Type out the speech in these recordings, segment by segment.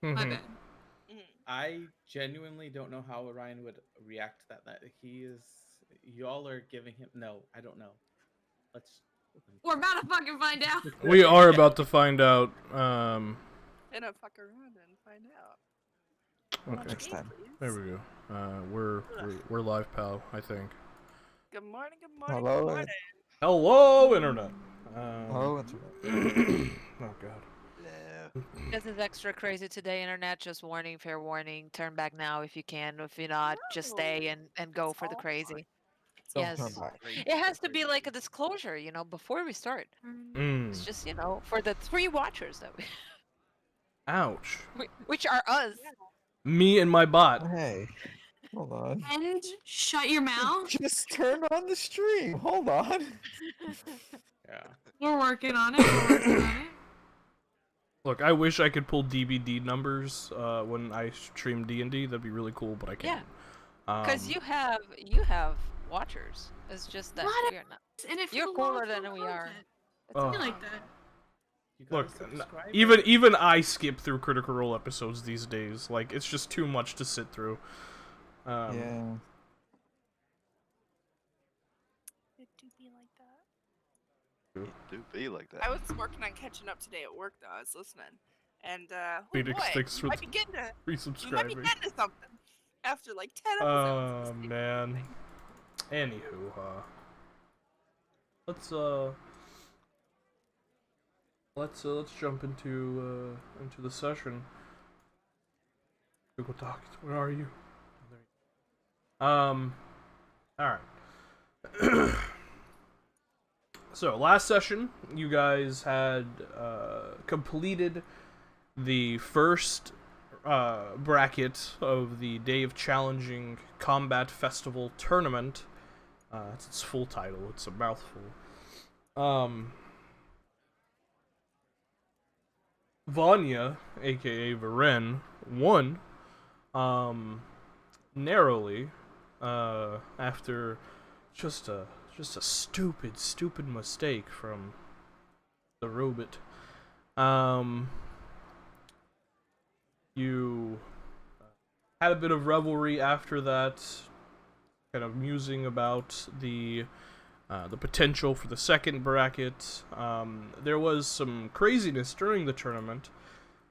My Mhm. bad. I genuinely don't know how Orion would react to that. That he is, y'all are giving him. No, I don't know. Let's. We're about to fucking find out. We are Yeah. about to find out. Gonna fuck around and find out. Okay. Next time. There we go. We're live, pal. I think. Good morning, good morning, Hello, good morning. Hello, internet. Hello, internet. Oh god. This is extra crazy today, internet. Just warning, fair warning. Turn back now if you can. If you're not, just stay and go It's for the all crazy. Don't Yes. turn back. It has to be like a disclosure, before we start. It's just, for the 3 watchers that Ouch. which are us. Me and my bot. Hey, hold on. And shut your mouth. Just turn on the stream. Hold on. Yeah. We're working on it. We're working on it. Look, I wish I could pull DVD numbers when I stream D&D. That'd be really cool, but I Yeah. can't. Because you have watchers. It's just that What? we're not. And it You're feels cooler awful than we are. content. It's Oh. I okay. like that. You gotta Look, subscribe. even I skip through Critical Role episodes these days. Like, it's just too much to sit through. Yeah. It do be like that. It do be like that. I was working on catching up today at work though. I was listening, and Phoenix, boy, thanks you for might be getting to you might be resubscribing. getting to something after like 10 Oh, episodes. man. Anywho, let's jump into the session. Google Docs, where are you? All right. So last session, you guys had completed the first bracket of the Day of Challenging Combat Festival Tournament. That's its full title. It's a mouthful. Vanya, aka Varen, won narrowly after just a stupid mistake from the robot. You had a bit of revelry after that, kind of musing about the potential for the second bracket. There was some craziness during the tournament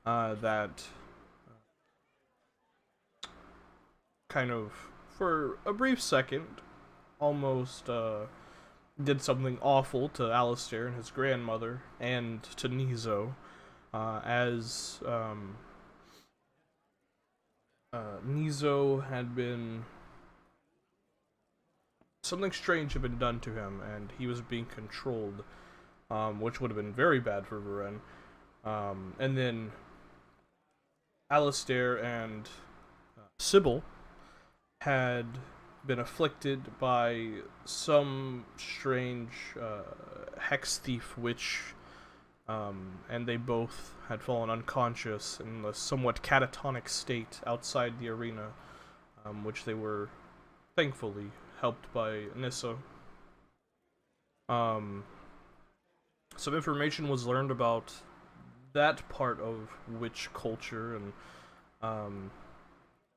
that kind of, for a brief second, almost did something awful to Alistair and his grandmother, and to Nizo, as Nizo had been... something strange had been done to him, and he was being controlled, which would have been very bad for Varen. And then Alistair and Sybil had been afflicted by some strange hex thief witch, and they both had fallen unconscious in a somewhat catatonic state outside the arena, which they were thankfully helped by Nissa. Some information was learned about that part of witch culture, and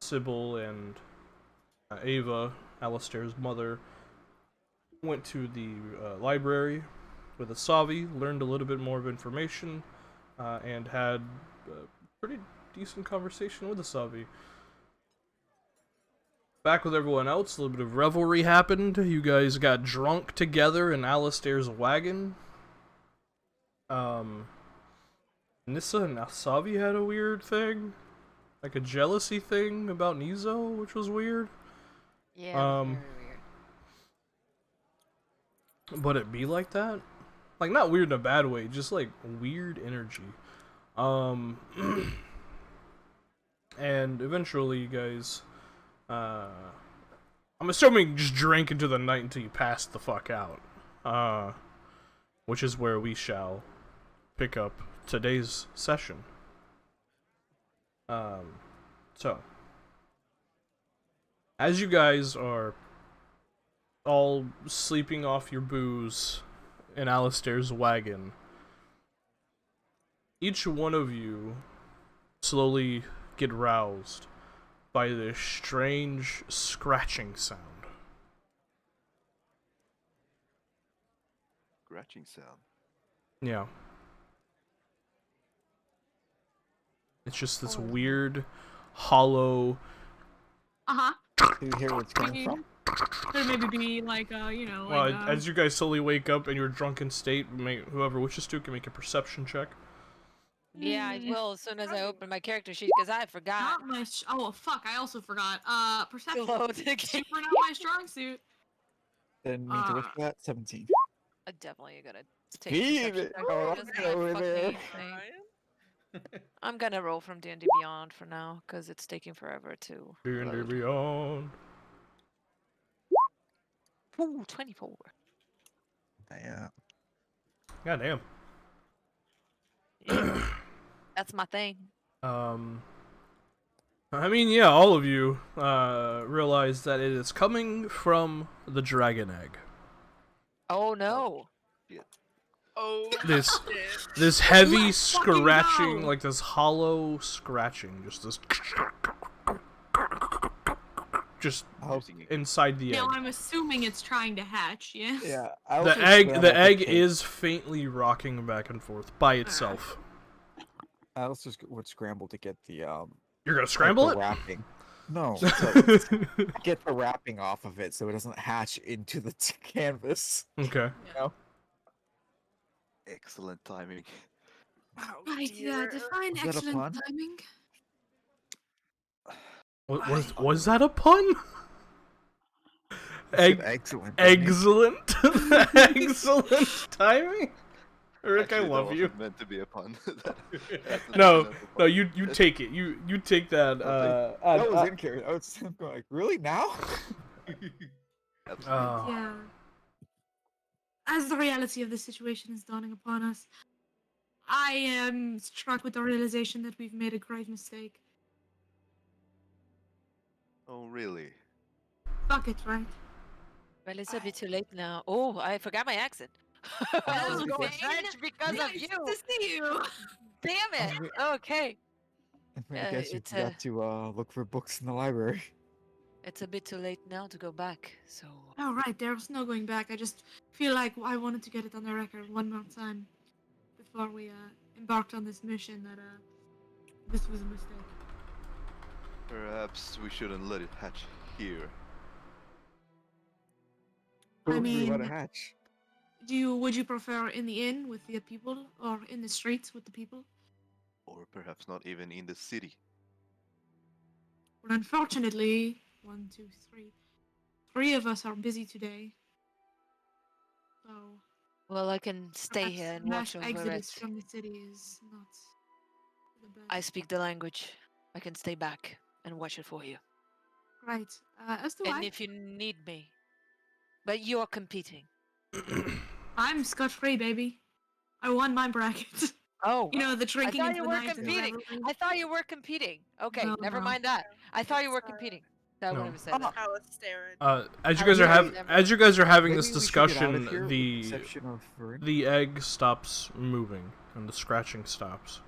Sybil and Ava, Alistair's mother, went to the library with Asavi, learned a little bit more of information, and had a pretty decent conversation with Asavi. Back with everyone else, a little bit of revelry happened. You guys got drunk together in Alistair's wagon. Nissa and Asavi had a weird thing. Like a jealousy thing about Nizo, which was weird. Yeah, very weird. But it be like that? Like, not weird in a bad way, just like weird energy. And eventually you guys, I'm assuming you just drank into the night until you passed the fuck out. Which is where we shall pick up today's session. So, as you guys are all sleeping off your booze in Alistair's wagon, each one of you slowly get roused by this strange scratching sound. Scratching sound. Yeah. It's just this Oh. weird, hollow. Uh-huh. Do you hear where it's coming from? Could maybe be like, you know, Well, like, as you guys slowly wake up in your drunken state, whoever wishes to can make a perception check. Yeah, I will as soon as I open my character sheet because I forgot. not my, oh, fuck, I also forgot. Perception. Load again. Super not my strong suit. Then need to wish for that 17. I definitely gonna take Speed perception it! check Oh, just get my over there. fucking thing. Ryan? I'm gonna roll from D&D Beyond for now because it's taking forever to D&D load. Beyond. Ooh, 24. Yeah. Goddamn. Yeah, that's my thing. I mean, yeah, all of you realize that it is coming from the dragon egg. Oh no. Oh, This shit. this heavy Let's fucking scratching, go. like this hollow scratching, just Oh, inside the egg. Now I'm assuming it's trying to hatch, yes? yeah. I The also egg, scrambled the egg cake. is faintly rocking back and forth by itself. I also would scramble to get the You're gonna like scramble the it? wrapping. No, to get the wrapping off of it so it doesn't hatch into the canvas. Okay. You know? Excellent timing. Oh, Right, yeah, dear. define Was that a excellent pun? timing. Was that a pun? I said excellent. didn't you? Excellent, excellent timing. Rick, Actually, I that love you. wasn't meant to be a pun. That's an No, accidental no, pun. you take it. You take that. That was in character. I was going like, really now? Absolutely. Yeah. As the reality of the situation is dawning upon us, I am struck with the realization that we've made a grave mistake. Oh, really? Fuck it, right? Well, it's a bit too late now. Oh, I forgot my accent. I Oh, was going Zane? French because of Nice you. to see you. Damn it. Okay. I Yeah, guess you it's forgot to look for books in the library. It's a bit too late now to go back. So Oh, right, there was no going back. I just feel like I wanted to get it on the record one more time before we embarked on this mission that this was a mistake. Perhaps we shouldn't let it hatch here. I Who would we let mean, it hatch? Would you prefer in the inn with the people or in the streets with the people? Or perhaps not even in the city. Well, unfortunately, 3 of us are busy today. So well, I can stay perhaps here and mass watch over exodus it. from the city is not the best. I speak the language. I can stay back and watch it for you. Right. As do And I. if you need me, but you're competing. I'm scot-free, baby. I won my bracket. Oh, You know, the I drinking thought into you the were night and competing. revelry. I thought you were competing. Okay, No, never no. mind that. I thought you were It's, competing. So I No. would have said that. I was staring. As you Oh, guys are yeah, never- as you guys are having Maybe this we should get out of discussion, here with the exception of Vern. the egg stops moving and the scratching stops.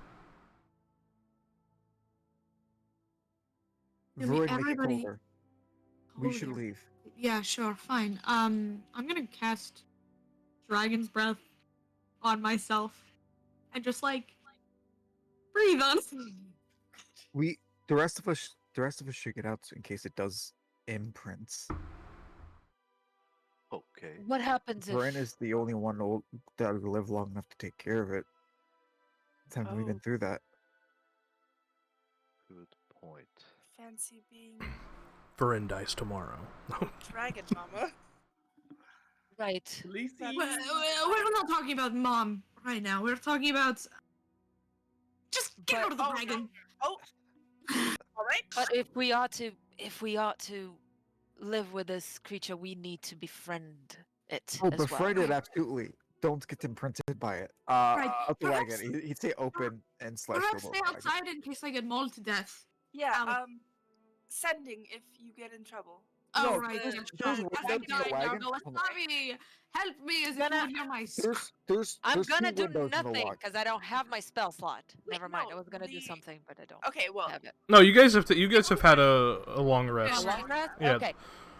Yeah, Vern, make it everybody- colder. We should Colder. leave. Yeah, sure, fine. I'm gonna cast Dragon's Breath on myself and just like breathe on. The rest of us should get out in case it does imprints. Okay. What happens if Vern is the only one that will live long enough to take care of it. Haven't we been Oh. through that? Good point. Fancy being Varin dies tomorrow. dragon mama. right? Lacey. We're not talking about mom right now. We're talking about just get But- out of the oh, dragon. Oh. All right. But if we are to live with this creature, we need to befriend it Oh, as befriend well. it, absolutely. Don't get imprinted by it. Right, Out the perhaps- wagon. He'd say open and slash Perhaps remote stay wagon. outside in case I get mauled to death. Yeah. Alex. Sending if you get in trouble. Oh, No, right. there's- That's there's right. windows in the wagon. Hold on. Wasabi! Help me as if Gonna- you would hear my I'm There's gonna two do windows in the nothing wagon. because I don't have my spell slot. Wait, Never mind. no, I was gonna do the- something, but I don't Okay, well, have it. No, you guys have had a long A rest. Yeah. long rest? Yeah. Okay.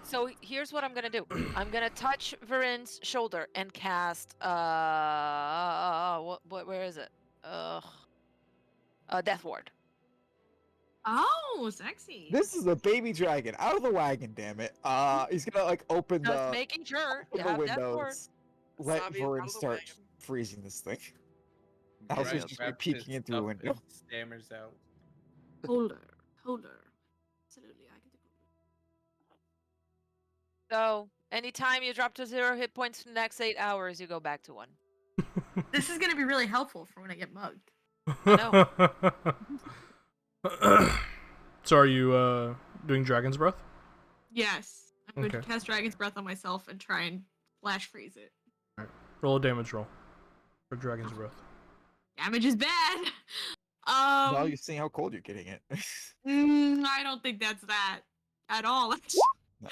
So here's what I'm gonna do. I'm gonna touch Varin's shoulder and cast where is it? Death Ward. Oh, sexy. This is a baby dragon out of the wagon. Damn it! He's gonna like open Just the making sure you open the have Death Ward. windows. Let Wasabi is out Vorin of the start wagon. freezing this thing. I'll Yes. just be peeking in through a window. Stammers out. Holder. Absolutely, I can do So anytime you drop to 0 hit points for the next 8 hours, you go back to 1. This is gonna be really helpful for when I get mugged. So are you doing Dragon's Breath? Yes. I'm going Okay. to cast Dragon's Breath on myself and try and flash freeze it. Roll a damage roll for Dragon's Breath. Damage is bad. Now you're seeing how cold you're getting it. I don't think that's that at all. No?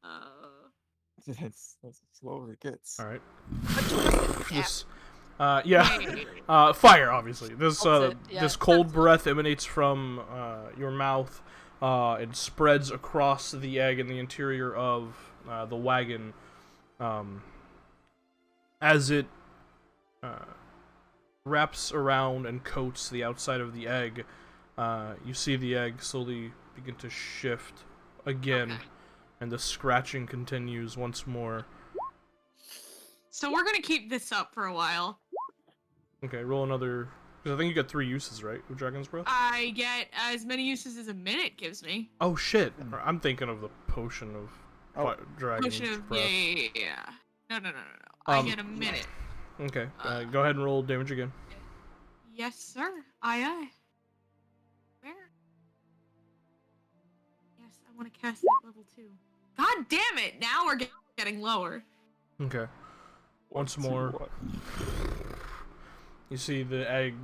uh, That's slower it gets. All right. Yeah. This, yeah. wait. Fire, obviously. This That's it, yeah. this cold breath emanates from your mouth. It spreads across the egg in the interior of the wagon. As it wraps around and coats the outside of the egg, you see the egg slowly begin to shift again, Okay. and the scratching continues once more. So we're gonna keep this up for a while. Okay, roll another. Because I think you got 3 uses, right, with Dragon's Breath? I get as many uses as a minute gives me. Oh shit! I'm thinking of the potion of Oh. Dragon's Potion of Breath. yeah. No. I Um, get a minute. Okay, go ahead and roll damage again. Yes, sir. Aye. Where? Yes, I want to cast it at level 2. God damn it! Now we're getting lower. Okay. Once more, you see the egg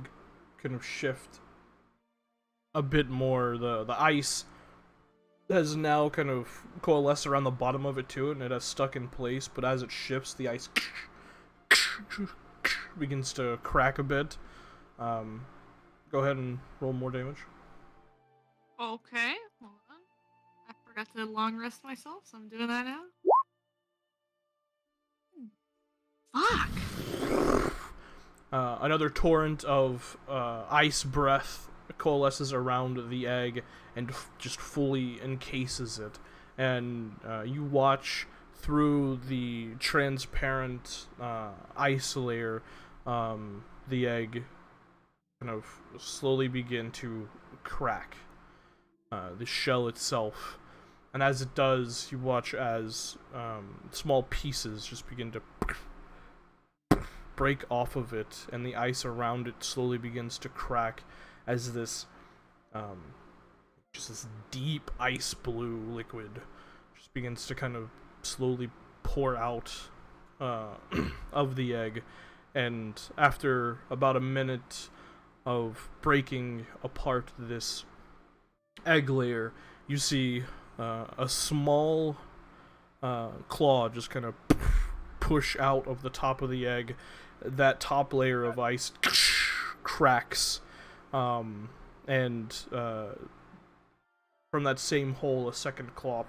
kind of shift a bit more. The ice has now kind of coalesced around the bottom of it too, and it has stuck in place. But as it shifts, the ice begins to crack a bit. Go ahead and roll more damage. Okay, hold on. I forgot to long rest myself, so I'm doing that now. Fuck! Another torrent of ice breath coalesces around the egg and just fully encases it. And you watch through the transparent ice layer, the egg kind of slowly begin to crack. The shell itself. And as it does, you watch as small pieces just begin to break off of it, and the ice around it slowly begins to crack as this just this deep ice blue liquid just begins to kind of slowly pour out of the egg. And after about a minute of breaking apart this egg layer, you see a small claw just kind of push out of the top of the egg. That top layer of ice cracks, and from that same hole, a second claw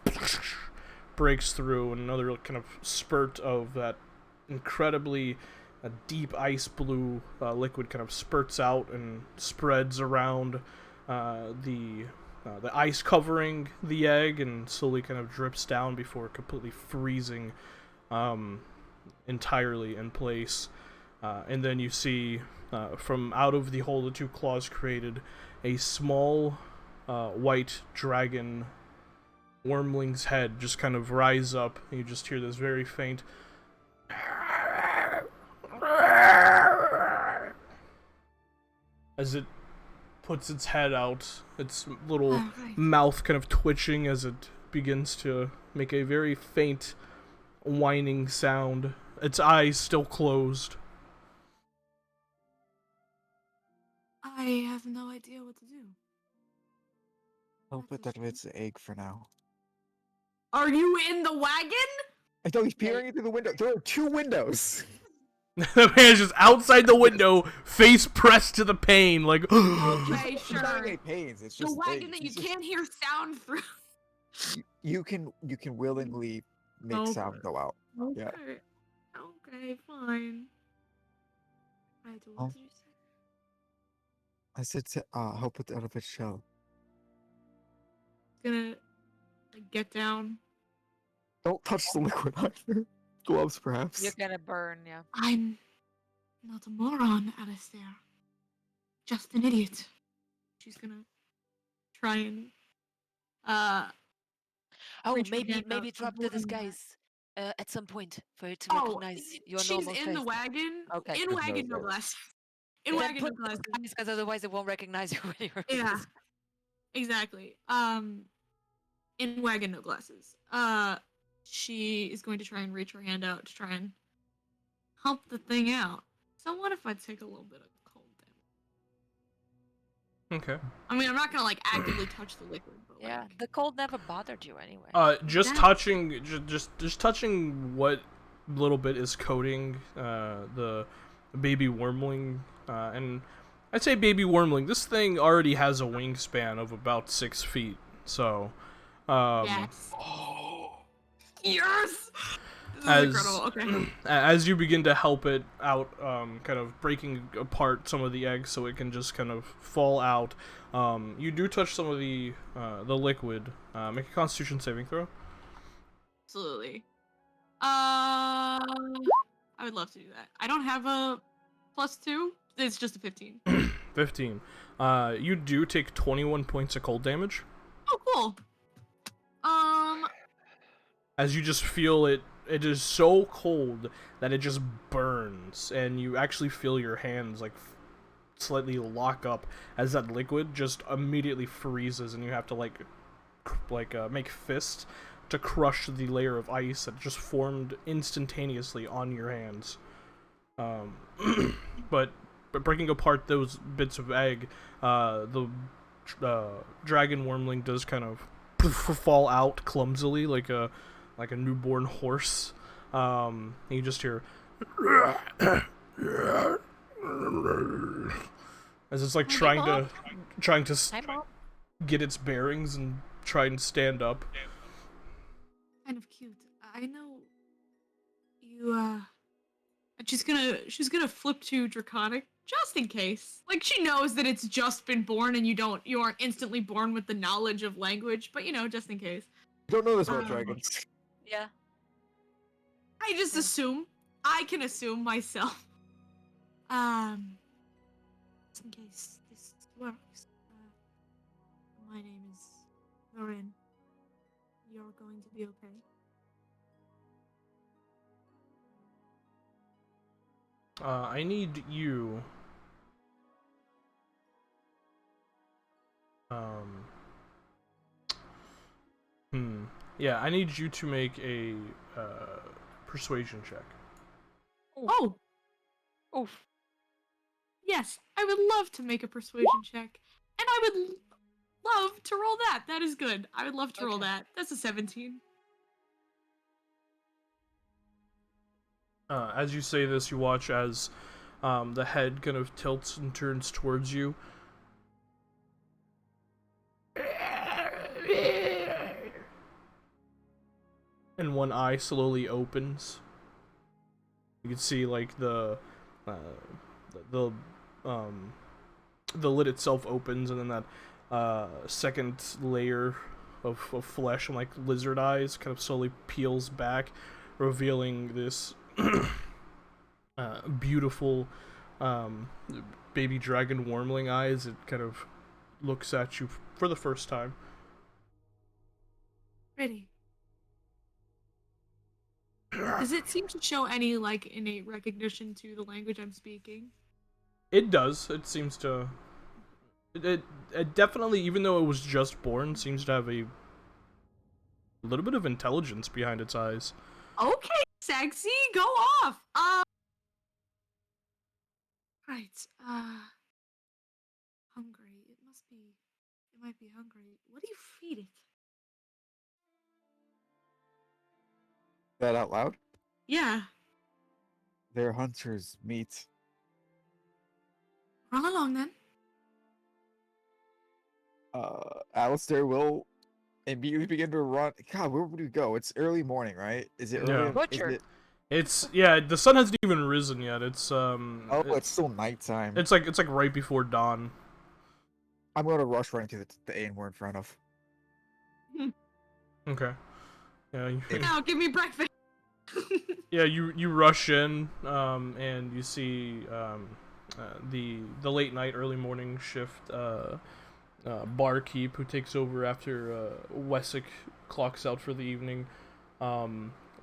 breaks through, and another kind of spurt of that incredibly deep ice blue liquid kind of spurts out and spreads around the ice covering the egg, and slowly kind of drips down before completely freezing entirely in place. And then you see from out of the hole the 2 claws created a small white dragon wormling's head just kind of rise up, and you just hear this very faint as it puts its head out, its little Alright. mouth kind of twitching as it begins to make a very faint whining sound, its eyes still closed. I have no idea what to do. Hope it that it's an egg for now. Are you in the wagon? I thought he's peering through the window. There are 2 windows. The man's just outside the window, face pressed to the pane, like. Okay, He's not sure. in any pains. It's The just wagon that you things. It's can't hear sound through. you can willingly make sound go out. Okay. Yeah. Okay, fine. Right, what did you say? I said to help it out of its shell. Gonna like, get down. Don't touch the liquid either. Gloves, perhaps. You're gonna burn, yeah. I'm not a moron, Alistair. Just an idiot. She's gonna try and Oh, reach her maybe hand out drop and the hold him back. disguise at some point for it to Oh, recognize your she's normal in face. the wagon. Okay. In There's wagon, no no way. glasses. In Then wagon, no put glasses. because otherwise it won't recognize you when you're. Yeah, exactly. In wagon, no glasses. She is going to try and reach her hand out to try and help the thing out. So what if I take a little bit of cold damage? Okay. I mean, I'm not gonna like actively touch the liquid, but Yeah, like, the cold never bothered you anyway. Just That- touching, just touching what little bit is coating the baby wormling, and I'd say baby wormling. This thing already has a wingspan of about 6 feet, so yes. Yes. This is as incredible. Okay. as you begin to help it out, kind of breaking apart some of the eggs so it can just kind of fall out. You do touch some of the liquid. Make a Constitution saving throw. Absolutely. I would love to do that. I don't have a +2. It's just a 15. 15. You do take 21 points of cold damage Oh, cool. as you just feel it. It is so cold that it just burns, and you actually feel your hands like slightly lock up as that liquid just immediately freezes, and you have to like make fists to crush the layer of ice that just formed instantaneously on your hands. But breaking apart those bits of egg, the dragon wormling does kind of fall out clumsily like a newborn horse. You just hear as it's like trying to Hi, Mom. get its bearings and try and stand up. Kind of cute. I know you she's gonna flip to Draconic just in case. Like she knows that it's just been born and you aren't instantly born with the knowledge of language, but just in case. Don't know this about Um, dragons. Yeah. I just assume. I can assume myself. Just in case this works. My name is Loren. You're going to be okay. I need you. Yeah, I need you to make a persuasion check. Oh! Oof. Yes, I would love to make a persuasion check. And I would love to roll that. That is good. I would love to roll Okay. that. That's a 17. As you say this, you watch as the head kind of tilts and turns towards you. And one eye slowly opens. You can see like the lid itself opens, and then that second layer of flesh and like lizard eyes kind of slowly peels back, revealing this beautiful baby dragon wormling eyes. It kind of looks at you for the first time. Pretty. Does it seem to show any, like, innate recognition to the language I'm speaking? It does. It seems to. It definitely, even though it was just born, seems to have a little bit of intelligence behind its eyes. Okay, sexy, go off! Right, hungry. It might be hungry. What do you feed it? That out loud? Yeah. They're hunters. Meat. Run along then. Alistair will immediately begin to run. God, where would we go? It's early morning, right? Is it early? Yeah. Is Butcher. it... It's yeah. The sun hasn't even risen yet. It's Oh, it's still nighttime. It's like right before dawn. I'm gonna rush right into the inn we're in front of. Okay. Yeah. Now give me breakfast. Yeah, you rush in, and you see the late night, early morning shift barkeep who takes over after Wessick clocks out for the evening.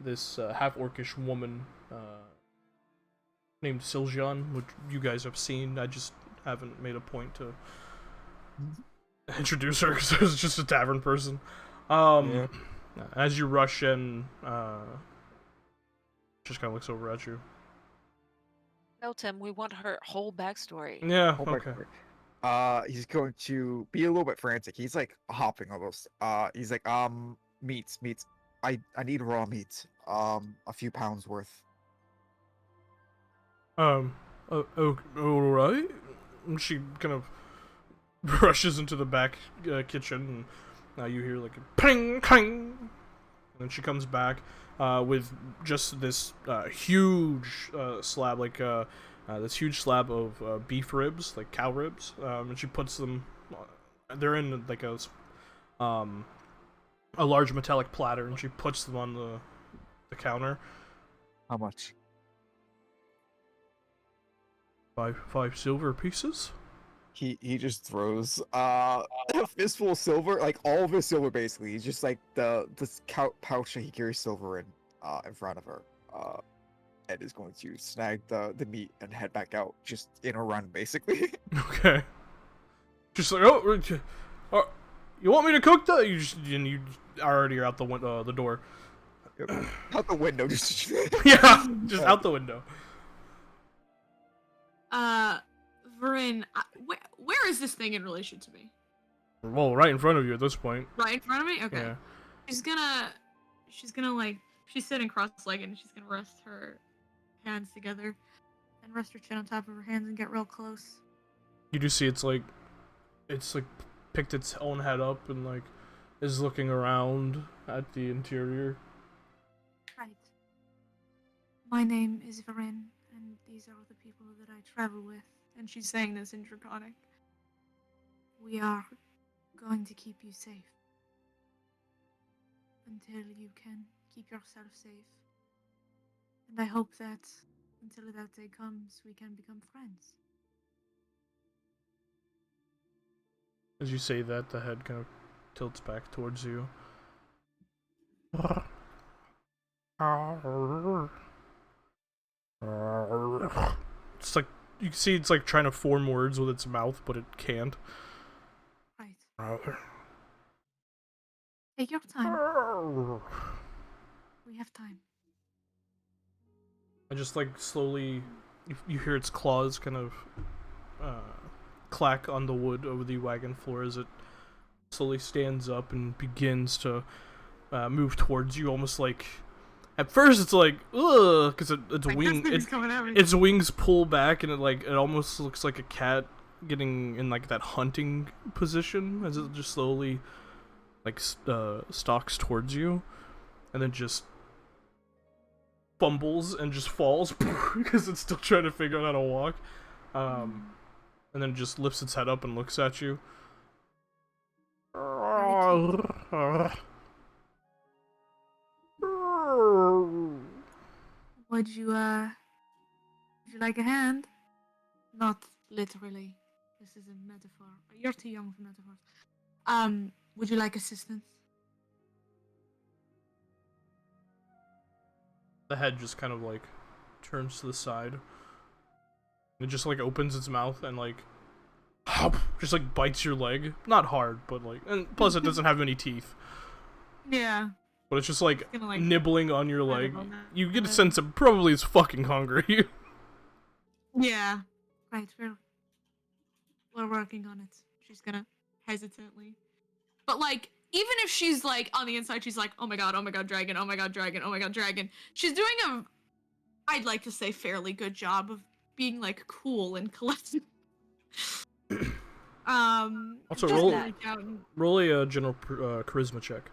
This half orcish woman named Siljan, which you guys have seen. I just haven't made a point to introduce her because it's just a tavern person. Yeah. As you rush in, just kind of looks over at you. No, Tim, we want her whole backstory. Yeah. Oh my Okay. God. He's going to be a little bit frantic. He's like hopping almost. He's like, meats. I need raw meat. A few pounds worth. All right. And she kind of rushes into the back kitchen, and you hear like a ping, ping, and then she comes back with just this huge slab, like this huge slab of beef ribs, like cow ribs, and she puts them. They're in like a large metallic platter, and she puts them on the counter. How much? Five silver pieces. He just throws a fistful of silver, like all of his silver basically. He's just like this pouch that he carries silver in front of her. And is going to snag the meat and head back out just in a run basically. Okay. Just like, you want me to cook that? You already are out the door. Out the window, just Yeah, just out the window. Varin, where is this thing in relation to me? Well, right in front of you at this point. Right in front of me? Okay. Yeah. She's gonna like, she's sitting cross-legged and she's gonna rest her hands together and rest her chin on top of her hands and get real close. You do see it's like picked its own head up and like is looking around at the interior. Right. My name is Varin, and these are the people that I travel with. And she's saying this in Draconic. We are going to keep you safe. Until you can keep yourself safe. And I hope that until that day comes, we can become friends. As you say that, the head kind of tilts back towards you. It's like you can see it's like trying to form words with its mouth, but it can't. Right. Take your time. We have time. I just like slowly, you hear its claws kind of clack on the wood over the wagon floor as it slowly stands up and begins to move towards you, almost like. At first, it's like ugh, because its wings pull back, and it almost looks like a cat getting in like that hunting position as it just slowly like stalks towards you, and then just fumbles and just falls because it's still trying to figure out how to walk, and then just lifts its head up and looks at you. Would you like a hand? Not literally. This is a metaphor. You're too young for metaphors. Would you like assistance? The head just kind of like turns to the side. It just like opens its mouth and like just like bites your leg. Not hard, but like, and plus it doesn't have any teeth. Yeah. But it's just like, gonna, like, nibbling on your leg. on that. You get a sense it probably is fucking hungry. Yeah. Right, we're working on it. She's gonna hesitantly. But like, even if she's like on the inside, she's like, oh my god, dragon, oh my god, dragon, oh my god, dragon. She's doing a, I'd like to say, fairly good job of being like cool and collected. Also, just roll like out and- roll a general charisma check.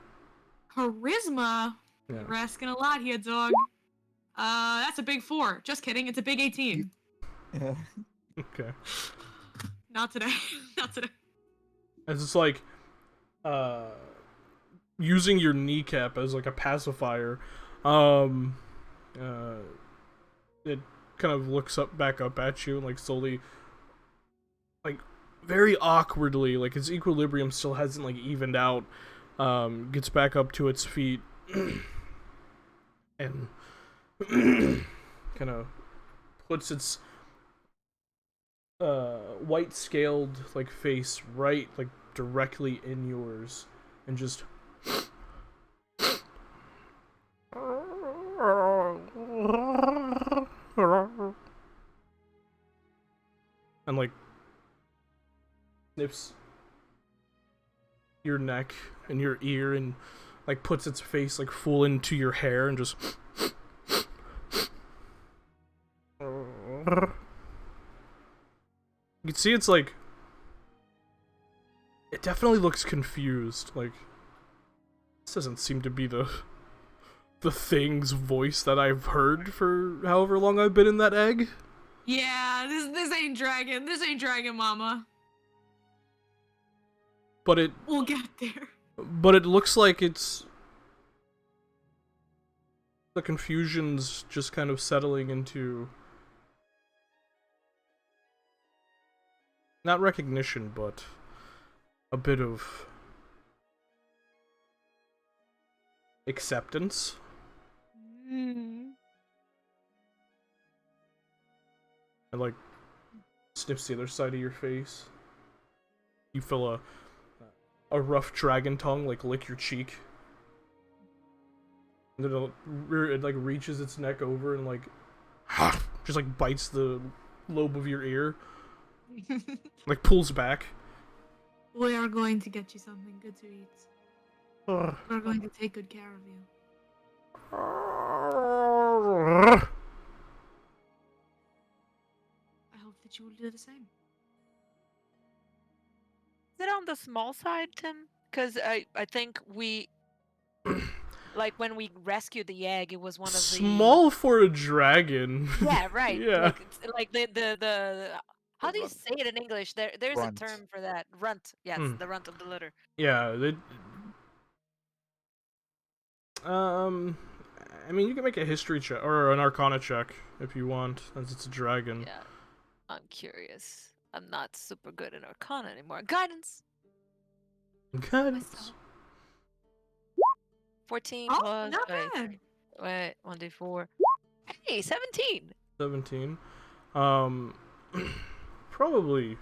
charisma. Yeah. You're asking a lot here, dog. That's a big 4. Just kidding. It's a big 18. Yeah. Okay. Not today. Not today. It's just like using your kneecap as like a pacifier. It kind of looks back up at you and like slowly, like very awkwardly, like its equilibrium still hasn't like evened out. Gets back up to its feet and kind of puts its white scaled like face right like directly in yours and just and like sniffs your neck and your ear and like puts its face like full into your hair and just you can see it's like it definitely looks confused. Like this doesn't seem to be the thing's voice that I've heard for however long I've been in that egg. Yeah, this ain't dragon. This ain't dragon, mama. But it We'll get there. But it looks like it's the confusion's just kind of settling into not recognition, but a bit of acceptance. Mm. And like sniffs the other side of your face. You feel a rough dragon tongue like lick your cheek. And then it like reaches its neck over and like just like bites the lobe of your ear. Like pulls back. We are going to get you something good to eat. We're going to take good care of you. I hope that you will do the same. Is it on the small side, Tim? Because I think we, like when we rescued the egg, it was one of the Small for a dragon. Yeah, right. Yeah. Like the how do you say it in English? There's Runt. a term for that. Runt. Yes, the runt of the litter. Yeah, I mean, you can make a history check or an arcana check if you want, as it's a dragon. Yeah. I'm curious. I'm not super good at Arcana anymore. Guidance. Guidance. 14 Oh, plus. not bad. Wait, 1d4. Hey, 17. 17. Probably.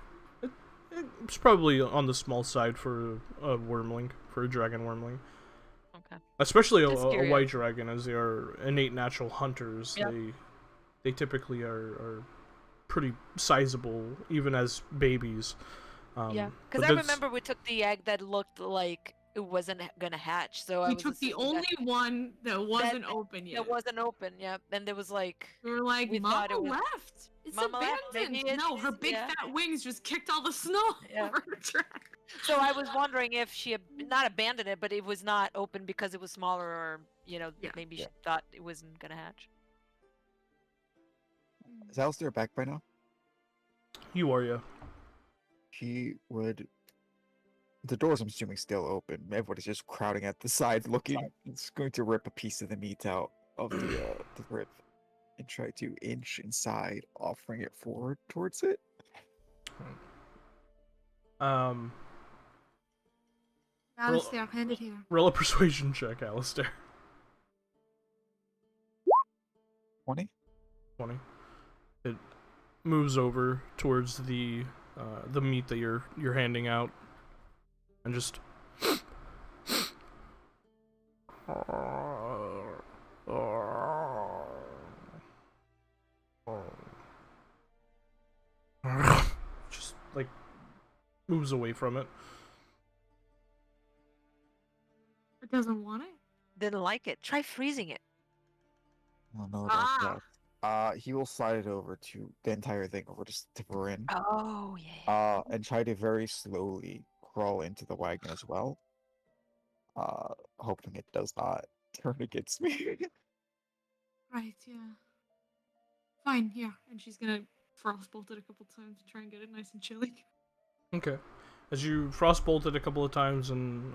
It's probably on the small side for a wormling, for a dragon wormling. Okay. Especially a Just white curious. dragon, as they are innate natural hunters. Yep. They typically are pretty sizable, even as babies. Yeah, but because I that's- remember we took the egg that looked like it wasn't gonna hatch, so I We was took the assuming only one that wasn't open that yet. it wasn't open. Yeah, and there was like We were like, we thought Mama it was- left. It's Mama left. abandoned. Maybe No, her it's- big yeah. fat wings just kicked all the snow Yeah. over her track. So I was wondering if she not abandoned it, but it was not open because it was smaller, or Yeah. maybe she thought it wasn't gonna hatch. Is Alistair back by now? You are, yeah. He would. The doors, I'm assuming, still open. Everybody's just crowding at the side, looking. It's going to rip a piece of the meat out of the rib and try to inch inside, offering it forward towards it. Alistair, hand it here. Roll a persuasion check, Alistair. 20? 20. It moves over towards the meat that you're handing out, and just just like moves away from it. It doesn't want it? Didn't like it. Try freezing it. I don't know about that. He will slide it over to the entire thing over to Varin. Oh, yeah. And try to very slowly crawl into the wagon as well. Hoping it does not turn against me. Right, yeah. Fine, yeah. And she's gonna frostbolt it a couple times to try and get it nice and chilly. Okay. As you frostbolt it a couple of times and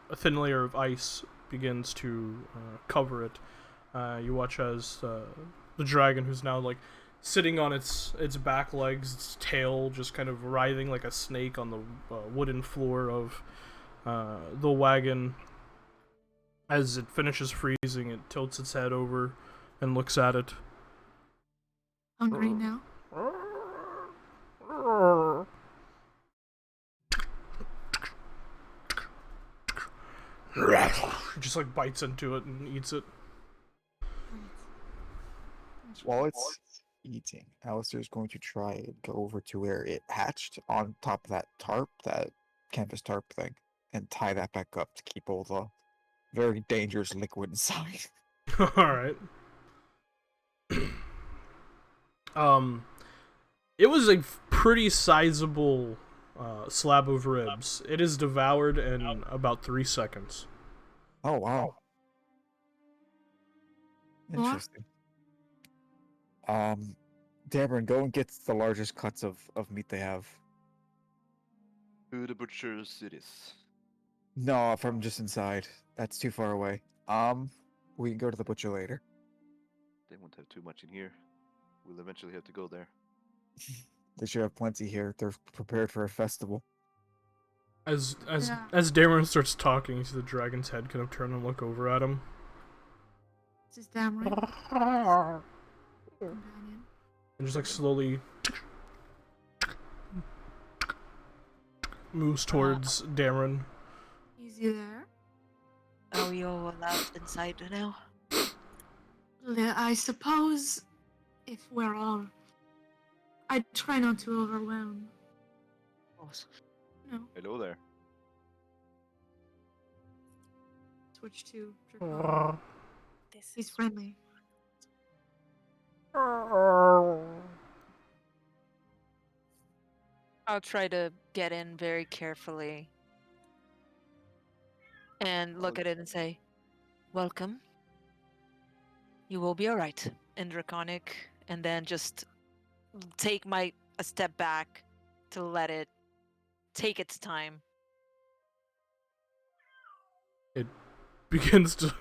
a thin layer of ice begins to cover it, you watch as the dragon, who's now like sitting on its back legs, its tail just kind of writhing like a snake on the wooden floor of the wagon. As it finishes freezing, it tilts its head over and looks at it. Hungry now? Just like bites into it and eats it. While it's eating, Alistair's going to try and go over to where it hatched on top of that tarp, that canvas tarp thing, and tie that back up to keep all the very dangerous liquid inside. Alright. It was a pretty sizable slab of ribs. It is devoured in about 3 seconds. Oh, wow. What? Interesting. Dameron, go and get the largest cuts of meat they have. To the butcher's cities. No, from just inside. That's too far away. We can go to the butcher later. They won't have too much in here. We'll eventually have to go there. They should have plenty here. They're prepared for a festival. As Yeah. Dameron starts talking, you see the dragon's head kind of turn and look over at him. This is damn right. Companion. And just like slowly moves towards Dameron. Easy there. Are we all allowed inside now? Yeah, I suppose if we're all... I try not to overwhelm. No. Hello there. Switch to Draconic. He's friendly. I'll try to get in very carefully and look at it and say, "Welcome. You will be alright," in Draconic, and then just take a step back to let it take its time. It begins to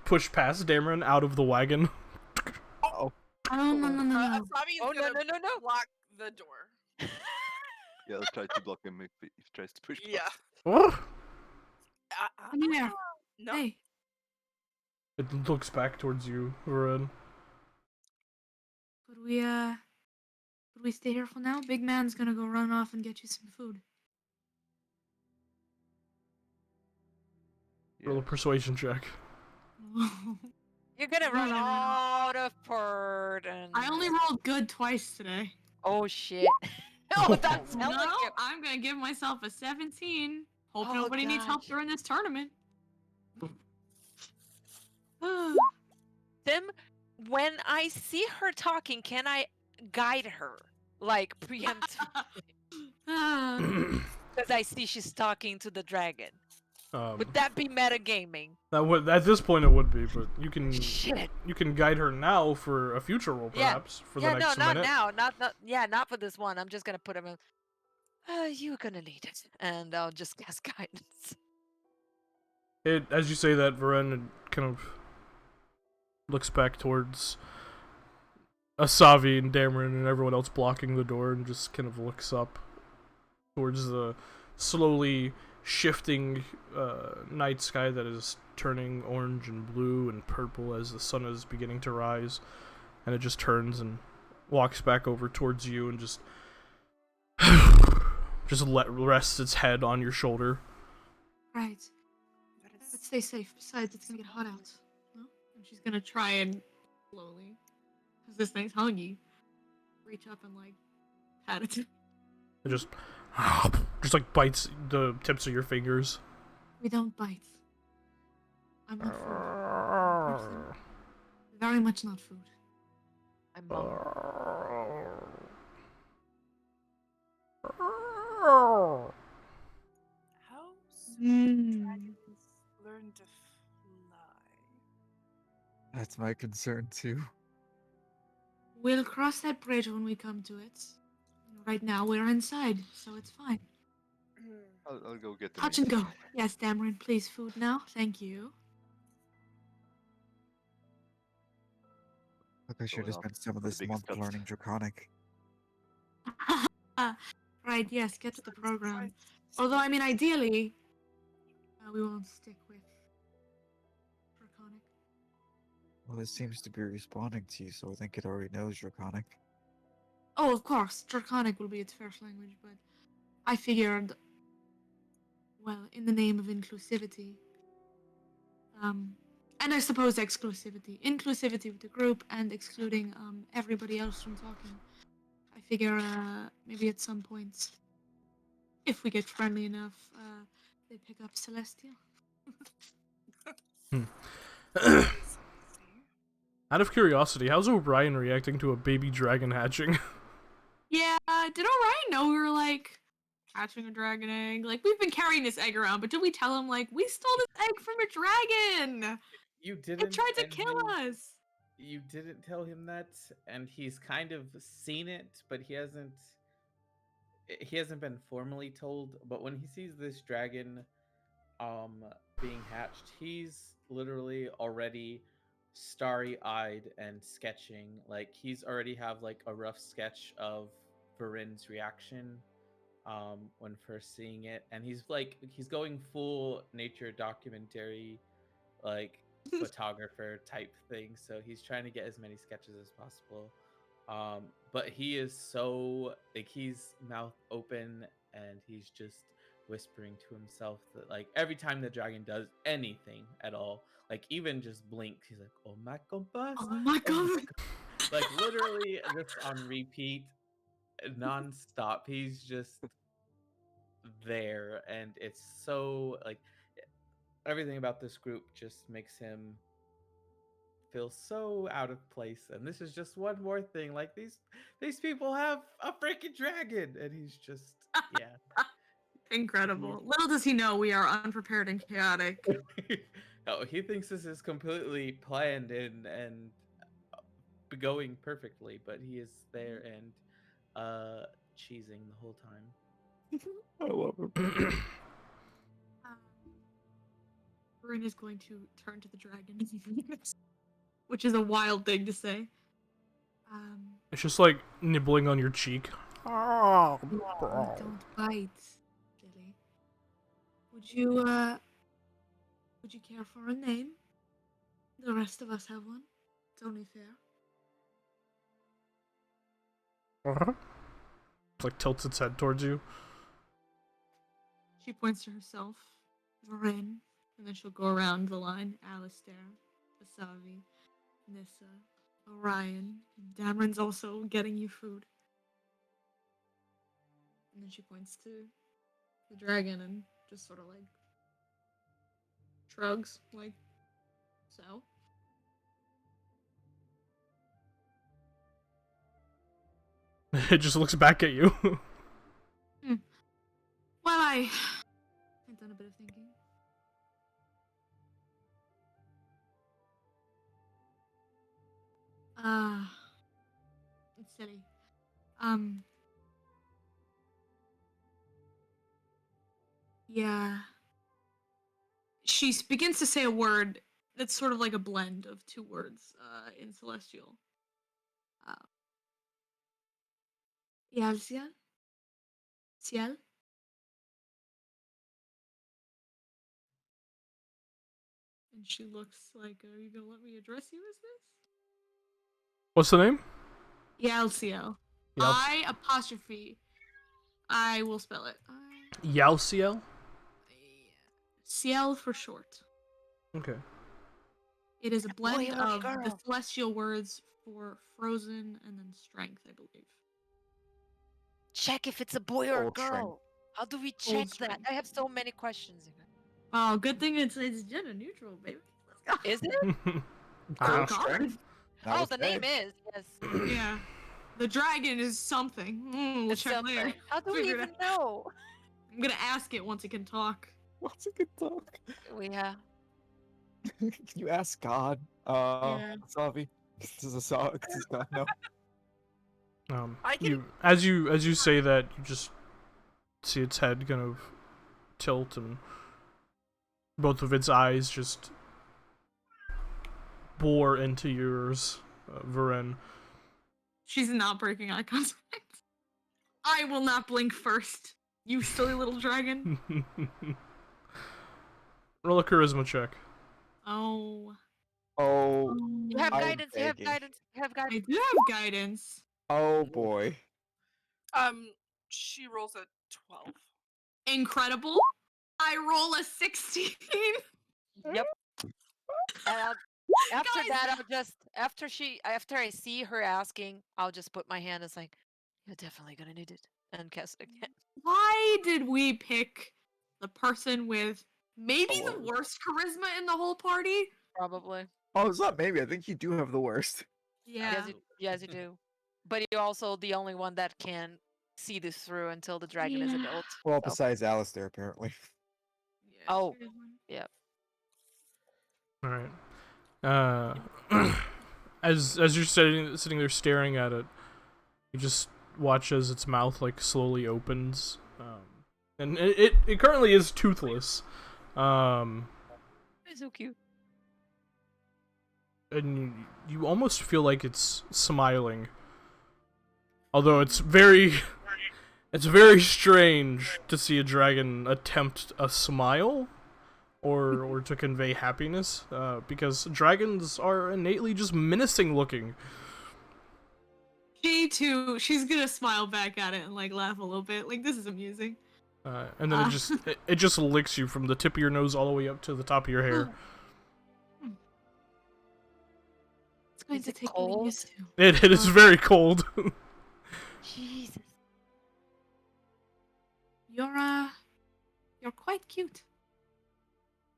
push past Dameron out of the wagon. Oh, Oh, no, no, no, no. Asabi is Oh, no, gonna no, no. block the door. Yeah, let's try to block him if he tries to push Yeah. past. Come here. No. Hey. It looks back towards you, Varun. Could we stay here for now? Big man's gonna go run off and get you some food. Roll a persuasion check. You're gonna run No, no, no, no. out of port and... I only rolled good twice today. Oh, shit. Oh, that's No, telling you. I'm gonna give myself a 17. Hope Oh, nobody needs help gosh. during this tournament. Tim, when I see her talking, can I guide her? Like, preemptively? Because I see she's talking to the dragon. Would that be metagaming? That would, at this point it would be, but you can Shit. guide her now for a future roll, Yeah. perhaps, for Yeah, the no, next not minute. now. Not for this one. I'm just gonna put him in. You're gonna need it, and I'll just cast guidance. It, as you say that, Varen kind of looks back towards Asavi and Dameron and everyone else blocking the door, and just kind of looks up towards the slowly shifting night sky that is turning orange and blue and purple as the sun is beginning to rise, and it just turns and walks back over towards you and just rests its head on your shoulder. Right. Let's stay safe. Besides, it's gonna get hot out. No? And she's gonna try and slowly, because this thing's hungry, reach up and like pat it. It just like bites the tips of your fingers. We don't bite. I'm not food. I'm a person. Very much not food. I'm mum. How Mm. dragons learn to fly? That's my concern too. We'll cross that bridge when we come to it. Right now we're inside, so it's fine. I'll go get the Touch meat. and go. Yes, Dameron, please, food now. Thank you. Look, I should Going have off spent some of for the this biggest month cut. learning Draconic. Right, yes, get to the program. Although, I mean, ideally, we won't stick with Draconic. Well, it seems to be responding to you, so I think it already knows Draconic. Oh, of course, Draconic will be its first language, but I figured, well, in the name of inclusivity, and I suppose inclusivity with the group and excluding everybody else from talking. I figure maybe at some point, if we get friendly enough, they pick up Celestial. Out of curiosity, how's Orion reacting to a baby dragon hatching? Yeah, did Orion know we were like hatching a dragon egg? Like we've been carrying this egg around, but did we tell him like we stole this egg from a dragon? You It didn't. tried to and kill us. You didn't tell him that, and he's kind of seen it, but he hasn't. He hasn't been formally told. But when he sees this dragon, being hatched, he's literally already starry-eyed and sketching. Like he's already have like a rough sketch of Varin's reaction when first seeing it, and he's going full nature documentary, like photographer type thing. So he's trying to get as many sketches as possible. But he is so like he's mouth open and he's just whispering to himself that like every time the dragon does anything at all, like even just blinks, he's like, "Oh my compas, Oh my oh my god. like literally just on repeat, non-stop. He's just there, and it's so like everything about this group just makes him feel so out of place. And this is just one more thing. Like these people have a freaking dragon, and he's just yeah. Incredible. Little does he know we are unprepared and chaotic. Oh, he thinks this is completely planned and going perfectly, but he is there and cheesing the whole time. I love him. Bryn is going to turn to the dragon, which is a wild thing to say. It's just like nibbling on your cheek. Don't bite, Billy. Would you care for a name? The rest of us have one. It's only fair. It's like tilts its head towards you. She points to herself, Varin, and then she'll go around the line. Alistair, Asavi, Nissa, Orion. Dameron's also getting you food. And then she points to the dragon and just sort of like shrugs, like, so. It just looks back at you. Well, I've done a bit of thinking. It's silly. Yeah. She begins to say a word that's sort of like a blend of two words, in Celestial. Yalcia? Ciel? And she looks like, are you gonna let me address you as this? What's the name? Yalciel. I apostrophe. I will spell it. Yalciel? Ciel for short. Okay. It is a blend boy or of the girl? celestial words for frozen and then strength, I believe. Check if it's a boy or a Old girl. strength. How do we check that? strength. I have so many questions. Oh, good thing it's gender neutral, baby. Let's go. Is it? Oh Ah. God. Not Oh, with the Faye. name is. Yes. Yeah. The dragon is something. We'll It's check something. later. How do we Figure it even out. know? I'm gonna ask it once it can talk. What's a good talk? Yeah. Can you ask God? Yeah. Savi. Does God know? I can- You as you say that, you just see its head kind of tilt, and both of its eyes just bore into yours, Varen. She's not breaking eye contact. I will not blink first. You silly little dragon. Roll a charisma check. Oh. Oh, You have I'm guidance. You have begging. guidance. You have I guidance. do have guidance. oh boy. She rolls a 12. Incredible. I roll a 16. Yep. And after Guys, that, I'll just after I see her asking, I'll just put my hand. It's like, you're definitely gonna need it, and cast it again. why did we pick the person with maybe the Oh. worst charisma in the whole party? Probably. Oh, it's not maybe. I think you do have the worst. Yeah. Yes, you do. But you're also the only one that can see this through until the dragon is Yeah. adult. Well, so- besides Alistair, apparently. Yeah, Oh. here's one. Yeah. All right. As you're sitting there staring at it, you just watch as its mouth like slowly opens, and it currently is toothless, It's so cute. and you almost feel like it's smiling, although it's very strange to see a dragon attempt a smile. Or to convey happiness, because dragons are innately just menacing looking. She too, she's gonna smile back at it and like laugh a little bit. Like, this is amusing. And then it just licks you from the tip of your nose all the way up to the top of your hair. It's going Is to it take cold? getting used to. It is very cold. Jesus. You're quite cute.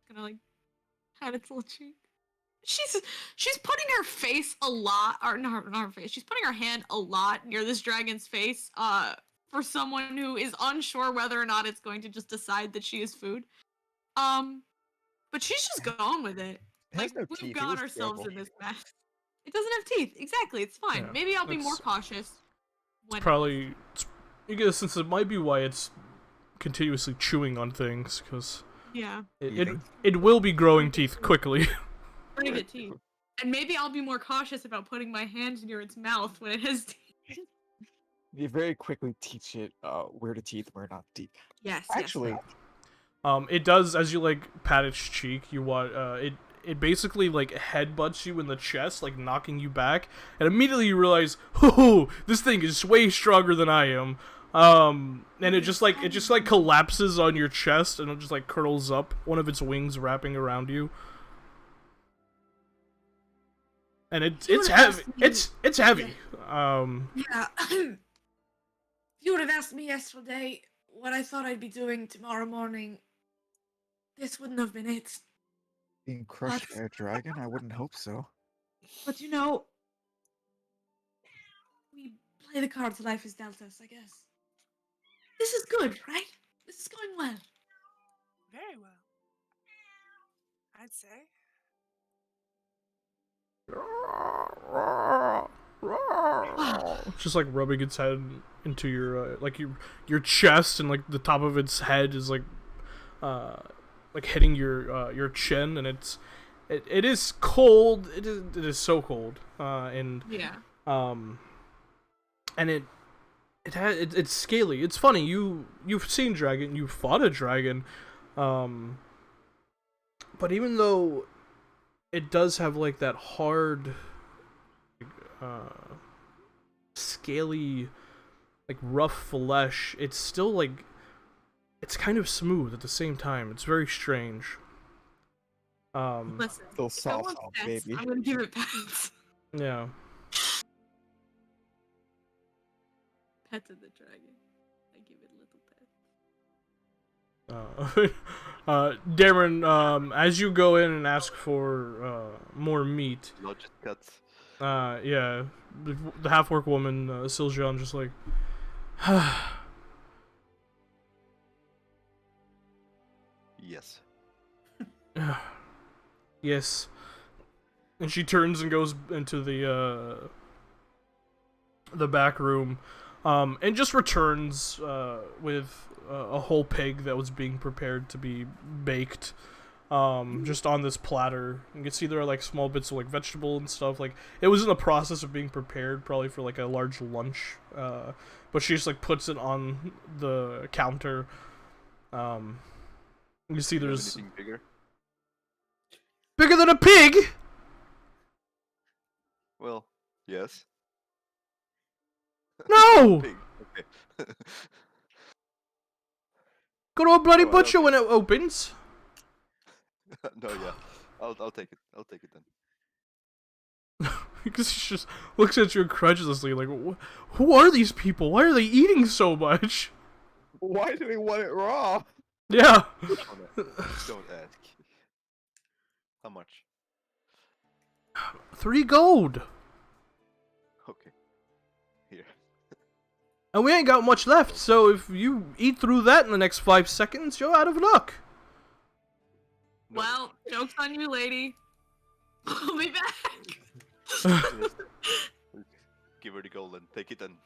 Gonna like pat its little cheek. She's putting her face a lot, or not her face. She's putting her hand a lot near this dragon's face. For someone who is unsure whether or not it's going to just decide that she is food. But she's just going with it. It has Like, no we've teeth. It got would ourselves struggle. in this mess. It doesn't have teeth. Exactly. It's fine. Yeah, Maybe I'll be more it's cautious. When Probably, you get a sense it might be why it's continuously chewing on things, because yeah, it will be growing teeth quickly. pretty good teeth. And maybe I'll be more cautious about putting my hand near its mouth when it has teeth. You very quickly teach it where to teeth, where not to teeth. Yes. Actually, It does, as you like pat its cheek, you want it basically like headbutts you in the chest, like knocking you back, and immediately you realize, oh, this thing is way stronger than I am. And it just like collapses on your chest, and it just like curls up, one of its wings wrapping around you. And it's heavy. It's heavy. Yeah. If you would have asked me yesterday what I thought I'd be doing tomorrow morning, this wouldn't have been it. being crushed by a dragon? I wouldn't hope so. But you know, we play the cards life has dealt us, I guess. This is good, right? This is going well. Very well. I'd say. Just like rubbing its head into your like your chest, and like the top of its head is like hitting your chin, and it is cold. It is so cold. And Yeah. and it's scaly. It's funny. You've seen dragon. You've fought a dragon. But even though it does have like that hard, scaly, like rough flesh, it's still like it's kind of smooth at the same time. It's very strange. Listen, Still if I soft, want pets, baby. I'm gonna give it pets. Yeah. Pet of the dragon. I give it little Darren, as you go in and ask for more meat, Not just cuts. yeah, the half-orc woman, Siljan, just like, Yes. yes, and she turns and goes into the back room, and just returns with a whole pig that was being prepared to be baked. Just on this platter. You can see there are like small bits of like vegetable and stuff. Like it was in the process of being prepared, probably for like a large lunch. But she just like puts it on the counter. You see Do you have there's anything bigger? bigger than a pig. Well, yes. No, Pig. Okay. go to a bloody Alright, butcher okay. when it opens. No, yeah. I'll take it. I'll take it then. Because she just looks at you incredulously, like, who are these people? Why are they eating so much? Why do they want it raw? Yeah. Don't ask. How much? 3 gold. Okay. Here. And we ain't got much left, so if you eat through that in the next 5 seconds, you're out of luck. No. Well, joke's on you, lady. I'll be back. Give her the gold and take it then.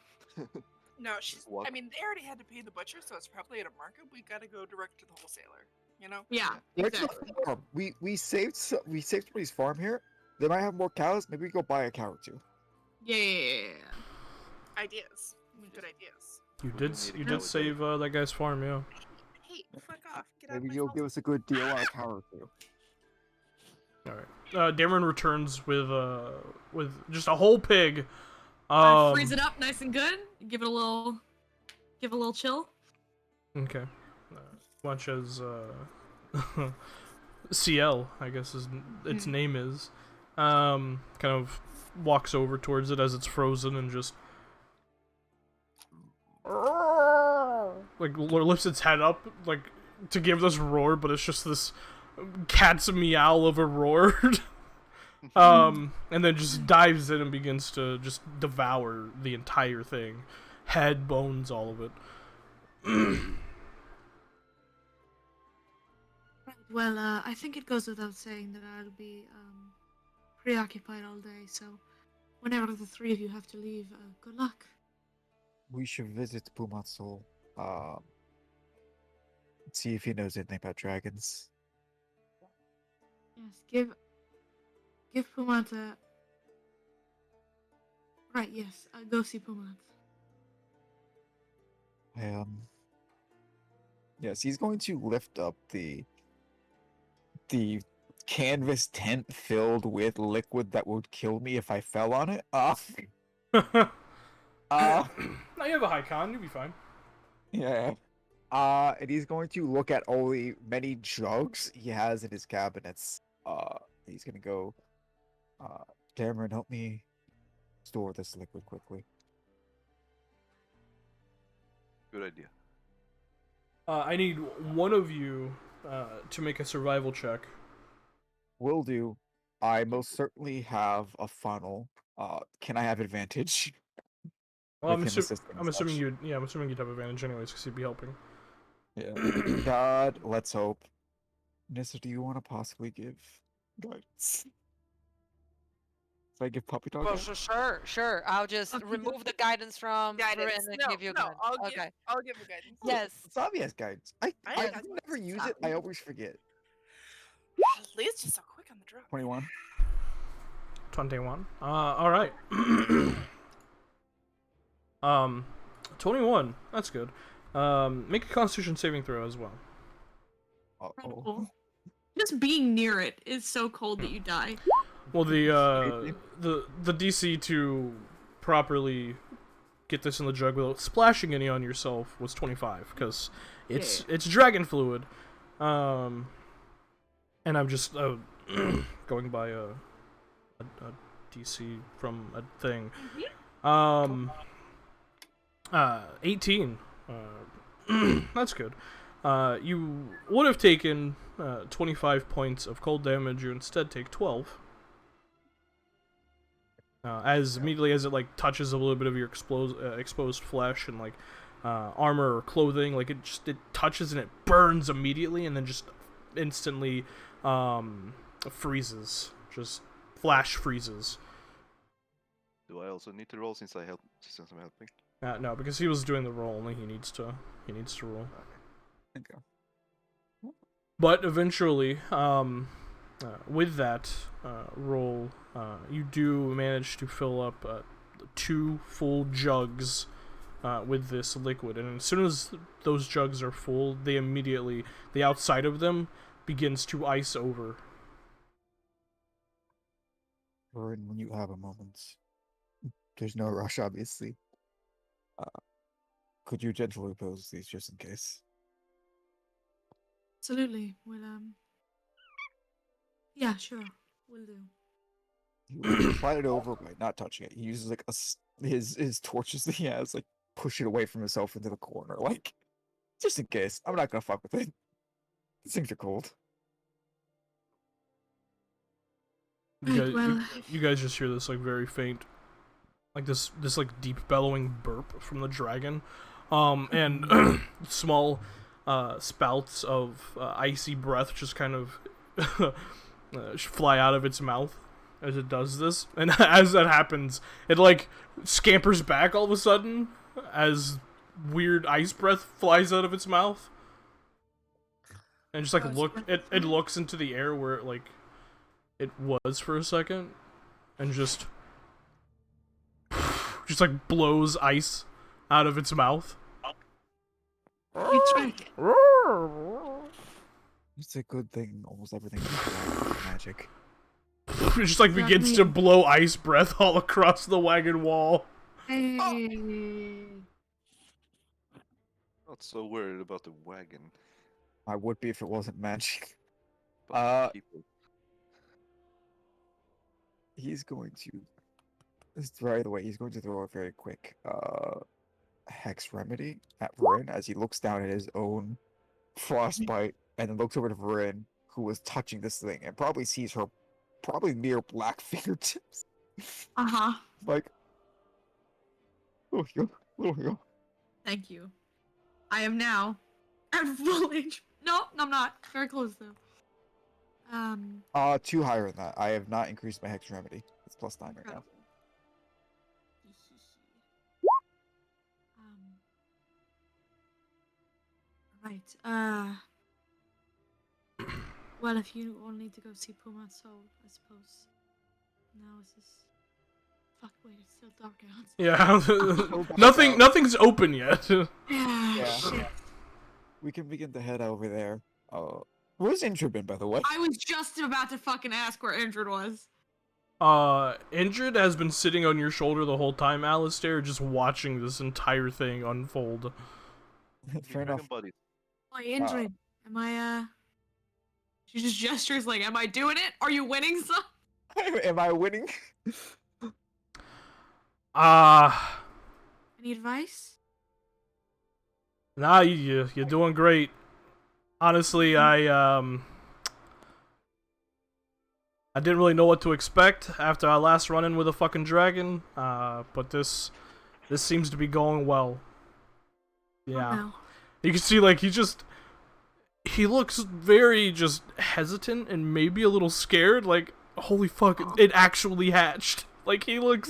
No, she's. What? I mean, they already had to pay the butcher, so it's probably at a markup. We gotta go direct to the wholesaler. You know. Yeah, Let's exactly. go farm. We saved somebody's farm here. They might have more cows. Maybe we go buy a cow or two. Yeah. Ideas. Good ideas. You We did don't need a you cow did with save that guy's farm, yeah. Hey, fuck off. Get out of Maybe my you'll house. give us a good deal on a cow or two. Alright. Dameron returns with just a whole pig. Freeze it up nice and good. Give it a little chill. Okay. Much as CL, I guess its name is, kind of walks over towards it as it's frozen and just like lifts its head up like to give this roar, but it's just this cat's meow of a roar. And then just dives in and begins to just devour the entire thing, head, bones, all of it. Well, I think it goes without saying that I'll be preoccupied all day. So, whenever the 3 of you have to leave, good luck. We should visit Pumat's soul. See if he knows anything about dragons. Yes, give Pumat a. Right. Yes, go see Pumat. Yes, he's going to lift up the canvas tent filled with liquid that would kill me if I fell on it. Now you have a high con, you'll be fine. Yeah. And he's going to look at all the many jugs he has in his cabinets. He's gonna go, Cameron, help me store this liquid quickly. Good idea. I need one of you to make a survival check. Will do. I most certainly have a funnel. Can I have advantage? Well, With him assisting I'm and assuming such. I'm assuming you'd have advantage anyways, because you'd be helping. Yeah. God, let's hope. Nissa, do you want to possibly give guidance? Should I give puppy dog Well, guidance? sure. I'll just Okay. remove the guidance from Guidance. Corinne and No, give you no. guidance. I'll Okay. give you guidance. Yes. Sabi has guidance. I have never use it. I always forget. Leah's just so quick on the draw. 21. 21. All right. 21. That's good. Make a Constitution saving throw as well. Incredible. Just being near it is so cold that you die. Well, the DC to properly get this in the jug without splashing any on yourself was 25 because it's dragon fluid. And I'm just going by a DC from a thing. 18. That's good. You would have taken 25 points of cold damage. You instead take 12. As immediately as it like touches a little bit of your exposed flesh and like armor or clothing, like it touches and it burns immediately, and then just instantly freezes, just flash freezes. Do I also need to roll since I'm helping? No, because he was doing the roll. Only he needs to roll. Okay. But eventually, with that roll, you do manage to fill up 2 full jugs with this liquid, and as soon as those jugs are full, the outside of them begins to ice over. When you have a moment, there's no rush, obviously. Could you gently pose these just in case? Absolutely. Well, yeah, sure, will do. You slide it over by not touching it. He uses like his torches that he has, like push it away from himself into the corner, like just in case. I'm not gonna fuck with it. These things are cold. You guys just hear this like very faint, like this like deep bellowing burp from the dragon, and small spouts of icy breath just kind of fly out of its mouth as it does this, and as that happens, it like scampers back all of a sudden as weird ice breath flies out of its mouth, and just like it looks into the air where it was for a second, and just like blows ice out of its mouth. It's a good thing almost everything is magic. It just like begins to blow ice breath all across the wagon wall. Hey. Not so worried about the wagon. I would be if it wasn't magic. But people. He's going to. Right away, he's going to throw a very quick hex remedy at Varin as he looks down at his own frostbite and then looks over to Varin, who was touching this thing, and probably sees her mere black fingertips. Like, oh, yo. Thank you. I am now at full age. No, I'm not. Very close though. 2 higher than that. I have not increased my hex remedy. It's +9 right now. Right. Well, if you all need to go see Puma Soul, I suppose. Now is this. Fuck, wait, it's still dark out. Yeah. Nothing's open yet. Yeah. Shit. We can begin to head over there. Where's Indra been, by the way? I was just about to fucking ask where Indrid was. Indrid has been sitting on your shoulder the whole time, Alistair, just watching this entire thing unfold. Fair enough. Oh, Indrid, am I, She just gestures like, am I doing it? Are you winning some? Am I winning? Any advice? Nah, you're doing great. Honestly, I didn't really know what to expect after our last run-in with a fucking dragon, but this seems to be going well. Yeah. Oh, no. You can see, like, he looks very just hesitant and maybe a little scared, like, holy fuck, it actually hatched. Like, he looks...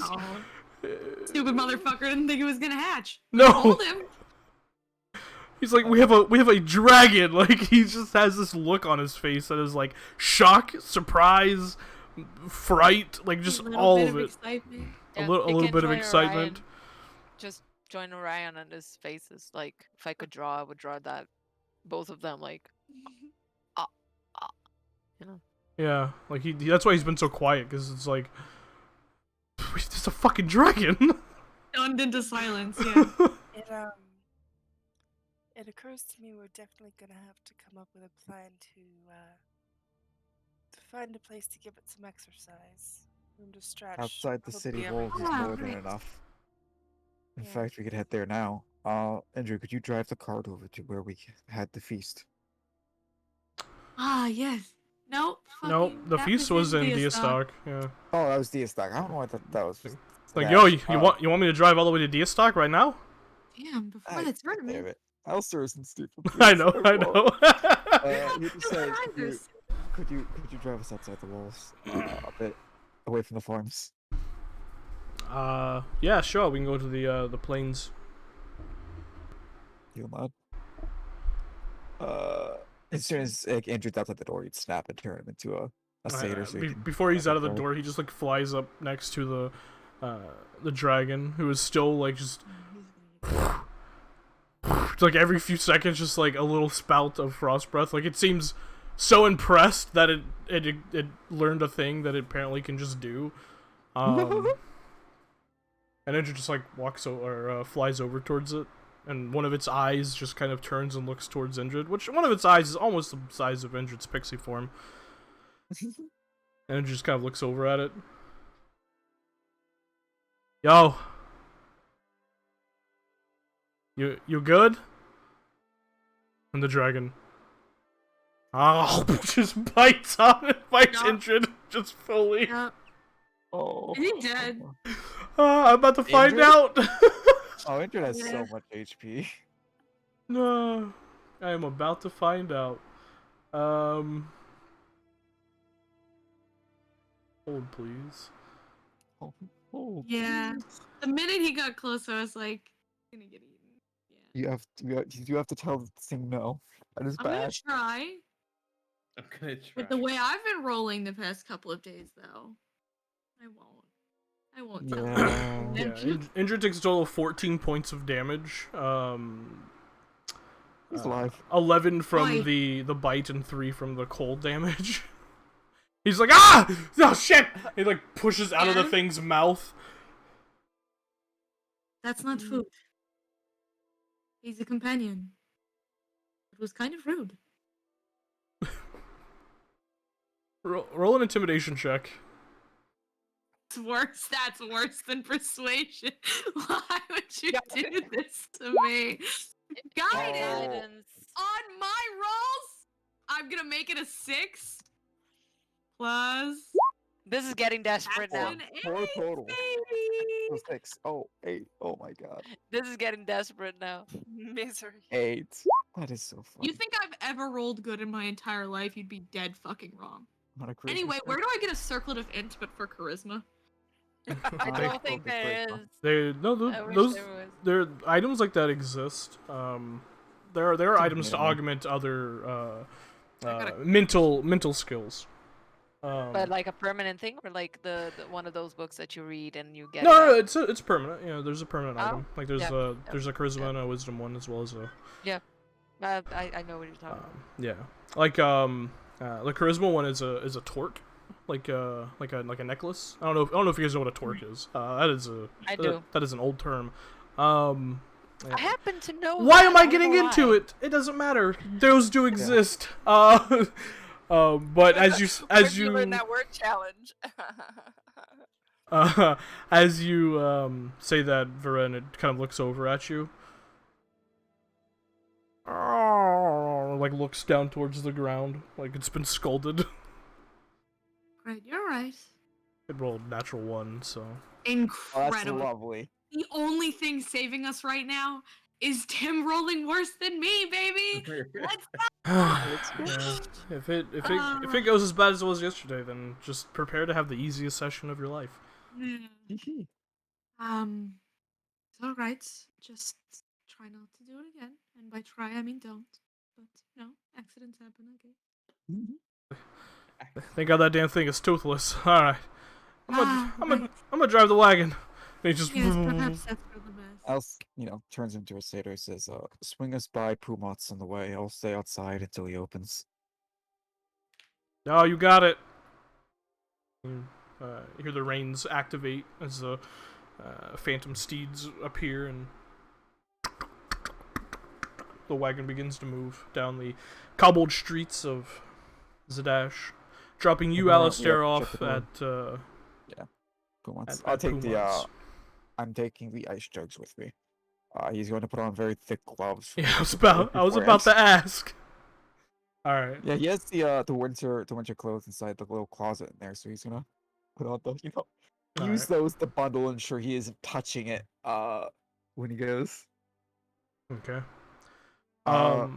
Stupid motherfucker didn't think it was gonna hatch. No! Told him. He's like, we have a dragon. Like, he just has this look on his face that is like shock, surprise, fright, like just all of it. Excitement. A little bit of excitement. Just join Orion on his faces. Like, if I could draw, I would draw that. Both of them, like, you know. Yeah, like that's why he's been so quiet, because it's like, it's a fucking dragon. Stunned into silence. Yeah. It occurs to me we're definitely gonna have to come up with a plan to find a place to give it some exercise. Room to stretch. Outside the city probably walls is everywhere. more than enough. In fact, we could head there now. Andrew, could you drive the cart over to where we had the feast? Ah, yes. Nope. Nope, Fucking, the that feast was in Diastock. Diastock. Yeah. Oh, that was Diastock. I don't know what that was. Like, yo, Dash. you want me to drive all the way to Diastock right now? Damn, before Ay, the damn tournament. it. Alistair isn't stupid. I Please. know, I know. You just say, Riders. could you drive us outside the walls, a bit away from the farms? Yeah, sure. We can go to the plains. You mad? As soon as like, Andrew's outside the door, you'd snap and turn him into a satyr. So he can Before he's out of the control. door, he just like flies up next to the dragon, who is still like just like every few seconds, just like a little spout of frost breath. Like it seems so impressed that it learned a thing that it apparently can just do. And Andrew just like flies over towards it, and one of its eyes just kind of turns and looks towards Indrid, which one of its eyes is almost the size of Indrid's pixie form. And it just kind of looks over at it. Yo. You good? And the dragon. Oh, just bites on it, bites Yup. Indrid, just fully. Yep. Oh. Is he dead? I'm about to find Indrid? out. Oh, Andrew has Yeah. so much HP. No, I am about to find out. Hold please. Oh, Yeah. The minute he got close, I was like, he's gonna get eaten. Yeah. you have to tell the thing no. That is I'm gonna bad. try. I'm gonna try. With the way I've been rolling the past couple of days, though, I won't tell Yeah. him. Yeah, Indrid takes a total of 14 points of damage. He's alive. 11 from Why? the bite and 3 from the cold damage. He's like, ah! Oh shit! He like pushes out of the Yeah. thing's mouth. That's not food. He's a companion. It was kind of rude. Roll an intimidation check. It's worse. That's worse than persuasion. Why would you do this to me? Guidance. Guidance. On my rolls, I'm gonna make it a 6 plus. This is getting desperate That's now. an 4 8, total. baby. 6. Oh, 8. Oh my god. This is getting desperate now. Misery. 8. That is so funny. You think I've ever rolled good in my entire life? You'd be dead fucking wrong. On a charisma Anyway, check. where do I get a circlet of int but for charisma? I I don't think focus there charisma. is. I wish Those there was. there items like that exist. There are items to Yeah. augment other gotta- mental skills. But like a permanent thing, or like the one of those books that you read and you get. no, it it's permanent. You know, there's a permanent Oh, item. Like there's yeah, there's a charisma and a wisdom one, as well as a I know what you're talking about. yeah. Like the charisma one is a torque, like a necklace. I don't know if you guys know what a torque is. That is I do. That is an old term. Yeah. I happen to know. Why that, am I don't getting know into why. it? It doesn't matter. Those do exist. But as you Where'd you learn that word challenge? as you say that, Varen, it kind of looks over at you. Like looks down towards the ground, like it's been scolded. Right, you're right. It rolled natural 1, so. Oh, that's Incredible. lovely. The only thing saving us right now is Tim rolling worse than me, baby. Let's Yeah. If it goes as bad as it was yesterday, then just prepare to have the easiest session of your life. It's all right. Just try not to do it again, and by try I mean don't. But accidents happen. Okay. Thank God that damn thing is toothless. All right, I'm Right. gonna drive the wagon. And he just. Yes, perhaps that's for the best. Else, turns into a satyr, says, swing us by Pumots on the way. I'll stay outside until he opens. Oh, you got it. You hear the reins activate as the phantom steeds appear, and the wagon begins to move down the cobbled streets of Zadash, dropping you, Yeah, Alistair, check off the door. at Pumots. At- I'll at take Pumots. I'm taking the ice jugs with me. He's going to put on very thick gloves. Yeah, I was before- about to beforehand. ask. All right. Yeah, he has the winter clothes inside the little closet in there, so he's gonna put on the All use right. those to bundle, ensure he isn't touching it when he goes. Okay. Uh,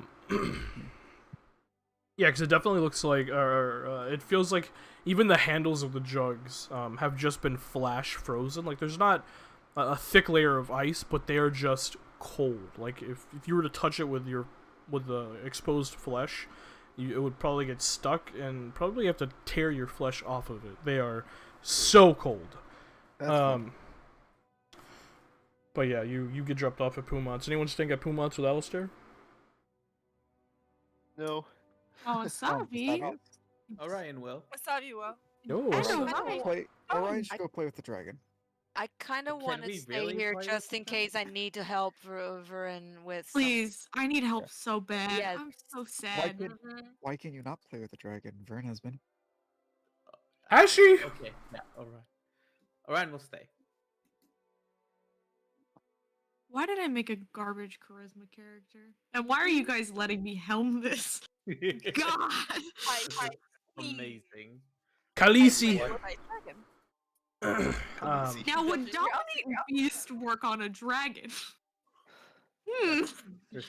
Yeah, because it definitely looks like, it feels like even the handles of the jugs have just been flash frozen. Like there's not a thick layer of ice, but they are just cold. Like if you were to touch it with the exposed flesh, it would probably get stuck and probably have to tear your flesh off of it. They are so cold. that's fun. But yeah, you get dropped off at Pumont's. Anyone staying at Pumont's with Alistair? No. Oh, Savi. Orion will. Wasabi will. Oh, I Actually, know, kinda right? Play. Oh, Orion should go play with the dragon. I kind of Can want to we stay really here play just with in them? case I need to help Verin with some. Please, I need help so bad. Yes. I'm so Why sad. can Mhm. Why can you not play with the dragon? Vern has been. Has she? Okay, yeah, Orion. Orion will stay. Why did I make a garbage charisma character? And why are you guys letting me helm this? God! Amazing. Khaleesi. Now, would Dominate Beast work on a dragon?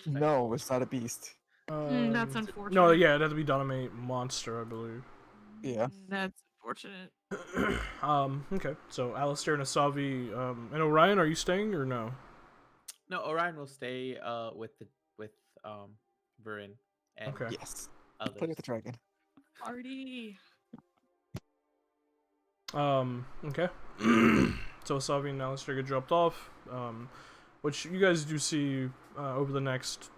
No, it's not a beast. That's unfortunate. No, yeah, it'd have to be Dominate Monster, I believe. Yeah. That's unfortunate. Okay. So Alistair and Asavi, and Orion, are you staying or no? No, Orion will stay with Verin and Okay. Yes. others. Play with the dragon. Party. Okay. So Asavi and Alistair get dropped off, which you guys do see over the next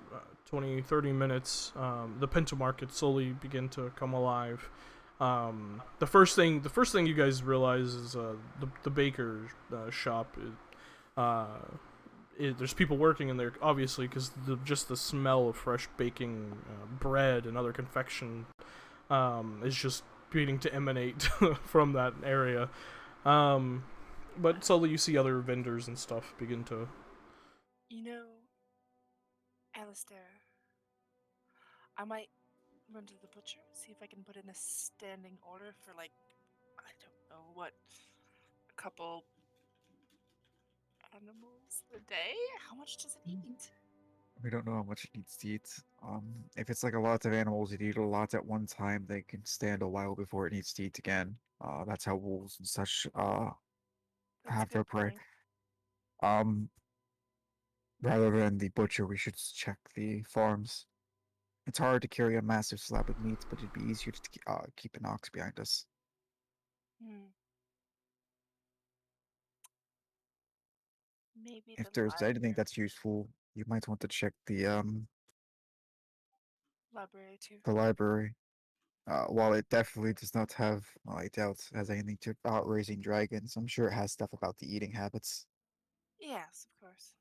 20, 30 minutes, the Pinto Market slowly begin to come alive. The first thing you guys realize is the baker shop. There's people working in there, obviously, because just the smell of fresh baking bread and other confection is just beginning to emanate from that area. But slowly you see other vendors and stuff begin to. You know, Alistair, I might run to the butcher, see if I can put in a standing order for, like, I don't know what, a couple animals a day? How much does it eat? We don't know how much it needs to eat. If it's like a lot of animals that eat a lot at one time, they can stand a while before it needs to eat again. That's how wolves and such That's a have their good prey. point. Rather than the butcher, we should check the farms. It's hard to carry a massive slab of meat, but it'd be easier to keep an ox behind us. Maybe If the there's anything library. that's useful, you might want to check the Library too. library. While it definitely does not have, I doubt, has anything to about raising dragons. I'm sure it has stuff about the eating habits. Yes, of course.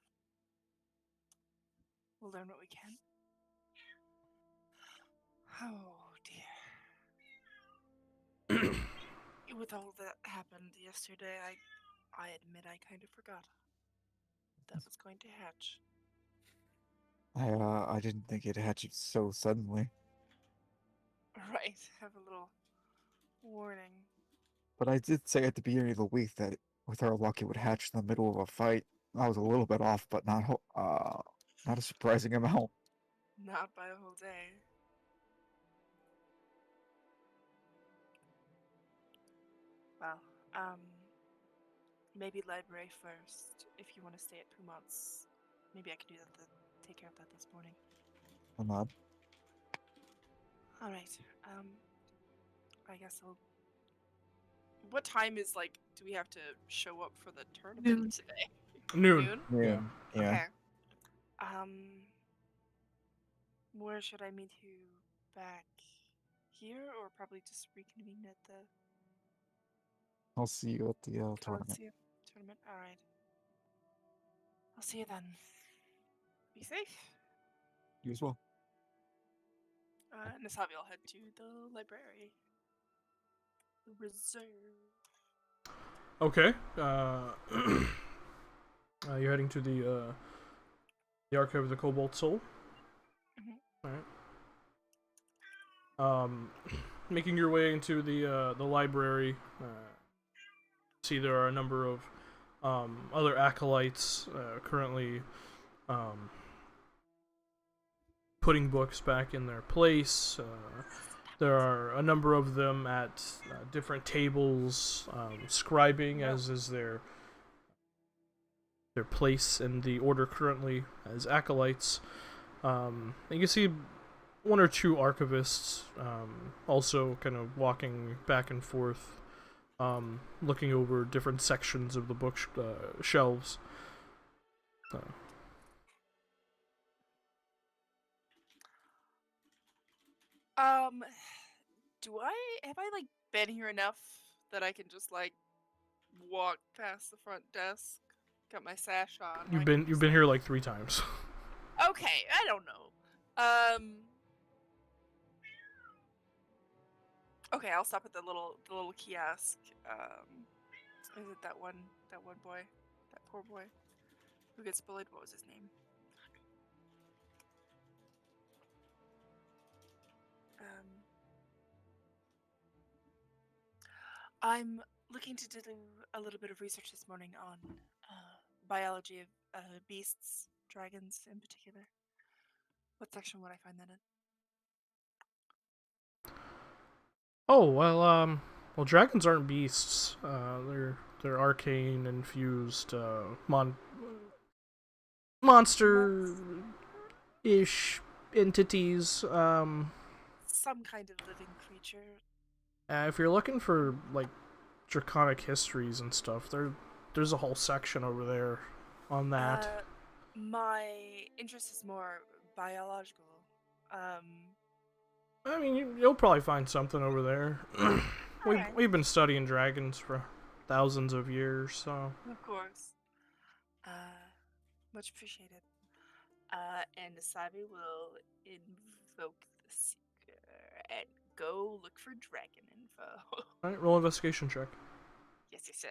We'll learn what we can. Oh dear. With all that happened yesterday, I admit I kind of forgot that was going to hatch. I didn't think it hatched so suddenly. Right, have a little warning. But I did say at the beginning of the week that with our luck it would hatch in the middle of a fight. I was a little bit off, but not a surprising amount. Not by a whole day. Well, maybe library first. If you want to stay at Pumont's, maybe I can do that. Take care of that this morning. I'm not. All right. I guess I'll. What time is like? Do we have to show up for the tournament Noon. today? Noon. Yeah. Yeah. Okay. Where should I meet you? Back here, or probably just reconvene at the I'll see you at the tournament. Coliseum tournament? All right. I'll see you then. Be safe. You as well. Nasabi will head to the library. The reserve. Okay. You're heading to the The Archive of the Cobalt Soul. Mhm. All right. Making your way into the library. See, there are a number of other acolytes currently putting books back in their place. There are a number of them at different tables, scribing, as is their place in the order currently as acolytes. And you can see one or two archivists also kind of walking back and forth, looking over different sections of the book shelves. Have I like been here enough that I can just like walk past the front desk, got my sash on? You've like, been just, here like 3 times. Okay, I don't know. Okay, I'll stop at the little kiosk. Is it that one boy, that poor boy who gets bullied? What was his name? I'm looking to do a little bit of research this morning on biology of beasts, dragons in particular. What section would I find that in? Oh well, dragons aren't beasts. They're arcane infused monster-ish entities. Some kind of living creature. If you're looking for like draconic histories and stuff, there's a whole section over there on that. My interest is more biological. I mean, you'll probably find something over there. Alright. We've been studying dragons for thousands of years, so. Of course. Much appreciated. And Asabi will invoke the seeker and go look for dragon info. Alright, roll investigation check. Yes.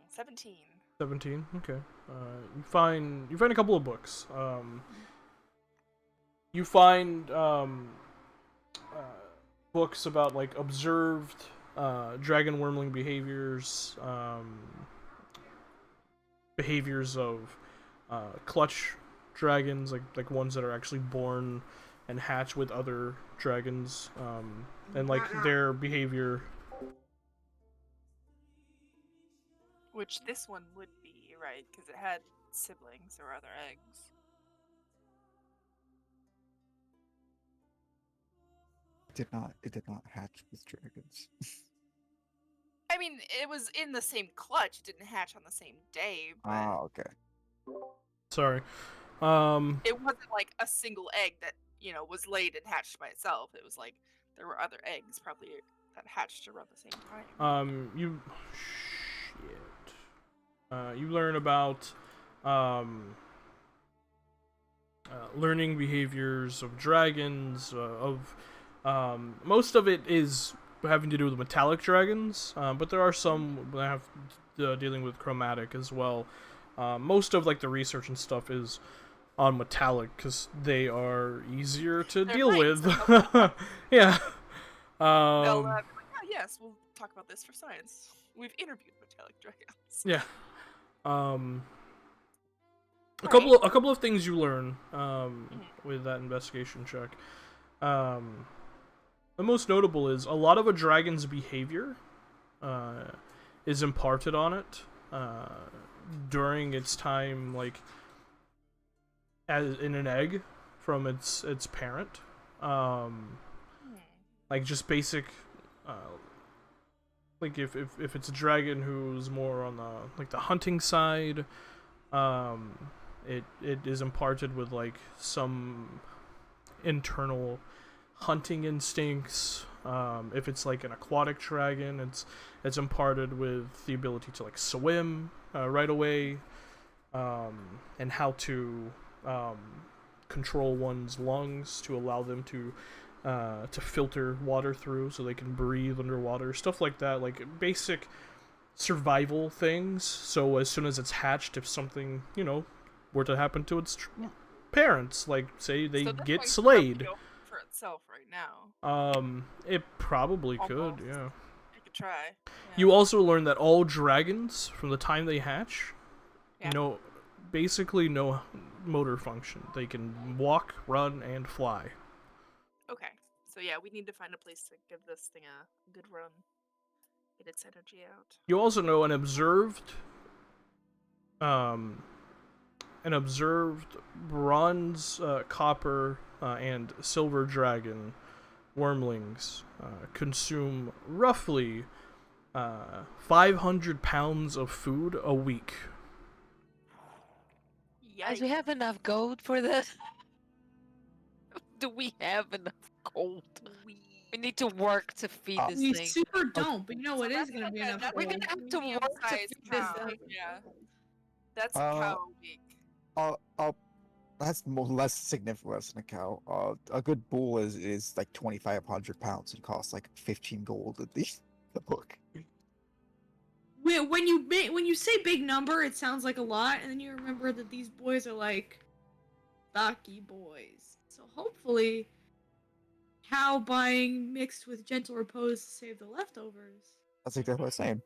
17. 17. Okay. You find a couple of books. You find books about like observed dragon wormling behaviors, behaviors of clutch dragons, like ones that are actually born and hatch with other dragons, and like their behavior. Which this one would be, right? Because it had siblings or other eggs. It did not hatch with dragons. I mean, it was in the same clutch. It didn't hatch on the same day, but Okay. Sorry. it wasn't like a single egg that, was laid and hatched by itself. It was like there were other eggs probably that hatched around the same time. You learn about learning behaviors of dragons. Most of it is having to do with metallic dragons, but there are some that have dealing with chromatic as well. Most of like the research and stuff is on metallic because they are easier to deal with. Yeah. They'll be like, oh, yes, we'll talk about this for science. We've interviewed metallic dragons. Yeah. A couple of things you learn with that investigation check. The most notable is a lot of a dragon's behavior is imparted on it during its time, like as in an egg from its parent. Like just basic. Like if it's a dragon who's more on the hunting side, it is imparted with like some internal hunting instincts. If it's like an aquatic dragon, it's imparted with the ability to like swim right away, and how to control one's lungs to allow them to filter water through so they can breathe underwater, stuff like that, like basic survival things. So as soon as it's hatched, if something, were to happen to its parents, like say they So this get one's slayed, probably open for itself right now. it probably could, Almost. yeah. I could try. You Yeah. also learn that all dragons, from the time they hatch, Yeah. basically no motor function. They can walk, run, and fly. Okay. So yeah, we need to find a place to give this thing a good run. Get its energy out. You also know um, an observed bronze, copper, and silver dragon wormlings consume roughly 500 pounds of food a week. Guys, we Yikes. have enough gold for this? Do we have enough gold? We need to work to feed this We thing. super don't, but you know So what is that's gonna be like a- enough that's We're gold. gonna have to work to medium-sized feed this cow. thing. Yeah. That's a Uh, cow a week. That's less significant less than a cow. A good bull is like 2,500 pounds and costs like 15 gold at the book. When you say big number, it sounds like a lot, and then you remember that these boys are like stocky boys. So hopefully, cow buying mixed with gentle repose to save the leftovers That's exactly what I'm saying.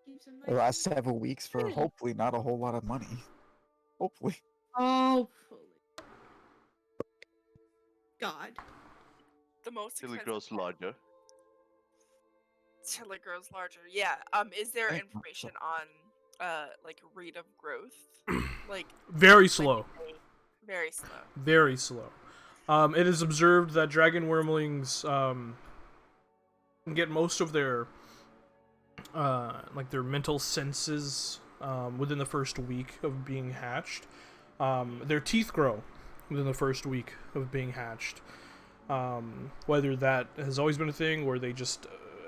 keeps them The nice. last several weeks for Yeah. hopefully not a whole lot of money. Hopefully. Hopefully. God. The most Till it expensive grows cow. larger. Till it grows larger. Yeah. Is there Right. information on like rate of growth? Like Very when slow. very slow. Very slow. It is observed that dragon wormlings get most of their their mental senses within the first week of being hatched. Their teeth grow within the first week of being hatched. Whether that has always been a thing or they just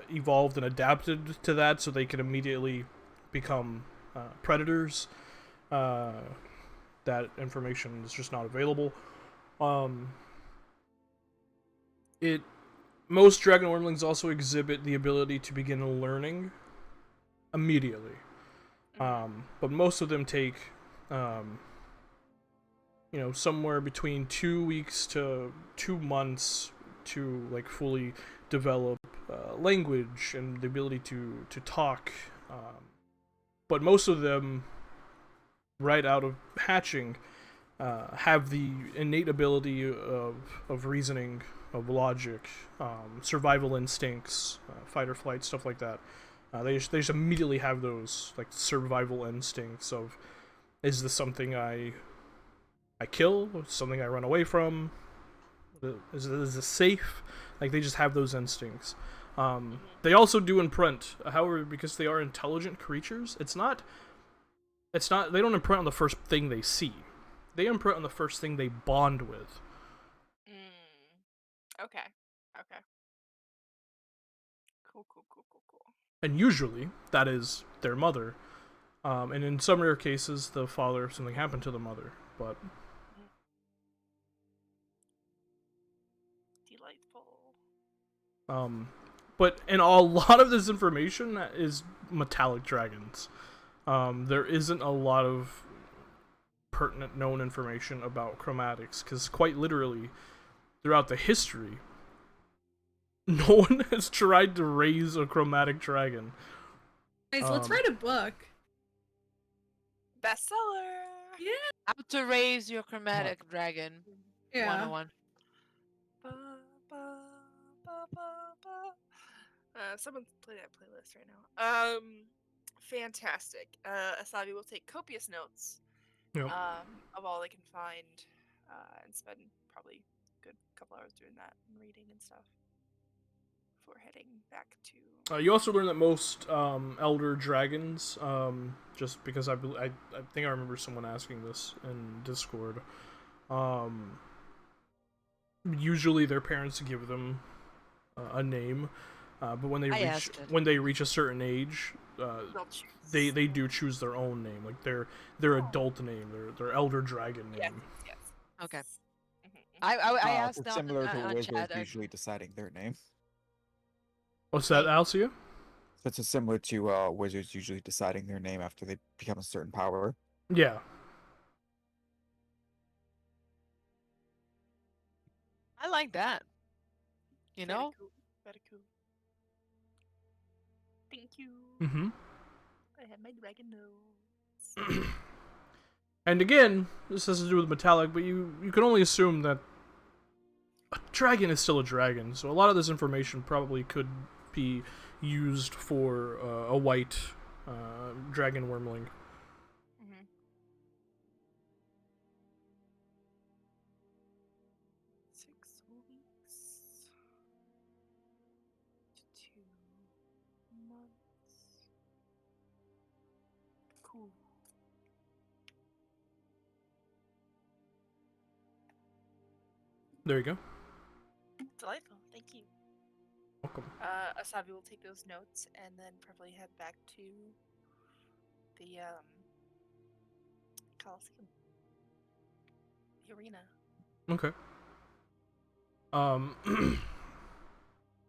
evolved and adapted to that so they can immediately become predators, that information is just not available. Most dragon wormlings also exhibit the ability to begin learning immediately. But most of them take somewhere between 2 weeks to 2 months to like fully develop language and the ability to talk. But most of them, right out of hatching, have the innate ability of reasoning, of logic, survival instincts, fight or flight, stuff like that. They just immediately have those like survival instincts of, is this something I kill? Something I run away from? Is this safe? Like they just have those instincts. They also do imprint. However, because they are intelligent creatures, it's not. They don't imprint on the first thing they see. They imprint on the first thing they bond with. Okay. Okay. Cool. And usually, that is their mother. And in some rare cases, the father if something happened to the mother. But Delightful. But in a lot of this information is metallic dragons. There isn't a lot of pertinent known information about chromatics, because quite literally, throughout the history, no one has tried to raise a chromatic dragon. Guys, let's write a book. Bestseller. Yeah. How to raise your chromatic dragon. Yeah. 101. Ba, ba, ba, ba, ba. Someone play that playlist right now. Fantastic. Asabi will take copious notes. Yep. Of all they can find, and spend probably a good couple hours doing that and reading and stuff before heading back to. You also learn that most elder dragons, just because I think I remember someone asking this in Discord, usually their parents give them a name, but when they reach a certain age, They'll choose. they do choose their own name, like their adult name, their elder dragon name. Yes. Okay. Mhm. I asked It's on, similar to on wizards chat. usually deciding their name. What's that, Alcia? That's just similar to wizards usually deciding their name after they become a certain power. Yeah. I like that. You Very know? cool. Very cool. Thank you. Mm-hmm. I have my dragon nose. And again, this has to do with metallic, but you can only assume that a dragon is still a dragon. So a lot of this information probably could be used for a white dragon wormling. Mm-hmm. 6 weeks to 2 months. Cool. There you go. Delightful. Thank you. Welcome. Asabi will take those notes and then probably head back to the Coliseum. The arena. Okay.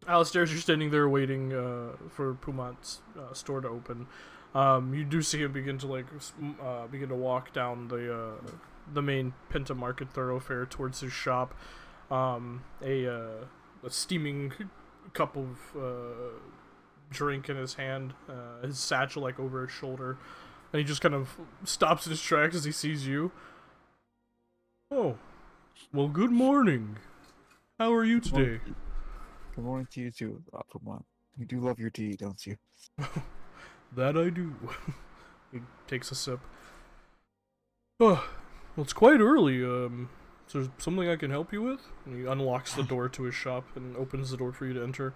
Alistair, as you're standing there waiting for Pumat's store to open, you do see him begin to begin to walk down the main Penta Market thoroughfare towards his shop. A steaming cup of drink in his hand, his satchel over his shoulder, and he just kind of stops in his tracks as he sees you. Oh, well, good morning. How are you today? Good morning to you too, Puma. You do love your tea, don't you? That I do. He takes a sip. Oh, well, it's quite early. Is there something I can help you with? And he unlocks the door to his shop and opens the door for you to enter.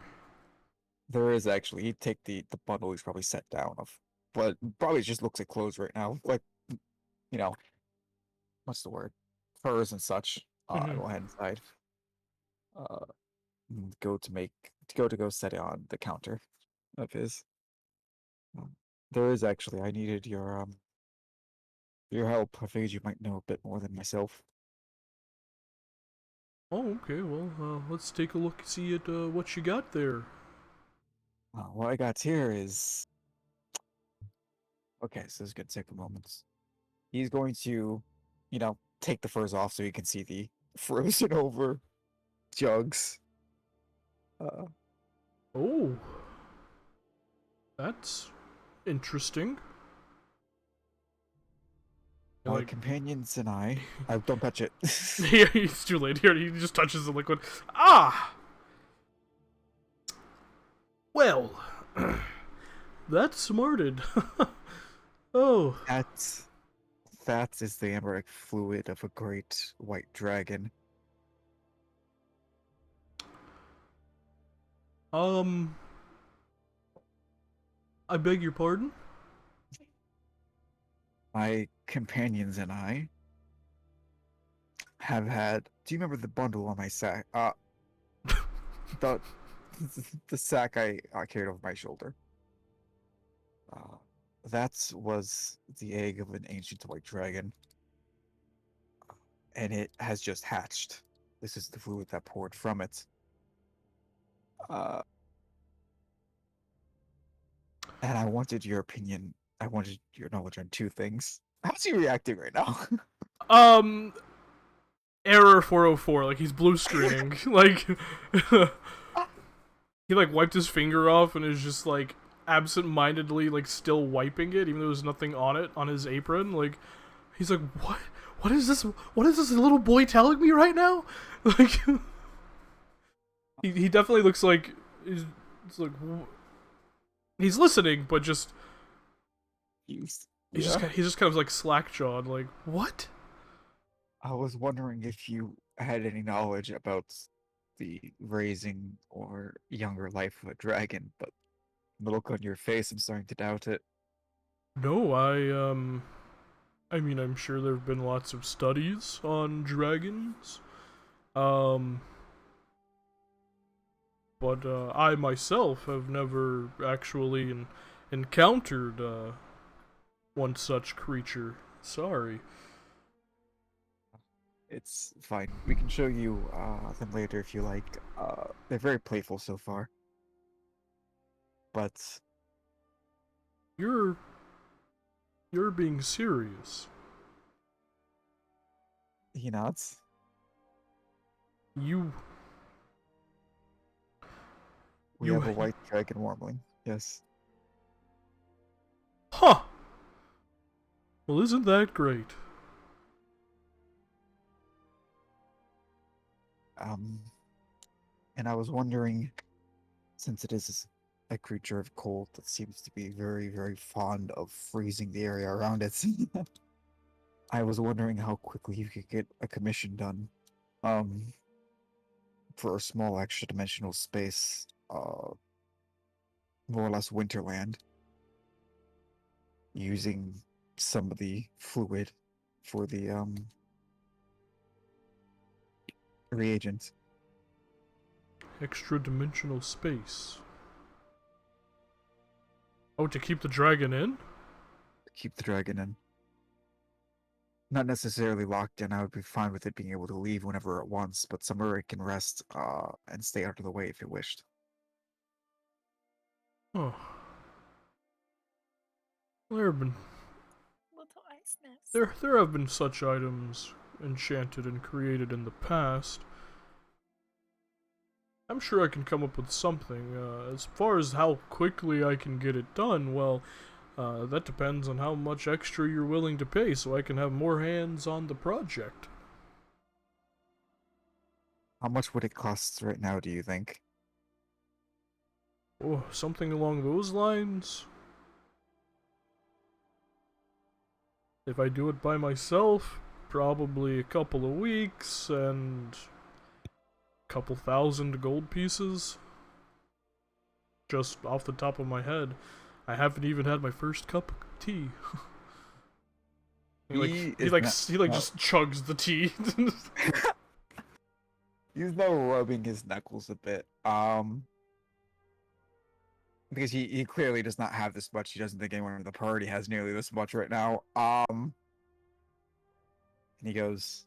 There is actually. He'd take the bundle he's probably set down of, but probably just looks at clothes right now. Like, you know, what's the word? Furs and such. Mhm. Go ahead inside. Go set it on the counter of his. There is actually. I needed your help. I figured you might know a bit more than myself. Oh, okay. Well, let's take a look, see at what you got there. What I got here is okay. So this is gonna take a moment. He's going to, take the furs off so you can see the frozen over jugs. Oh, that's interesting. My companions and I don't touch it. Yeah, it's too late here. He just touches the liquid. Ah! Well, that's smarted. Oh. That is the amberite fluid of a great white dragon. I beg your pardon? My companions and I have had. Do you remember the bundle on my sack? The the sack I carried over my shoulder. That was the egg of an ancient white dragon, and it has just hatched. This is the fluid that poured from it. And I wanted your opinion. I wanted your knowledge on two things. How's he reacting right now? Error 404. Like he's blue screening. Like he wiped his finger off and is just absent-mindedly still wiping it, even though there's nothing on it on his apron. Like he's like, what? What is this? What is this little boy telling me right now? Like he definitely looks like he's listening, but just he's just kind of slack-jawed. Like what? I was wondering if you had any knowledge about the raising or younger life of a dragon, but the look on your face, I'm starting to doubt it. No, I mean, I'm sure there have been lots of studies on dragons. But I myself have never actually encountered one such creature. Sorry. It's fine. We can show you them later if you like. They're very playful so far. But You're being serious. He nods. You We You- have a white dragon warbling. Yes. Huh. Well, isn't that great? And I was wondering, since it is a creature of cold that seems to be very, very fond of freezing the area around it, I was wondering how quickly you could get a commission done. For a small extra dimensional space, more or less Winterland, using some of the fluid for the reagents. Extra dimensional space. Oh, to keep the dragon in? Keep the dragon in. Not necessarily locked in. I would be fine with it being able to leave whenever it wants, but somewhere it can rest and stay out of the way if it wished. Oh. There have been Little ice nest. there have been such items enchanted and created in the past. I'm sure I can come up with something. As far as how quickly I can get it done, well, that depends on how much extra you're willing to pay so I can have more hands on the project. How much would it cost right now, do you think? Oh, something along those lines? If I do it by myself, probably a couple of weeks and a couple thousand gold pieces. Just off the top of my head. I haven't even had my first cup of tea. he just chugs the tea. He's now rubbing his knuckles a bit. Because he clearly does not have this much. He doesn't think anyone in the party has nearly this much right now. And he goes,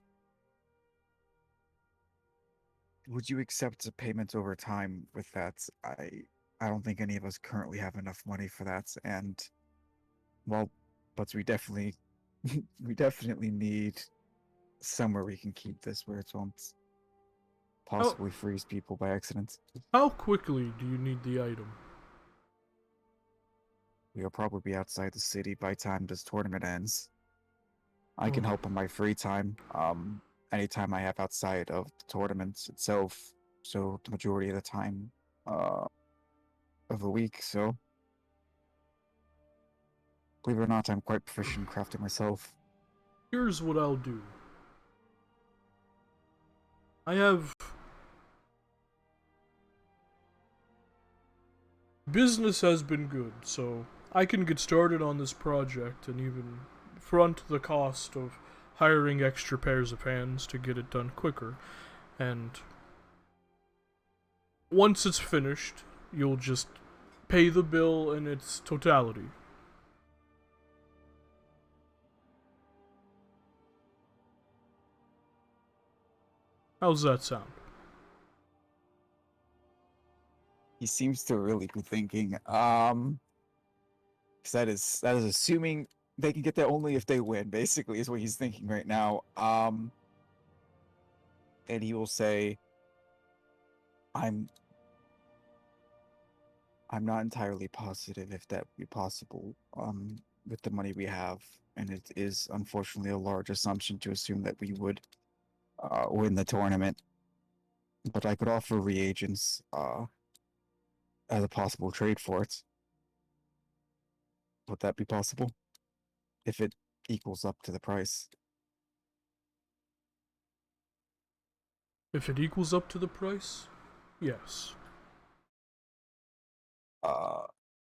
would you accept a payment over time with that? I don't think any of us currently have enough money for that, and well, but we definitely need somewhere we can keep this where it won't possibly freeze people by accident. How quickly do you need the item? We'll probably be outside the city by the time this tournament ends. I can Oh. help in my free time. Anytime I have outside of the tournament itself. So the majority of the time, of the week. So, believe it or not, I'm quite proficient in crafting myself. Here's what I'll do. I have business has been good, so I can get started on this project and even front the cost of hiring extra pairs of hands to get it done quicker. And once it's finished, you'll just pay the bill in its totality. How's that sound? He seems to really be thinking, because that is assuming they can get there only if they win, basically, is what he's thinking right now. And he will say, I'm not entirely positive if that would be possible, with the money we have, and it is unfortunately a large assumption to assume that we would win the tournament. But I could offer reagents as a possible trade for it. Would that be possible? If it equals up to the price. If it equals up to the price, yes.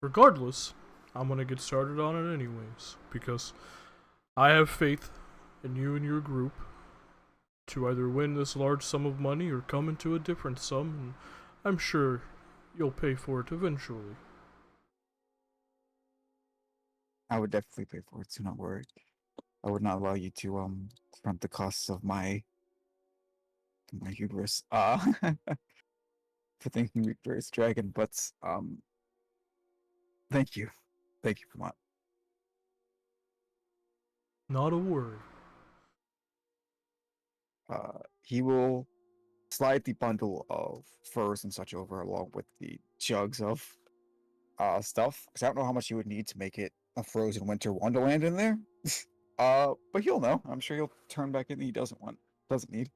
Regardless, I'm gonna get started on it anyways, because I have faith in you and your group to either win this large sum of money or come into a different sum, and I'm sure you'll pay for it eventually. I would definitely pay for it, so not worry. I would not allow you to front the costs of my hubris for thinking we this dragon, but thank you. Thank you, Vermont. Not a word. He will slide the bundle of furs and such over along with the jugs of stuff, because I don't know how much you would need to make it a frozen winter wonderland in there. But he'll know. I'm sure he'll turn back in. He doesn't need.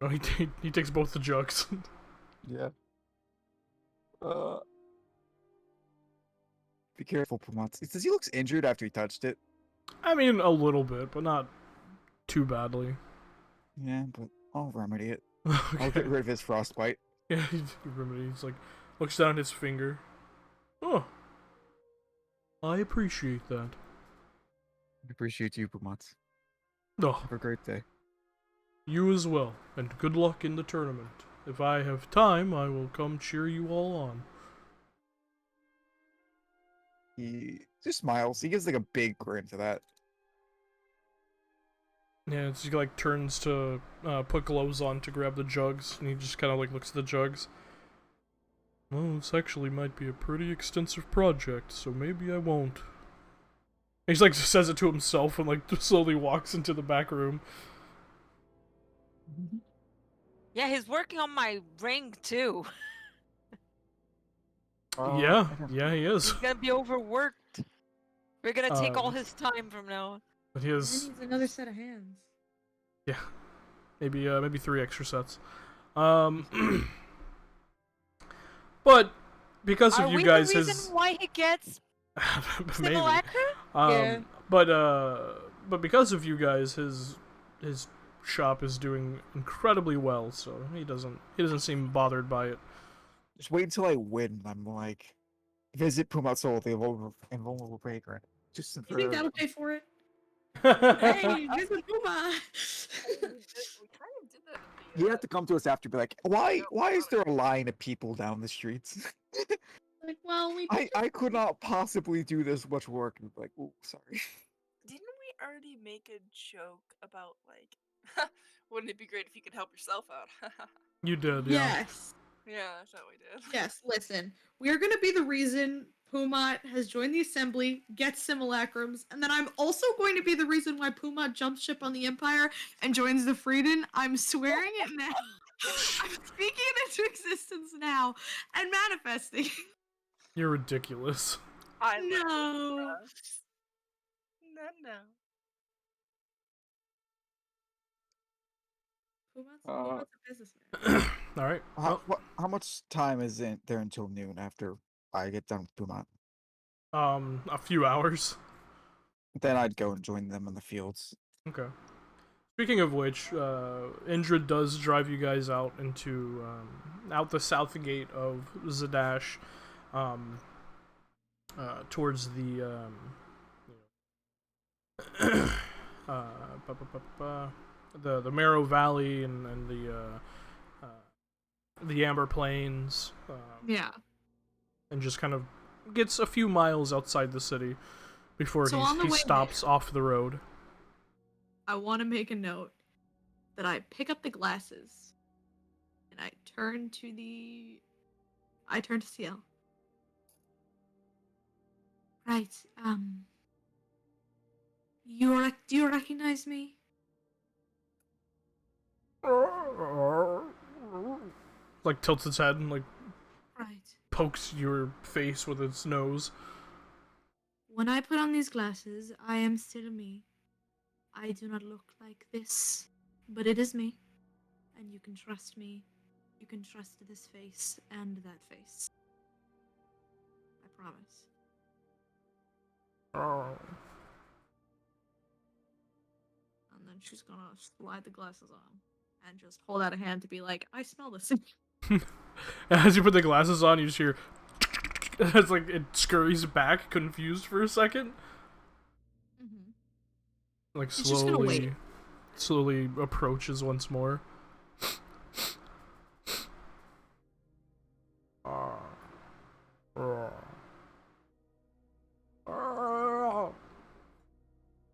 No, he takes both the jugs. Yeah. Be careful, Vermont. It says he looks injured after he touched it. I mean, a little bit, but not too badly. Yeah, but I'll remedy it. Okay. I'll get rid of his frostbite. Yeah, he's like, looks down at his finger. Oh, I appreciate that. I appreciate you, Vermont. Oh, Have a great day. you as well, and good luck in the tournament. If I have time, I will come cheer you all on. He just smiles. He gives like a big grin to that. Yeah, he like turns to put gloves on to grab the jugs, and he just kind of like looks at the jugs. Well, this actually might be a pretty extensive project, so maybe I won't. He's like says it to himself and like slowly walks into the back room. Yeah, he's working on my ring too. Yeah, he is. He's gonna be overworked. We're gonna take all Um, his time from now on. But he He has, needs another set of hands. yeah, maybe 3 extra sets. But because of Are you we guys, the reason why he gets maybe. simulacra? Yeah. But because of you guys, his shop is doing incredibly well, so he doesn't seem bothered by it. Just wait until I win. I'm like, visit Pumat Soul, the invulnerable vagrant. Just You think that'll pay for it? Hey, Hey, here's a Puma! We kind of did that at the, You have to come to us after, be like, why is there a line of people down the streets? Like, well, we I could not possibly do this much work. And be like, oh, sorry. Didn't we already make a joke about like, wouldn't it be great if you could help yourself out? you did, yeah. Yes. Yeah, that's what we did. Yes, listen. We're gonna be the reason Pumat has joined the assembly, gets simulacrums, and then I'm also going to be the reason why Pumat jumps ship on the Empire and joins the Freedom. I'm swearing it now. I'm speaking it into existence now and manifesting. You're ridiculous. I love No. this. No. Pumat's a businessman. All right. Well, How much time is there until noon after I get done with Pumat? a few hours. Then I'd go and join them in the fields. Okay. Speaking of which, Indra does drive you guys out into out the south gate of Zadash, towards the the Marrow Valley and the Amber Plains. Yeah. And just kind of gets a few miles outside the city before So on the he way stops off the road. I want to make a note that I pick up the glasses and I turn to CL. Right. Do you recognize me? Like tilts its head and like Right. pokes your face with its nose. When I put on these glasses, I am still me. I do not look like this, but it is me. And you can trust me. You can trust this face and that face. I promise. And then she's gonna slide the glasses on and just hold out a hand to be like, I smell this. As you put the glasses on, you just hear it's like it scurries back, confused for a second. Like It's just gonna wait. slowly approaches once more.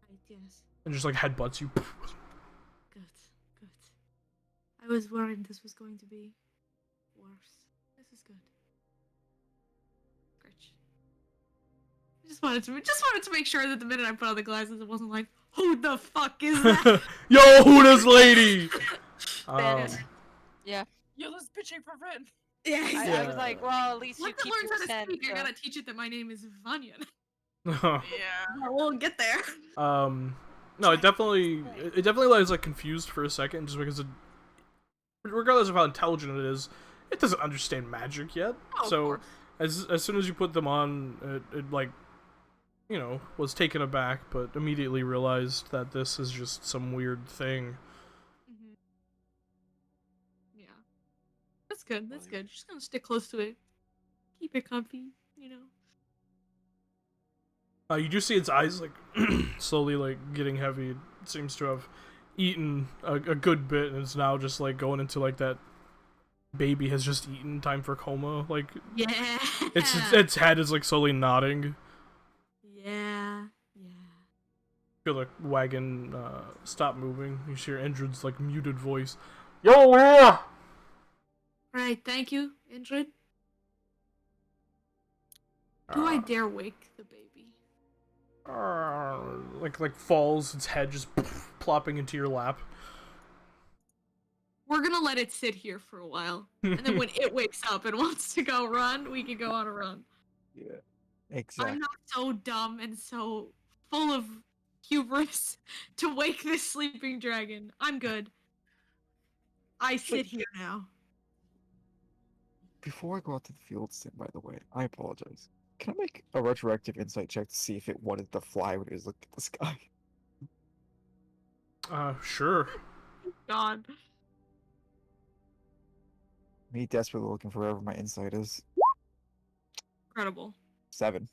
Right, yes. And just like headbutts you. Good. I was worried this was going to be worse. This is good. Gretch. Just wanted to make sure that the minute I put on the glasses, it wasn't like, who the fuck is that? Yo, who this lady? Spanish. Yeah. Yo, this bitch ain't for rent. Yeah, I exactly. was like, well, at least you Once it keep learns your how to scent. speak, I So. gotta teach it that my name is Vanya. Yeah. We'll get there. No, it definitely was like confused for a second, just because regardless of how intelligent it is, it doesn't understand magic yet. Oh, of So course. as soon as you put them on, it like, you know, was taken aback, but immediately realized that this is just some weird thing. Mhm. Yeah. That's good. That's good. Just gonna stick close to it. Keep it comfy, you know. You do see its eyes like slowly like getting heavy. It seems to have eaten a good bit, and it's now just like going into like that baby has just eaten time for coma. Like Yeah. its head is like slowly nodding. Yeah. Yeah. Feel the wagon stop moving. You hear Indrid's like muted voice. Yo, yeah. Right. Thank you, Indrid. Do I dare wake the baby? Like falls, its head just plopping into your lap. We're gonna let it sit here for a while, and then when it wakes up and wants to go run, we can go on a run. Yeah. Exactly. I'm not so dumb and so full of hubris to wake this sleeping dragon. I'm good. I sit here now. Before I go out to the field, Sim, by the way, I apologize. Can I make a retroactive insight check to see if it wanted to fly when it was looking at the sky? Sure. God. Me desperately looking for wherever my insight is. Incredible. 7.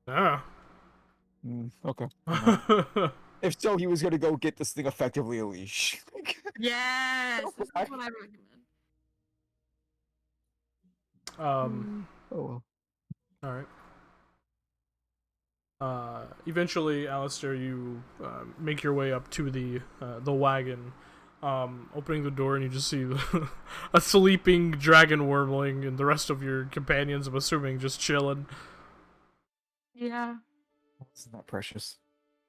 Yeah. Okay. If so, he was gonna go get this thing effectively a leash. Yes, this is what I recommend. Oh well. Alright. Eventually, Alistair, you make your way up to the wagon, opening the door, and you just see a sleeping dragon wormling, and the rest of your companions, I'm assuming, just chilling. Yeah. Isn't that precious?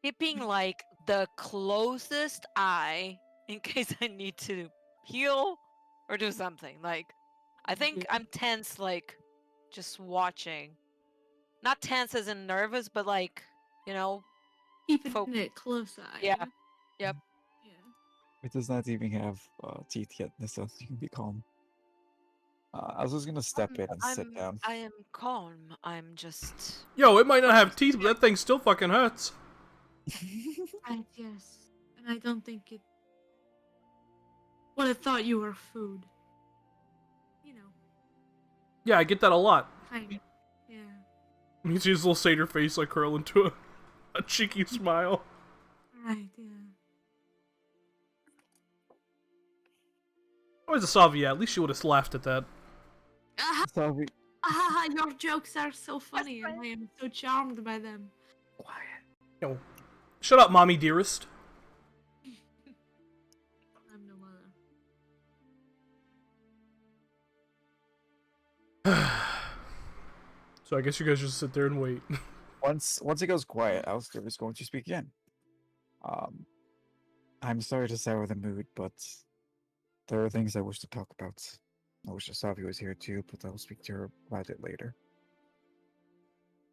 Keeping like the closest eye in case I need to heal or do something. Like, I think Yeah. I'm tense, like, just watching. Not tense as in nervous, but like, you know. Keeping it close eye. Yeah. Yep. Yeah. It does not even have teeth yet, so you can be calm. I was just gonna step in and sit down. I am calm. I'm just. Yo, it might not have teeth, but that thing still fucking hurts. Right, yes. And I don't think it would have thought you were food. You know, Yeah, I get that a lot. kind of. Yeah. You see his little satyr face like curl into a cheeky smile. Right, yeah. Where's the Savia? At least she would have laughed at that. Sorry. Your jokes are so funny, and I am so charmed by them. Quiet. Yo, shut up, mommy dearest. I'm no mother. So I guess you guys just sit there and wait. Once it goes quiet, Alistair is going to speak again. I'm sorry to sour the mood, but there are things I wish to talk about. I wish Asavi was here too, but I'll speak to her about it later.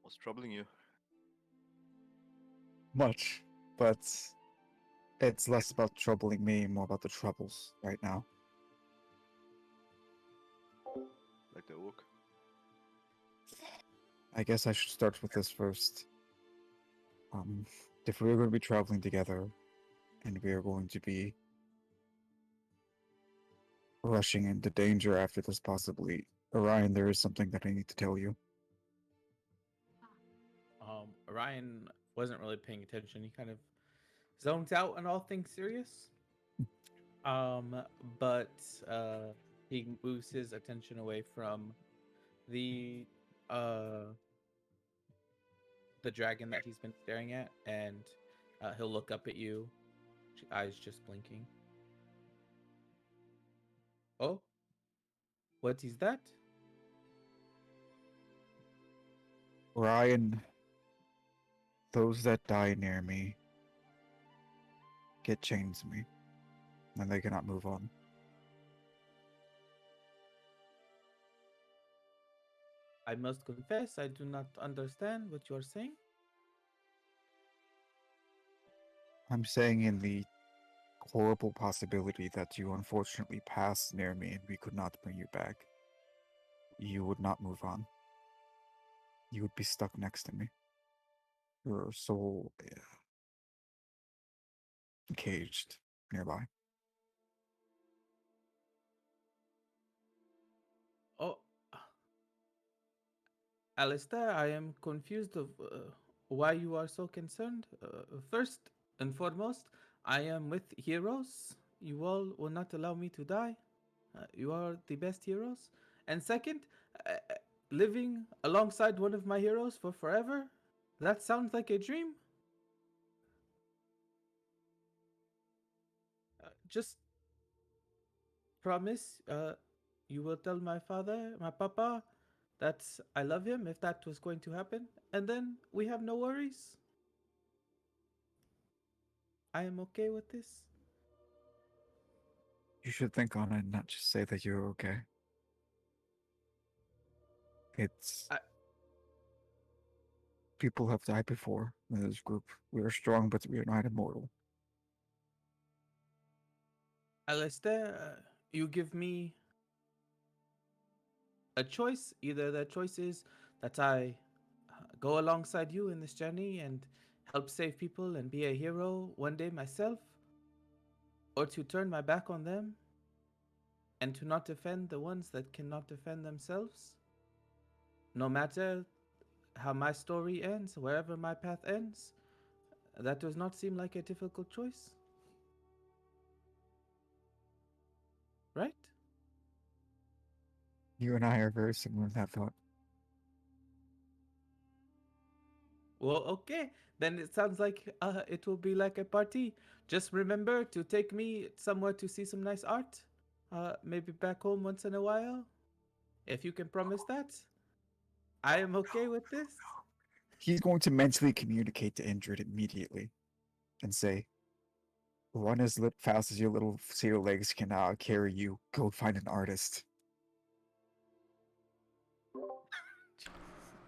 What's troubling you? Much, but it's less about troubling me, more about the troubles right now. Like the oak? I guess I should start with this first. If we're going to be traveling together, and we are going to be rushing into danger after this possibly, Orion, there is something that I need to tell you. Orion wasn't really paying attention. He kind of zones out on all things serious. But he moves his attention away from the dragon that he's been staring at, and he'll look up at you, eyes just blinking. Oh, what is that? Orion, those that die near me get chained to me, and they cannot move on. I must confess, I do not understand what you are saying. I'm saying in the horrible possibility that you unfortunately passed near me and we could not bring you back, you would not move on. You would be stuck next to me. Your soul caged nearby. Oh, Alistair, I am confused of why you are so concerned. First and foremost, I am with heroes. You all will not allow me to die. You are the best heroes. And second, living alongside one of my heroes for forever? That sounds like a dream. Just promise you will tell my father, my papa, that I love him if that was going to happen. And then we have no worries. I am okay with this. You should think on it and not just say that you're okay. It's... People have died before in this group. We are strong, but we are not immortal. Alistair, you give me a choice. Either the choice is that I go alongside you in this journey and help save people and be a hero one day myself, or to turn my back on them and to not defend the ones that cannot defend themselves. No matter how my story ends, wherever my path ends, that does not seem like a difficult choice. Right? You and I are very similar in that thought. Well, okay. Then it sounds like it will be like a party. Just remember to take me somewhere to see some nice art. Maybe back home once in a while. If you can promise that, I am okay with this. He's going to mentally communicate to Indrid immediately and say, run as fast as your little sailor legs can carry you. Go find an artist.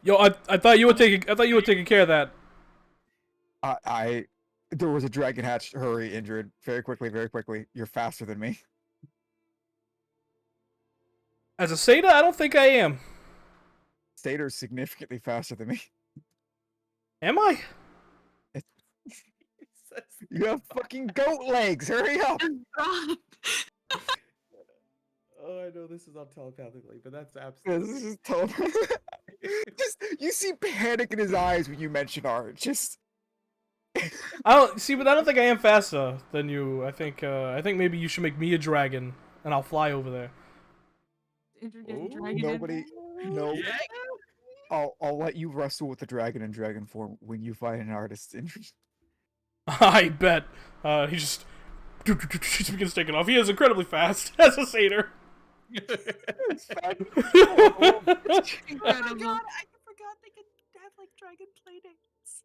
Yo, I thought you were taking care of that. There was a dragon hatch. Hurry, Indrid. Very quickly, very quickly. You're faster than me. As a Seda, I don't think I am. Satyr's significantly faster than me. Am I? You have fucking goat legs. Hurry up. Oh, I know this is not telepathically, but that's absolutely. This is totally. Just you see panic in his eyes when you mention art. Just. I don't see, but I don't think I am faster than you. I think maybe you should make me a dragon, and I'll fly over there. Nobody. No. I'll let you wrestle with the dragon in dragon form when you find an artist. I bet. He just begins taking off. He is incredibly fast as a satyr. Oh my god, I forgot they could have like dragon playdates.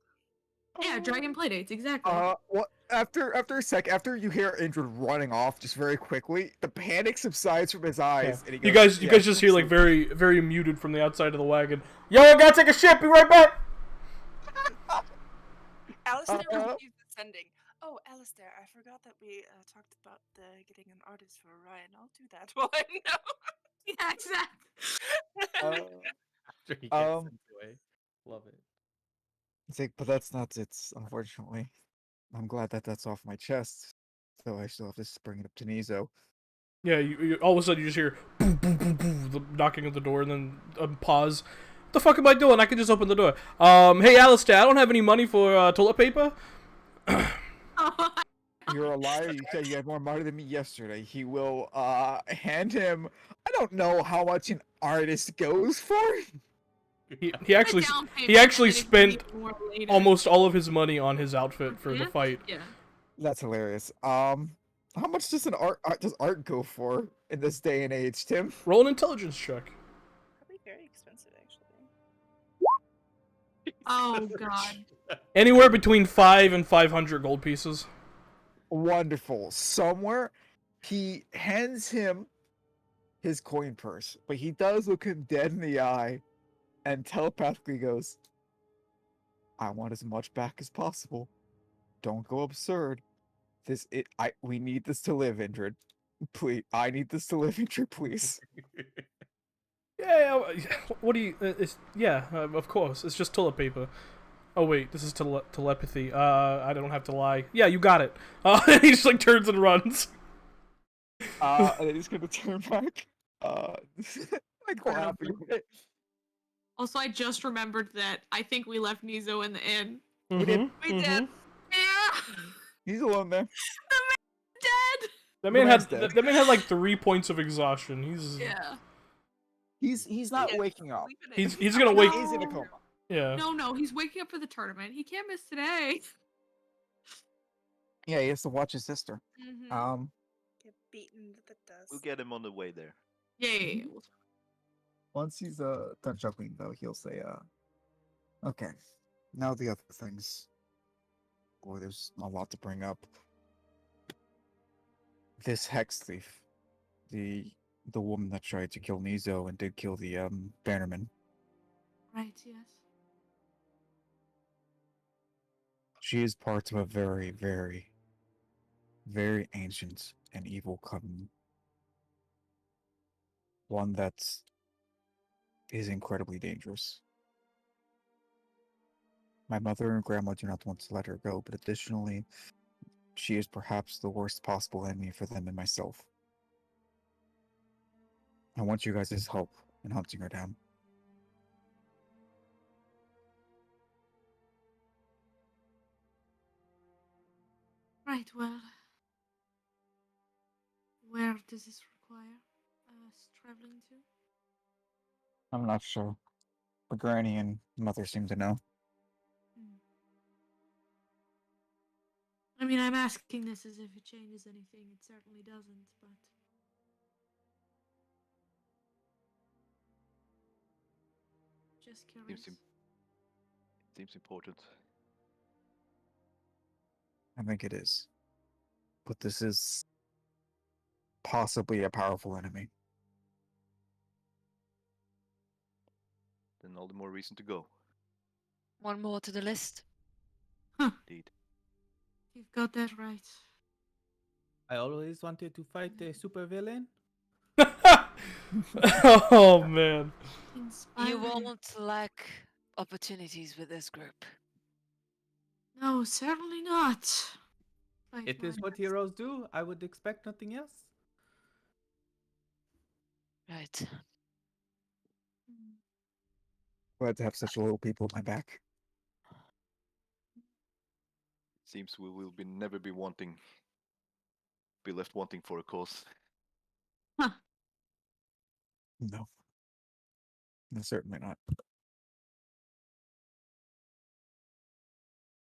Yeah, dragon playdates, exactly. Well, after a sec, after you hear Indrid running off just very quickly, the panic subsides from his eyes. Yeah. And he goes, you guys just hear like very muted from the outside of the wagon. Yo, I gotta take a shit. Be right back. Alistair receives the sending. Oh, Alistair, I forgot that we talked about getting an artist for Orion. I'll do that while I know. Yeah, exactly. After he gets sent away. Love it. It's like, but that's not it, unfortunately. I'm glad that that's off my chest. So I still have to bring it up to Nizo. Yeah, you all of a sudden you just hear boom, boom, boom, boom, the knocking at the door, and then pause. What the fuck am I doing? I can just open the door. Hey, Alistair, I don't have any money for toilet paper. You're a liar. You said you had more money than me yesterday. He will hand him. I don't know how much an artist goes for. He actually spent almost all of his money on his outfit for the fight. Yeah. That's hilarious. How much does art go for in this day and age, Tim? Roll an intelligence check. Probably very expensive, actually. Oh god. Anywhere between 5 and 500 gold pieces. Wonderful. Somewhere, he hands him his coin purse, but he does look him dead in the eye and telepathically goes, I want as much back as possible. Don't go absurd. We need this to live, Indrid. Please, I need this to live, Indrid, please. Yeah, what do you... of course. It's just toilet paper. Oh, wait, this is telepathy. I don't have to lie. Yeah, you got it. And he just, like, turns and runs. And then he's gonna turn back. Like, what happened? Also, I just remembered that I think we left Nizo in the inn. We did. We did. Yeah! He's alone there. Dead! That The man had like 3 points of exhaustion. Yeah. He's not Yeah, waking up. sleeping in. He's gonna wake. He's in a coma. Yeah. No, he's waking up for the tournament. He can't miss today. Yeah, he has to watch his sister. Mm-hmm. Get beaten to the dust. We'll get him on the way there. Yeah. Once he's done juggling though, he'll say, okay. Now the other things. Boy, there's a lot to bring up. This hex thief, the woman that tried to kill Nizo and did kill the bannerman. Right, yes. She is part of a very, very, very ancient and evil coven. One that is incredibly dangerous. My mother and grandma do not want to let her go, but additionally, she is perhaps the worst possible enemy for them and myself. I want you guys' help in hunting her down. Right, well. Where does this require us traveling to? I'm not sure, but Granny and Mother seem to know. I mean, I'm asking this as if it changes anything. It certainly doesn't, but... Just curious. Seems important. I think it is. But this is possibly a powerful enemy. Then all the more reason to go. One more to the list. Indeed. You've got that right. I always wanted to fight a supervillain. Oh man. You Inspiring. won't lack opportunities with this group. No, certainly not. Fight It is my what best. heroes do. I would expect nothing else. Right. Glad to have such little people at my back. Seems we will never be left wanting for a cause. No. No, certainly not.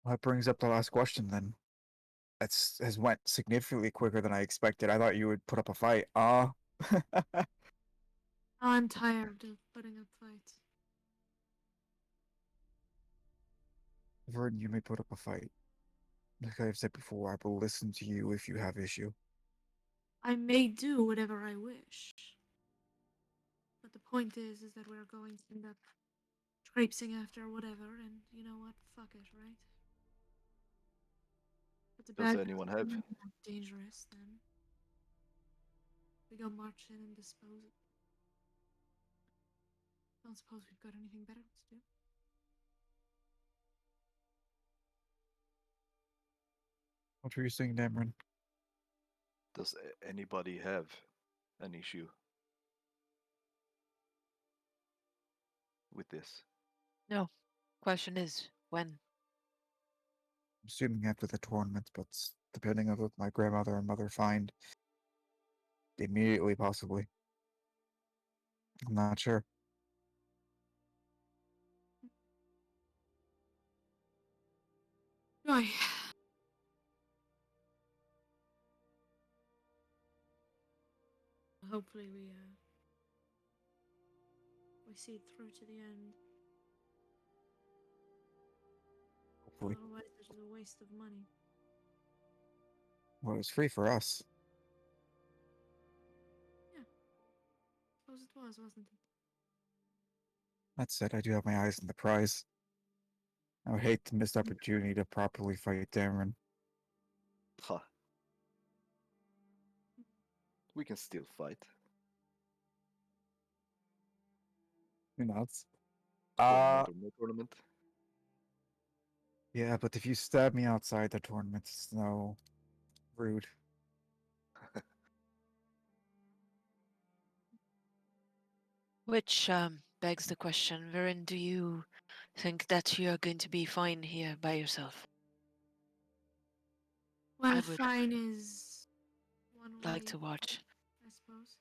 Well, that brings up the last question then. Has went significantly quicker than I expected. I thought you would put up a fight. I'm tired of putting up fights. Verdon, you may put up a fight. Like I've said before, I will listen to you if you have issue. I may do whatever I wish. But the point is that we're going to end up traipsing after whatever, and you know what? Fuck it, right? If the Does bad anyone guys have? are not dangerous, then we go march in and dispose it. Don't suppose we've got anything better to do. What were you saying, Dameron? Does anybody have an issue with this? No. Question is, when? I'm assuming after the tournament, but depending on what my grandmother and mother find, immediately possibly. I'm not sure. Joy. Hopefully we see it through to the end. Hopefully. Otherwise, there's a waste of money. Well, it was free for us. Suppose it was, wasn't it? That said, I do have my eyes on the prize. I would hate to miss the opportunity to properly fight Dameron. Ha. We can still fight. Who knows? Tournament or no tournament. Yeah, but if you stab me outside the tournament, it's no rude. Which begs the question, Viren, do you think that you're going to be fine here by yourself? Well, I would fine is one like way, to watch. I suppose.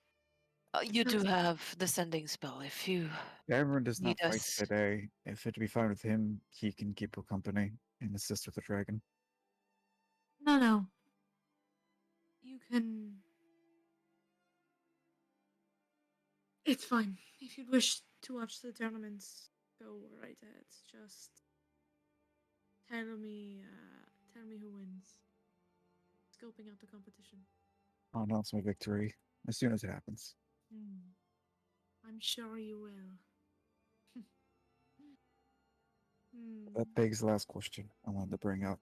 You do Because- have the sending spell if you Dameron does need not fight us. today. If it'd be fine with him, he can keep her company and assist with the dragon. No. You can. It's fine. If you'd wish to watch the tournaments, go right ahead. Just tell me who wins. Scoping out the competition. I'll announce my victory as soon as it happens. I'm sure you will. That begs the last question I wanted to bring up.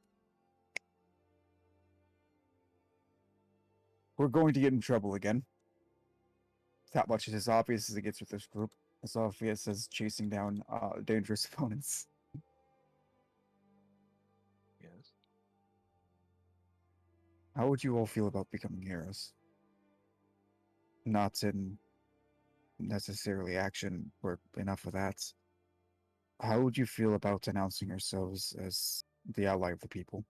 We're going to get in trouble again. That much is as obvious as it gets with this group. As obvious as chasing down dangerous opponents. Yes. How would you all feel about becoming heroes? Not in necessarily action, or enough of that. How would you feel about announcing yourselves as the ally of the people?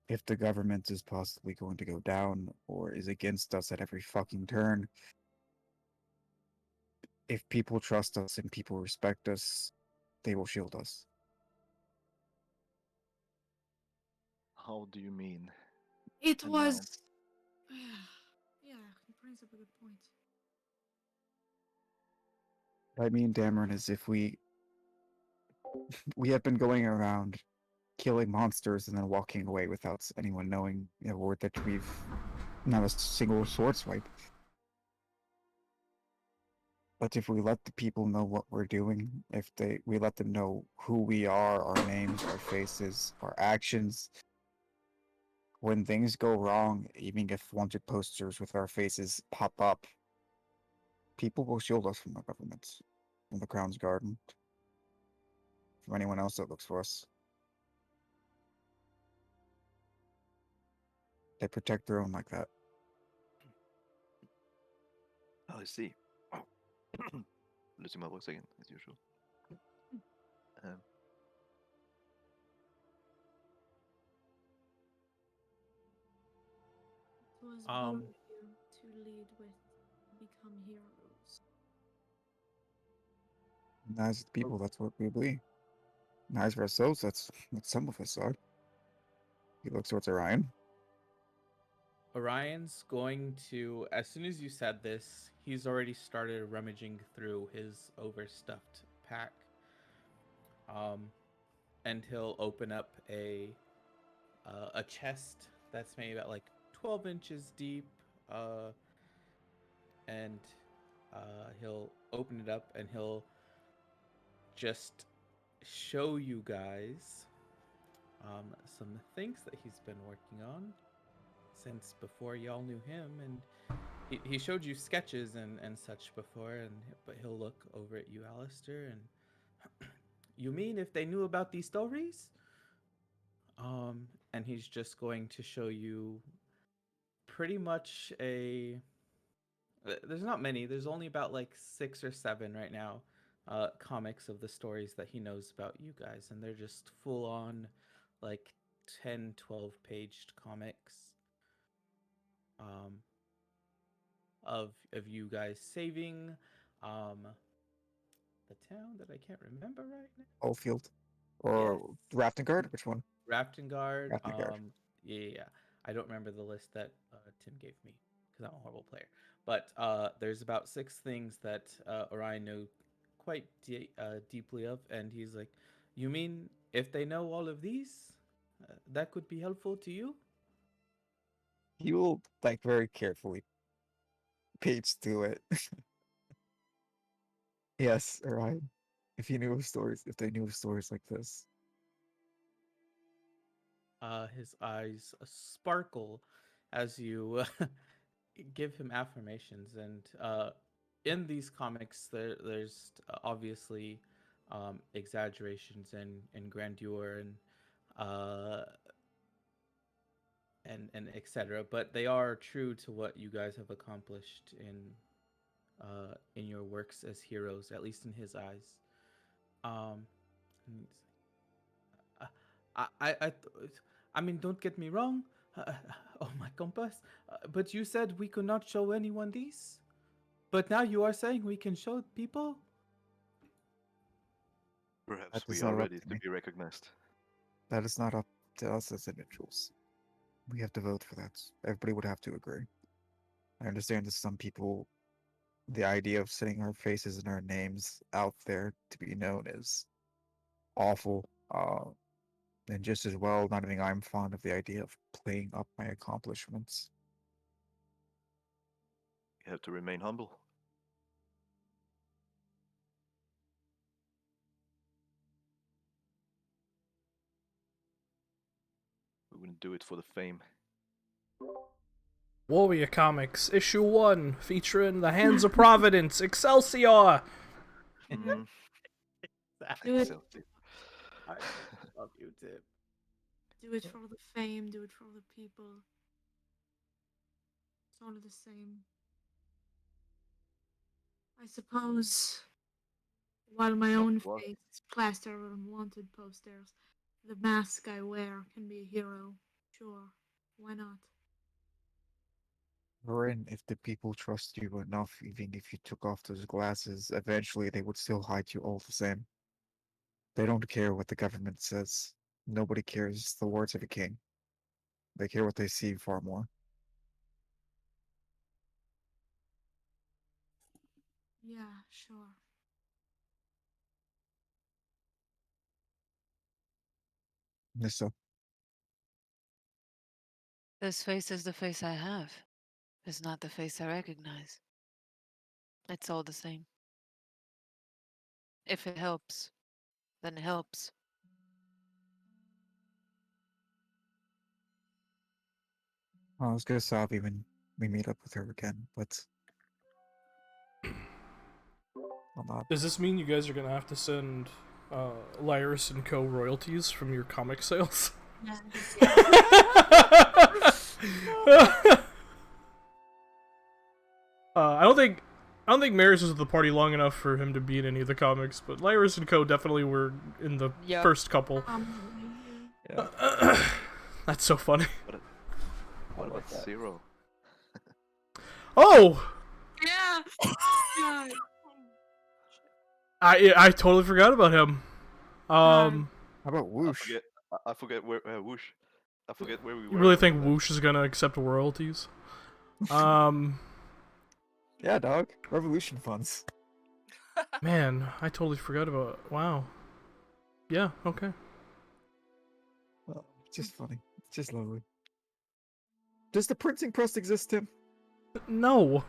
If the government is possibly going to go down or is against us at every fucking turn, if people trust us and people respect us, they will shield us. How do you mean? It And was. now? Yeah, he brings up a good point. What I mean, Dameron, is if we have been going around killing monsters and then walking away without anyone knowing or that we've not a single sword swipe. But if we let the people know what we're doing, if we let them know who we are, our names, our faces, our actions, when things go wrong, even if wanted posters with our faces pop up, people will shield us from the government, from the Crown's Garden, from anyone else that looks for us. They protect their own like that. Oh, I see. Oh. Losing my voice again, as usual. It was Um, bold of you to lead with become heroes. As the people, that's what we believe. As for ourselves, that's what some of us are. He looks towards Orion. Orion's going to, as soon as you said this, he's already started rummaging through his overstuffed pack. And he'll open up a chest that's maybe about like 12 inches deep, and he'll open it up and he'll just show you guys some things that he's been working on since before y'all knew him, and he showed you sketches and such before, but he'll look over at you, Alistair, and you mean if they knew about these stories? And he's just going to show you pretty much there's not many, there's only about like 6 or 7 right now, comics of the stories that he knows about you guys, and they're just full on like 10, 12 paged comics of you guys saving the town that I can't remember right now. Oldfield. Or Rafting Guard? Which one? Rafting Guard. Rafting Guard. Yeah. I don't remember the list that Tim gave me because I'm a horrible player. But there's about 6 things that Orion knew quite deeply of, and he's like, "You mean if they know all of these, that could be helpful to you. He will like very carefully page through it. Yes, right. If he knew of stories, if they knew of stories like this. His eyes sparkle as you give him affirmations, and in these comics, there's obviously exaggerations and grandeur uh, and etc. But they are true to what you guys have accomplished in your works as heroes, at least in his eyes. Um, and he's like, I mean, don't get me wrong. Oh my compass! But you said we could not show anyone these. But now you are saying we can show people. Perhaps That is we are not up ready to to me. be recognized. That is not up to us as individuals. We have to vote for that. Everybody would have to agree. I understand that some people, the idea of setting our faces and our names out there to be known is awful. And just as well, not even I'm fond of the idea of playing up my accomplishments. We have to remain humble. We wouldn't do it for the fame. Warrior Comics, issue 1, featuring the Hands of Providence, Excelsior! Mm, Do it. Excelsior. I love you, Tip. Do it for the fame. Do it for the people. It's all the same. I suppose. While my Not own what? face is plastered on wanted posters, the mask I wear can be a hero. Sure, why not? Wherein, if the people trust you enough, even if you took off those glasses, eventually they would still hide you all the same. They don't care what the government says. Nobody cares the words of a king. They care what they see far more. Yeah, sure. So, This face is the face I have. It's not the face I recognize. It's all the same. If it helps, then it helps. I was gonna Savi when we meet up with her again, but I'll not. Does this mean you guys are gonna have to send Lyris and Co. royalties from your comic sales? I don't think Maris was with the party long enough for him to be in any of the comics, but Lyris and Co. definitely were in the Yep. first couple. Yeah. That's so funny. What about Zero? Oh! Yeah. Yeah. I totally forgot about him. How about I Whoosh? forget. I forget where Whoosh. I forget where we were. You really after think that. Whoosh is gonna accept royalties? Yeah, dog. Revolution funds. Man, I totally forgot about. Wow. Yeah. Okay. Well, it's just funny. It's just lovely. Does the printing press exist, Tim? No.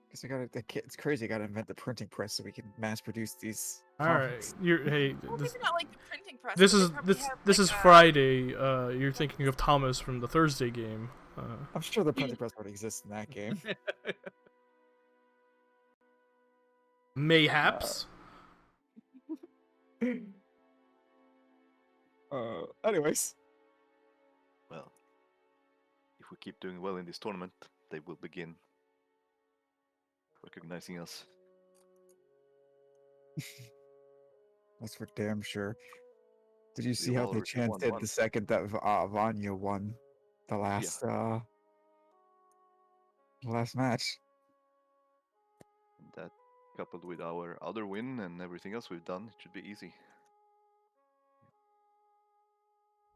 Because I gotta. It's crazy. I gotta invent the printing press so we can mass produce these. All right. comics. Hey. Well, maybe not like the printing press. This but they is probably this have, this like, is Friday. You're thinking of Thomas from the Thursday game. I'm sure the printing press already exists in that game. Mayhaps. Anyways. Well, if we keep doing well in this tournament, they will begin recognizing us. That's for damn sure. Did you see We've how they already won chanted one. the second that Vanya won the last match? That coupled with our other win and everything else we've done, it should be easy.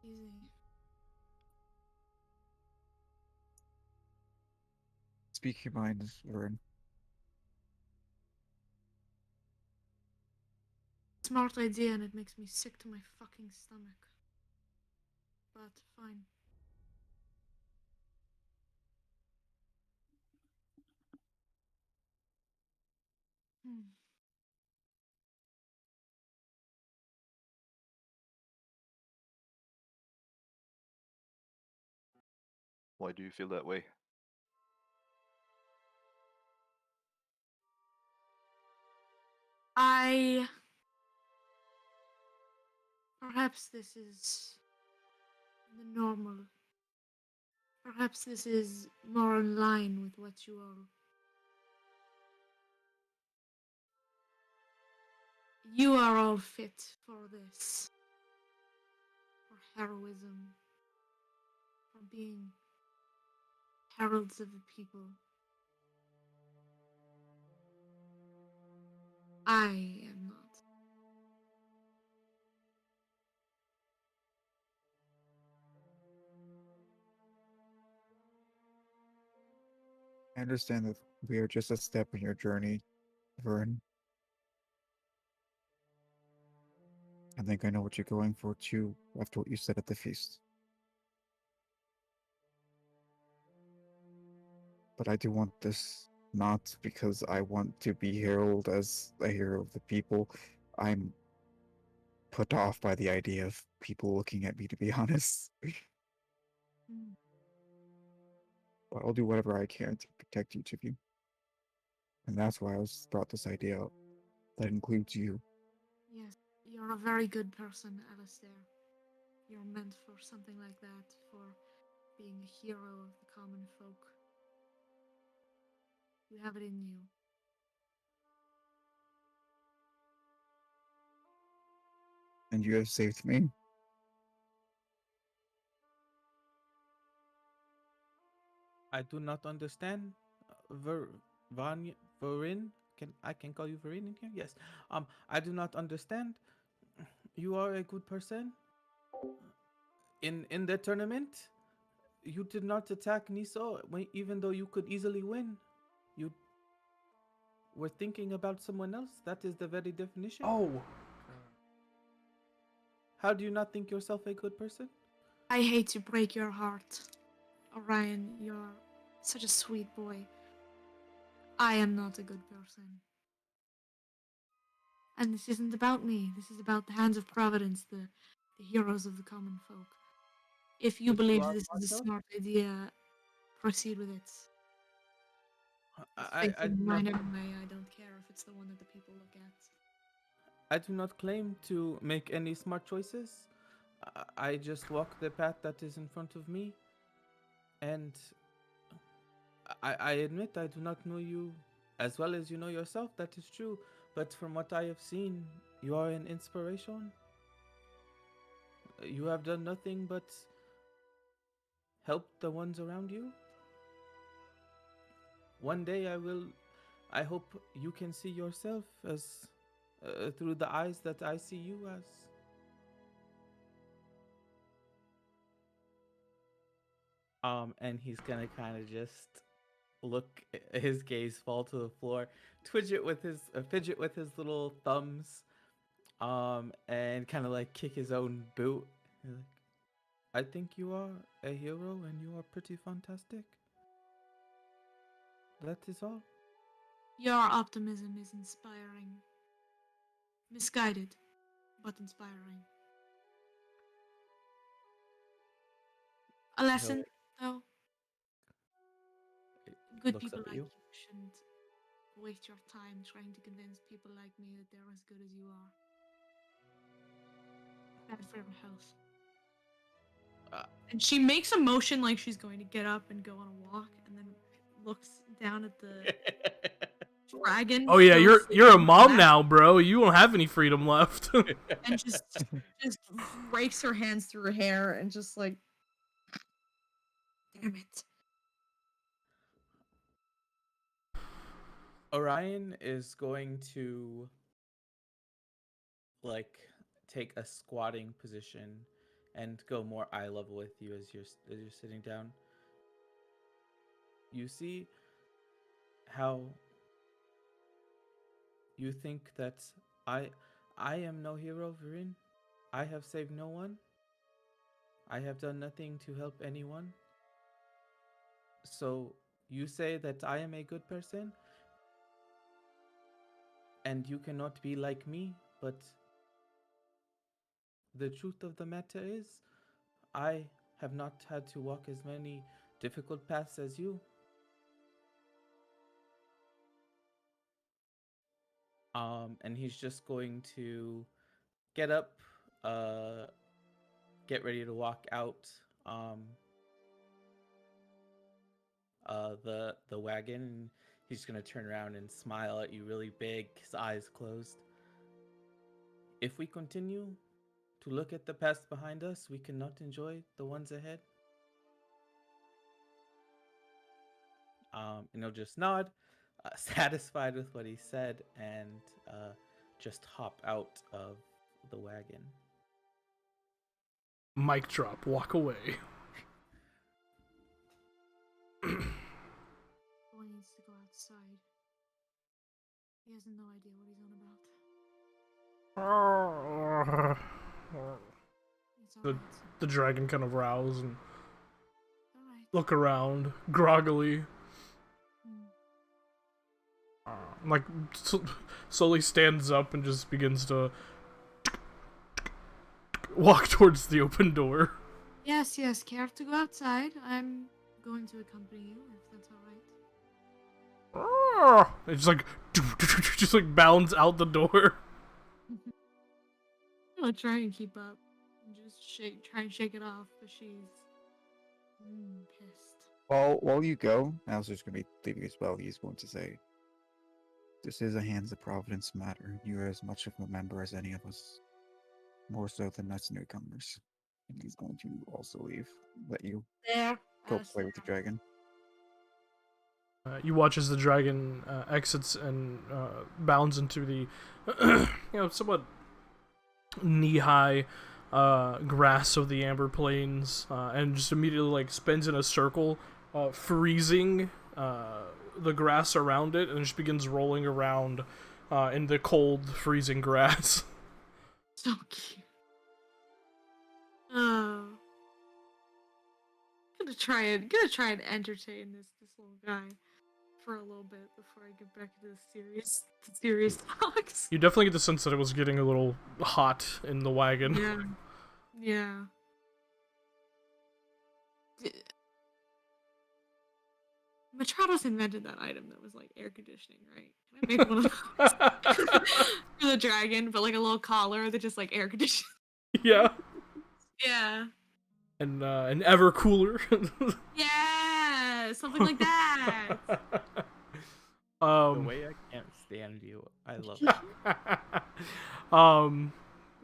Easy. Speak your mind, Vern. smart idea and it makes me sick to my fucking stomach. But fine. Hmm. Why do you feel that way? Perhaps this is the normal. Perhaps this is more in line with what you all. You are all fit for this. For heroism. For being heralds of the people. I am not. I understand that we are just a step in your journey, Vern. I think I know what you're going for too, after what you said at the feast. But I do want this not because I want to be heralded as a hero of the people. I'm put off by the idea of people looking at me, to be honest. Hmm. But I'll do whatever I can to protect each of you. And that's why I was brought this idea up. That includes you. Yes, you're a very good person, Alistair. You're meant for something like that, for being a hero of the common folk. You have it in you. And you have saved me. I do not understand. Verin? Can call you Verin in here? Yes. I do not understand. You are a good person. In the tournament, you did not attack Niso, even though you could easily win. You were thinking about someone else. That is the very definition. Oh, How do you not think yourself a good person? I hate to break your heart. Orion, you're such a sweet boy. I am not a good person. And this isn't about me. This is about the hands of Providence, the heroes of the common folk. If you But you believe are this is a part of? smart idea, proceed with it. With I, faith I, I in do mine not. anyway, I don't care if it's the one that the people look at. I do not claim to make any smart choices. I just walk the path that is in front of me, and I admit I do not know you as well as you know yourself. That is true, but from what I have seen, you are an inspiration. You have done nothing but help the ones around you. One day I hope you can see yourself as through the eyes that I see you as. And he's gonna kind of just look, his gaze fall to the floor, fidget with his little thumbs, and kind of like kick his own boot. He's like, I think you are a hero, and you are pretty fantastic. That is all. Your optimism is inspiring. Misguided, but inspiring. A lesson, though. He Good looks people up at like you. you shouldn't waste your time trying to convince people like me that they're as good as you are. Bad for your health. Uh, And she makes a motion like she's going to get up and go on a walk, and then looks down at the dragon. oh yeah, still you're a sitting mom flat, now, bro. You don't have any freedom left. and just rakes her hands through her hair and just like, damn it. Orion is going to like take a squatting position and go more eye level with you as you're sitting down. You see how you think that I I am no hero, Virin. I have saved no one. I have done nothing to help anyone. So you say that I am a good person? And you cannot be like me, but the truth of the matter is, I have not had to walk as many difficult paths as you. And he's just going to get up, get ready to walk out the wagon, and he's gonna turn around and smile at you really big, his eyes closed. If we continue to look at the past behind us, we cannot enjoy the ones ahead. And he'll just nod, satisfied with what he said, and just hop out of the wagon. Mic drop. Walk away. Boy needs to go outside. He has no idea what he's on about. It's the, alright. the dragon kind of rows and Alright. look around groggily. Like slowly stands up and just begins to walk towards the open door. Yes, care to go outside. I'm going to accompany you, if that's alright. It just like bounds out the door. I'll try and keep up. Just try and shake it off, but she's pissed. While you go, Alcer's going to be leaving as well. He's going to say, "This is a hands of Providence matter. You are as much of a member as any of us. More so than us newcomers." And he's going to also leave. Let you There. go play with the dragon. You watch as the dragon exits and bounds into the, somewhat knee-high grass of the Amber Plains, and just immediately like spins in a circle, freezing the grass around it, and just begins rolling around in the cold, freezing grass. So cute. Oh. Gonna try and entertain this little guy for a little bit before I get back into the serious talks. You definitely get the sense that it was getting a little hot in the wagon. Yeah. Matrados invented that item that was like air conditioning, right? Can I make one of those for the dragon, but like a little collar that just like air conditioning? Yeah. Yeah. And an ever cooler. Yeah, something like that. The way I can't stand you, I love it.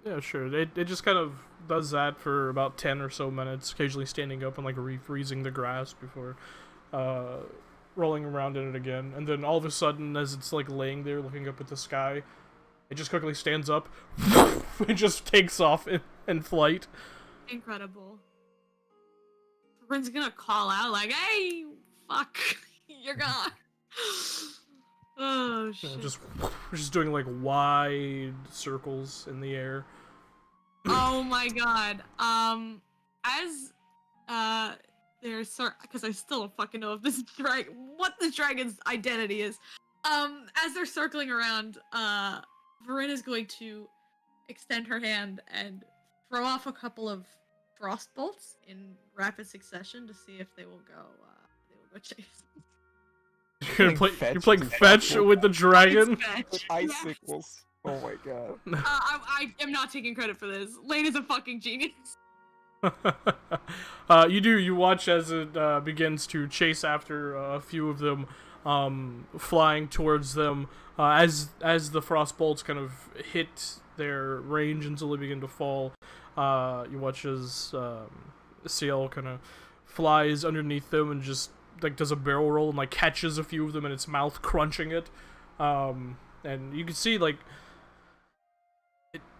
Yeah, sure. It just kind of does that for about 10 or so minutes, occasionally standing up and like refreezing the grass before rolling around in it again. And then all of a sudden, as it's like laying there looking up at the sky, it just quickly stands up. It just takes off in flight. Incredible. Rin's gonna call out like, "Hey, fuck, you're gone." Oh shit. Just doing like wide circles in the air. Oh my god. As there's because I still don't fucking know if what this dragon's identity is. As they're circling around, Varin is going to extend her hand and throw off a couple of frost bolts in rapid succession to see if they will go chase. You're playing fetch with the dragon? With icicles. Oh my god. I am not taking credit for this. Lane is a fucking genius. You watch as it begins to chase after a few of them, flying towards them, as the frost bolts kind of hit their range and slowly begin to fall. You watch as Ciel kind of flies underneath them and just like does a barrel roll and like catches a few of them in its mouth, crunching it. And you can see like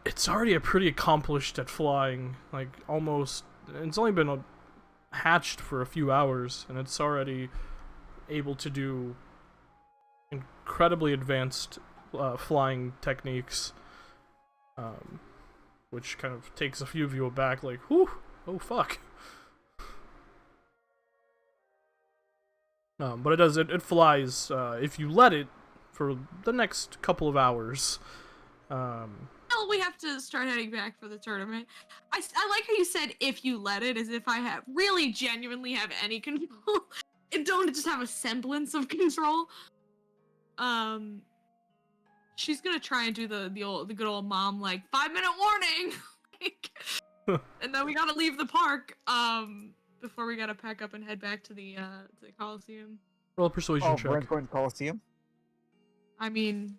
it's already pretty accomplished at flying. Like almost, it's only been hatched for a few hours, and it's already able to do incredibly advanced flying techniques. which kind of takes a few of you aback, like, whew, oh fuck. But it flies, if you let it, for the next couple of hours. Well, we have to start heading back for the tournament. I like how you said if you let it, as if I have really genuinely have any control. And don't just have a semblance of control. She's gonna try and do the good old mom, like, 5-minute warning! And then we gotta leave the park, before we gotta pack up and head back to the Coliseum. Roll a persuasion Oh, check. we're going to Coliseum? I mean,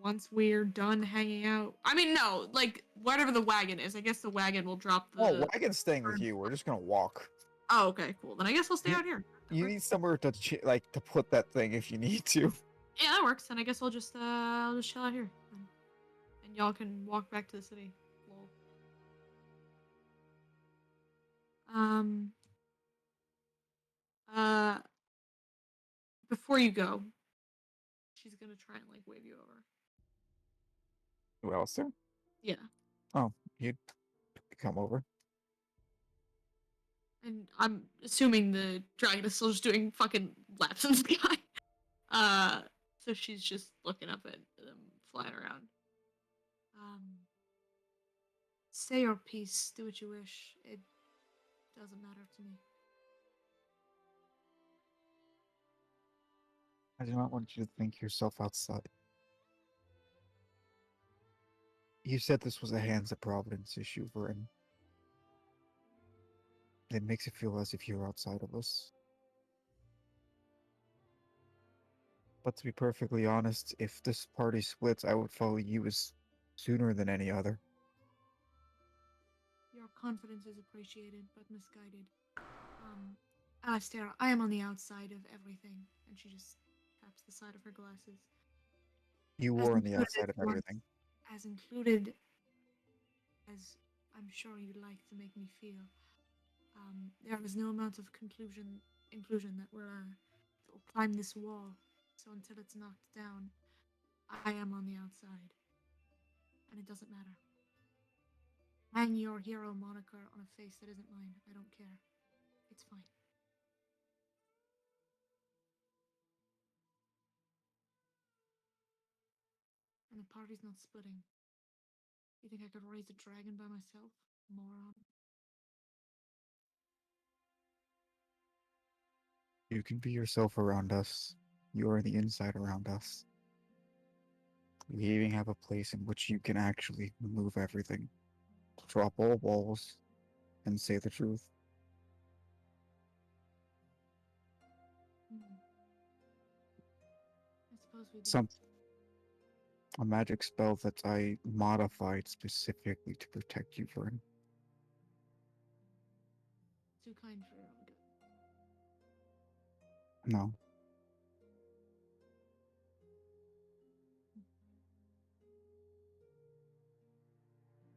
once we're done hanging out. I mean, no, like, whatever the wagon is. I guess the wagon will drop the... Oh, wagon's staying with you. We're just gonna walk. Oh, okay, cool. Then I guess I'll stay You- out here. You need somewhere to to put that thing if you need to. Yeah, that works. Then I guess I'll just chill out here. And y'all can walk back to the city. Lol. Before you go, she's gonna try and, like, wave you over. Who else there? Yeah. Oh, you'd come over. And I'm assuming the dragon is still just doing fucking laps in the sky. So she's just looking up at them flying around. Say your piece, do what you wish. It doesn't matter to me. I do not want you to think yourself outside. You said this was a hands of Providence issue, Vern. It makes it feel as if you're outside of us. But to be perfectly honest, if this party splits, I would follow you as sooner than any other. Your confidence is appreciated, but misguided. Alastair, I am on the outside of everything. And she just taps the side of her glasses. You As were on the included outside of once- everything. As included as I'm sure you'd like to make me feel. There is no amount of inclusion that will climb this wall. So until it's knocked down, I am on the outside. And it doesn't matter. Hang your hero moniker on a face that isn't mine. I don't care. It's fine. And the party's not splitting. You think I could raise a dragon by myself? Moron. You can be yourself around us. You are the inside around us. We even have a place in which you can actually move everything. Drop all walls and say the truth. I suppose we do. Some a magic spell that I modified specifically to protect you, Vern. Too kind for your own good. No.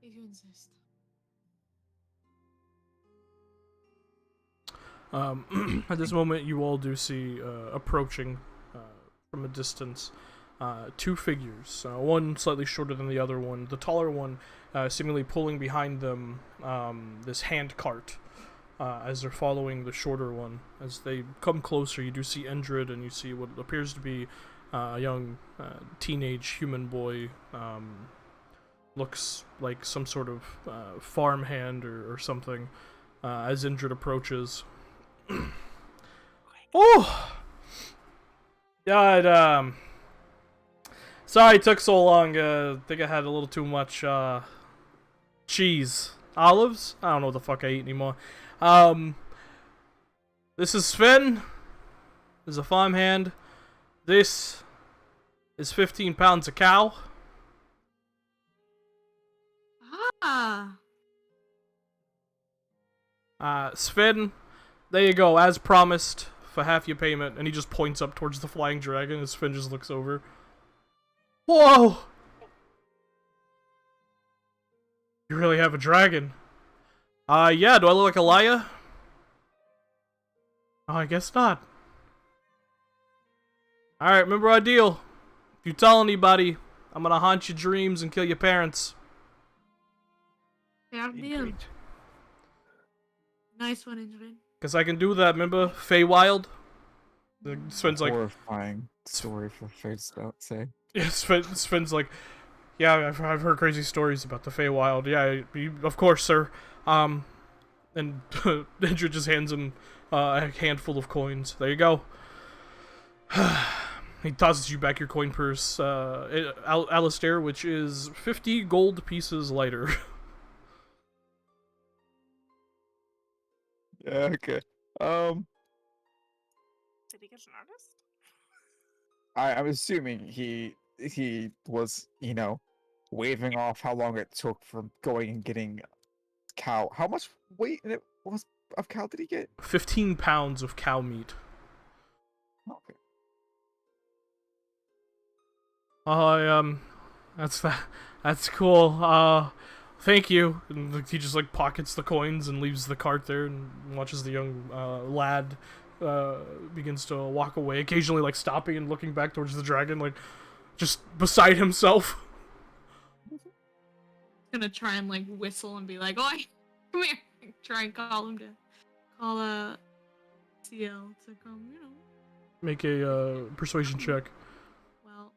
If you insist. At this moment, you all do see approaching from a distance two figures, one slightly shorter than the other one. The taller one seemingly pulling behind them this hand cart as they're following the shorter one. As they come closer, you do see Endred, and you see what appears to be a young teenage human boy. Looks like some sort of farmhand or something as Endred approaches. Oh! God, sorry it took so long. I think I had a little too much cheese. Olives? I don't know what the fuck I eat anymore. This is Sven. This is a farmhand. This is 15 pounds of cow. Ah! Sven, there you go, as promised, for half your payment. And he just points up towards the flying dragon, and Sven just looks over. Whoa! You really have a dragon? Yeah, do I look like a liar? Oh, I guess not. Alright, remember our deal. If you tell anybody, I'm gonna haunt your dreams and kill your parents. Fair deal. Indeed. Nice one, Ingrid. Guess I can do that, remember? Feywild? Sven's like, Horrifying story for Fate's about to say. yeah, Sven's like, yeah, I've heard crazy stories about the Feywild. Yeah, of course, sir. And Indra just hands him a handful of coins. There you go. He tosses you back your coin purse, Alistair, which is 50 gold pieces lighter. Yeah, okay. Did he get an artist? I'm assuming he was, waving off how long it took from going and getting cow. How much weight it was of cow did he get? 15 pounds of cow meat. Okay. That's cool. Thank you. And he just like pockets the coins and leaves the cart there and watches the young lad begins to walk away, occasionally like stopping and looking back towards the dragon, like just beside himself. Gonna try and like whistle and be like, "Oi, come here!" Try and call CL to come, Make a persuasion check. Well,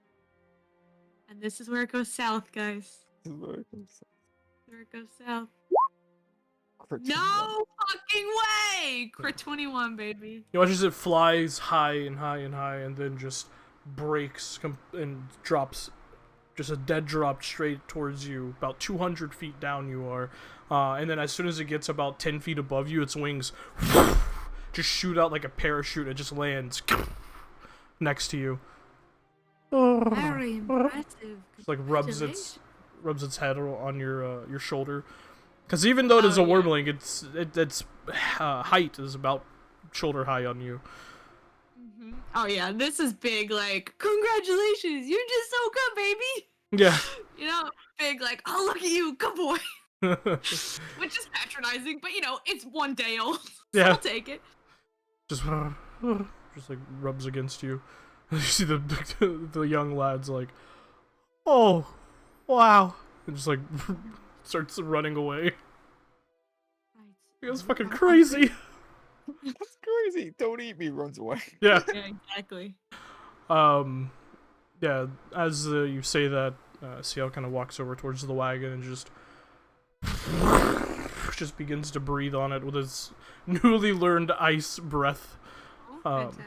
and this is where it goes south, guys. This is where it goes. Where it goes south. Crit No fucking way! Crit 21, baby. You watch as it flies high and high and high, and then just breaks and drops, just a dead drop straight towards you. About 200 feet down you are, and then as soon as it gets about 10 feet above you, its wings just shoot out like a parachute. It just lands next to you. Very impressive. Just like rubs its head on your shoulder. Because even though it is Oh, a yeah. wormling, its height is about shoulder high on you. Mm-hmm. Oh yeah, this is big. Like, congratulations, you did so good, baby. Yeah. Big. Like, oh look at you, good boy. Which is patronizing, but it's one day old. So Yeah. I'll take it. Just like rubs against you. You see the young lad's like, oh, wow, and just like starts running away. Right. He goes fucking crazy. That's crazy. Don't eat me. Runs away. Yeah. Yeah, exactly. Yeah. As you say that, CL kind of walks over towards the wagon and just begins to breathe on it with his newly learned ice breath. Oh, fantastic.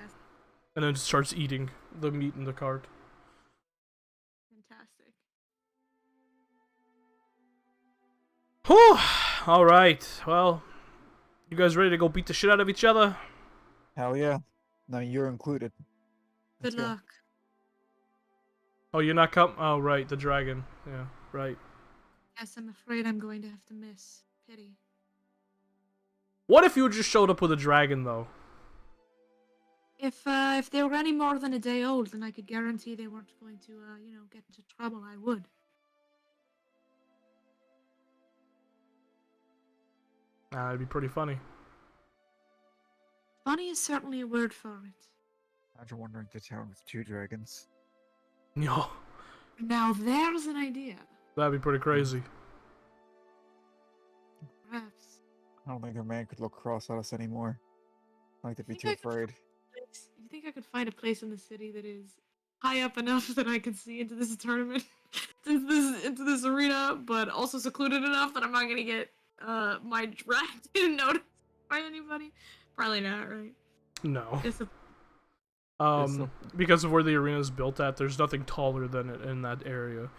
And then starts eating the meat in the cart. Fantastic. Whew! Alright, well, you guys ready to go beat the shit out of each other? Hell yeah. No, you're included. Good Let's go. luck. Oh, you're not coming? Oh, right, the dragon. Yeah, right. Yes, I'm afraid I'm going to have to miss. Pity. What if you just showed up with a dragon, though? If they were any more than a day old, then I could guarantee they weren't going to, get into trouble. I would. It'd be pretty funny. Funny is certainly a word for it. Imagine wandering to town with 2 dragons. Yo, Now there's an idea. that'd be pretty crazy. Perhaps. I don't think a man could look cross at us anymore. I think they'd be Think too I could- afraid. You think I could find a place in the city that is high up enough that I could see into this tournament, into this arena, but also secluded enough that I'm not gonna get my dragon noticed by anybody? Probably not, right? No. It's Because of where the arena is built at, there's nothing taller than it in that area.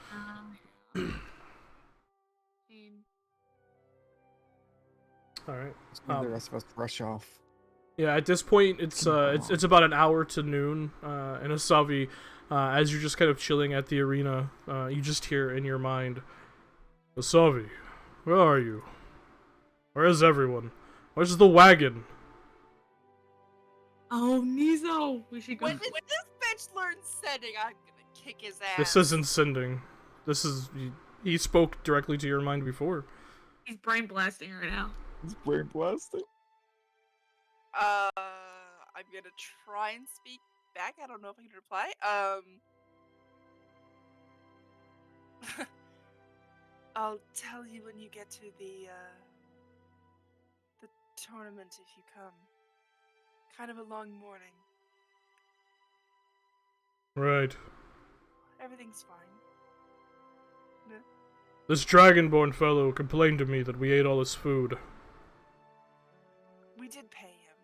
Alright. Let's the rest of us rush off. Yeah, at this point, it's about an hour to noon, and Asavi, as you're just kind of chilling at the arena, you just hear in your mind, Asavi, where are you? Where is everyone? Where's the wagon? Oh, Nizo! We should go. When this bitch learns sending, I'm gonna kick his ass. This isn't sending. This is... He spoke directly to your mind before. He's brain blasting right now. It's brain blasting. I'm gonna try and speak back. I don't know if I can reply. I'll tell you when you get to the tournament if you come. Kind of a long morning. Right. Everything's fine. No, This dragonborn fellow complained to me that we ate all his food. we did pay him.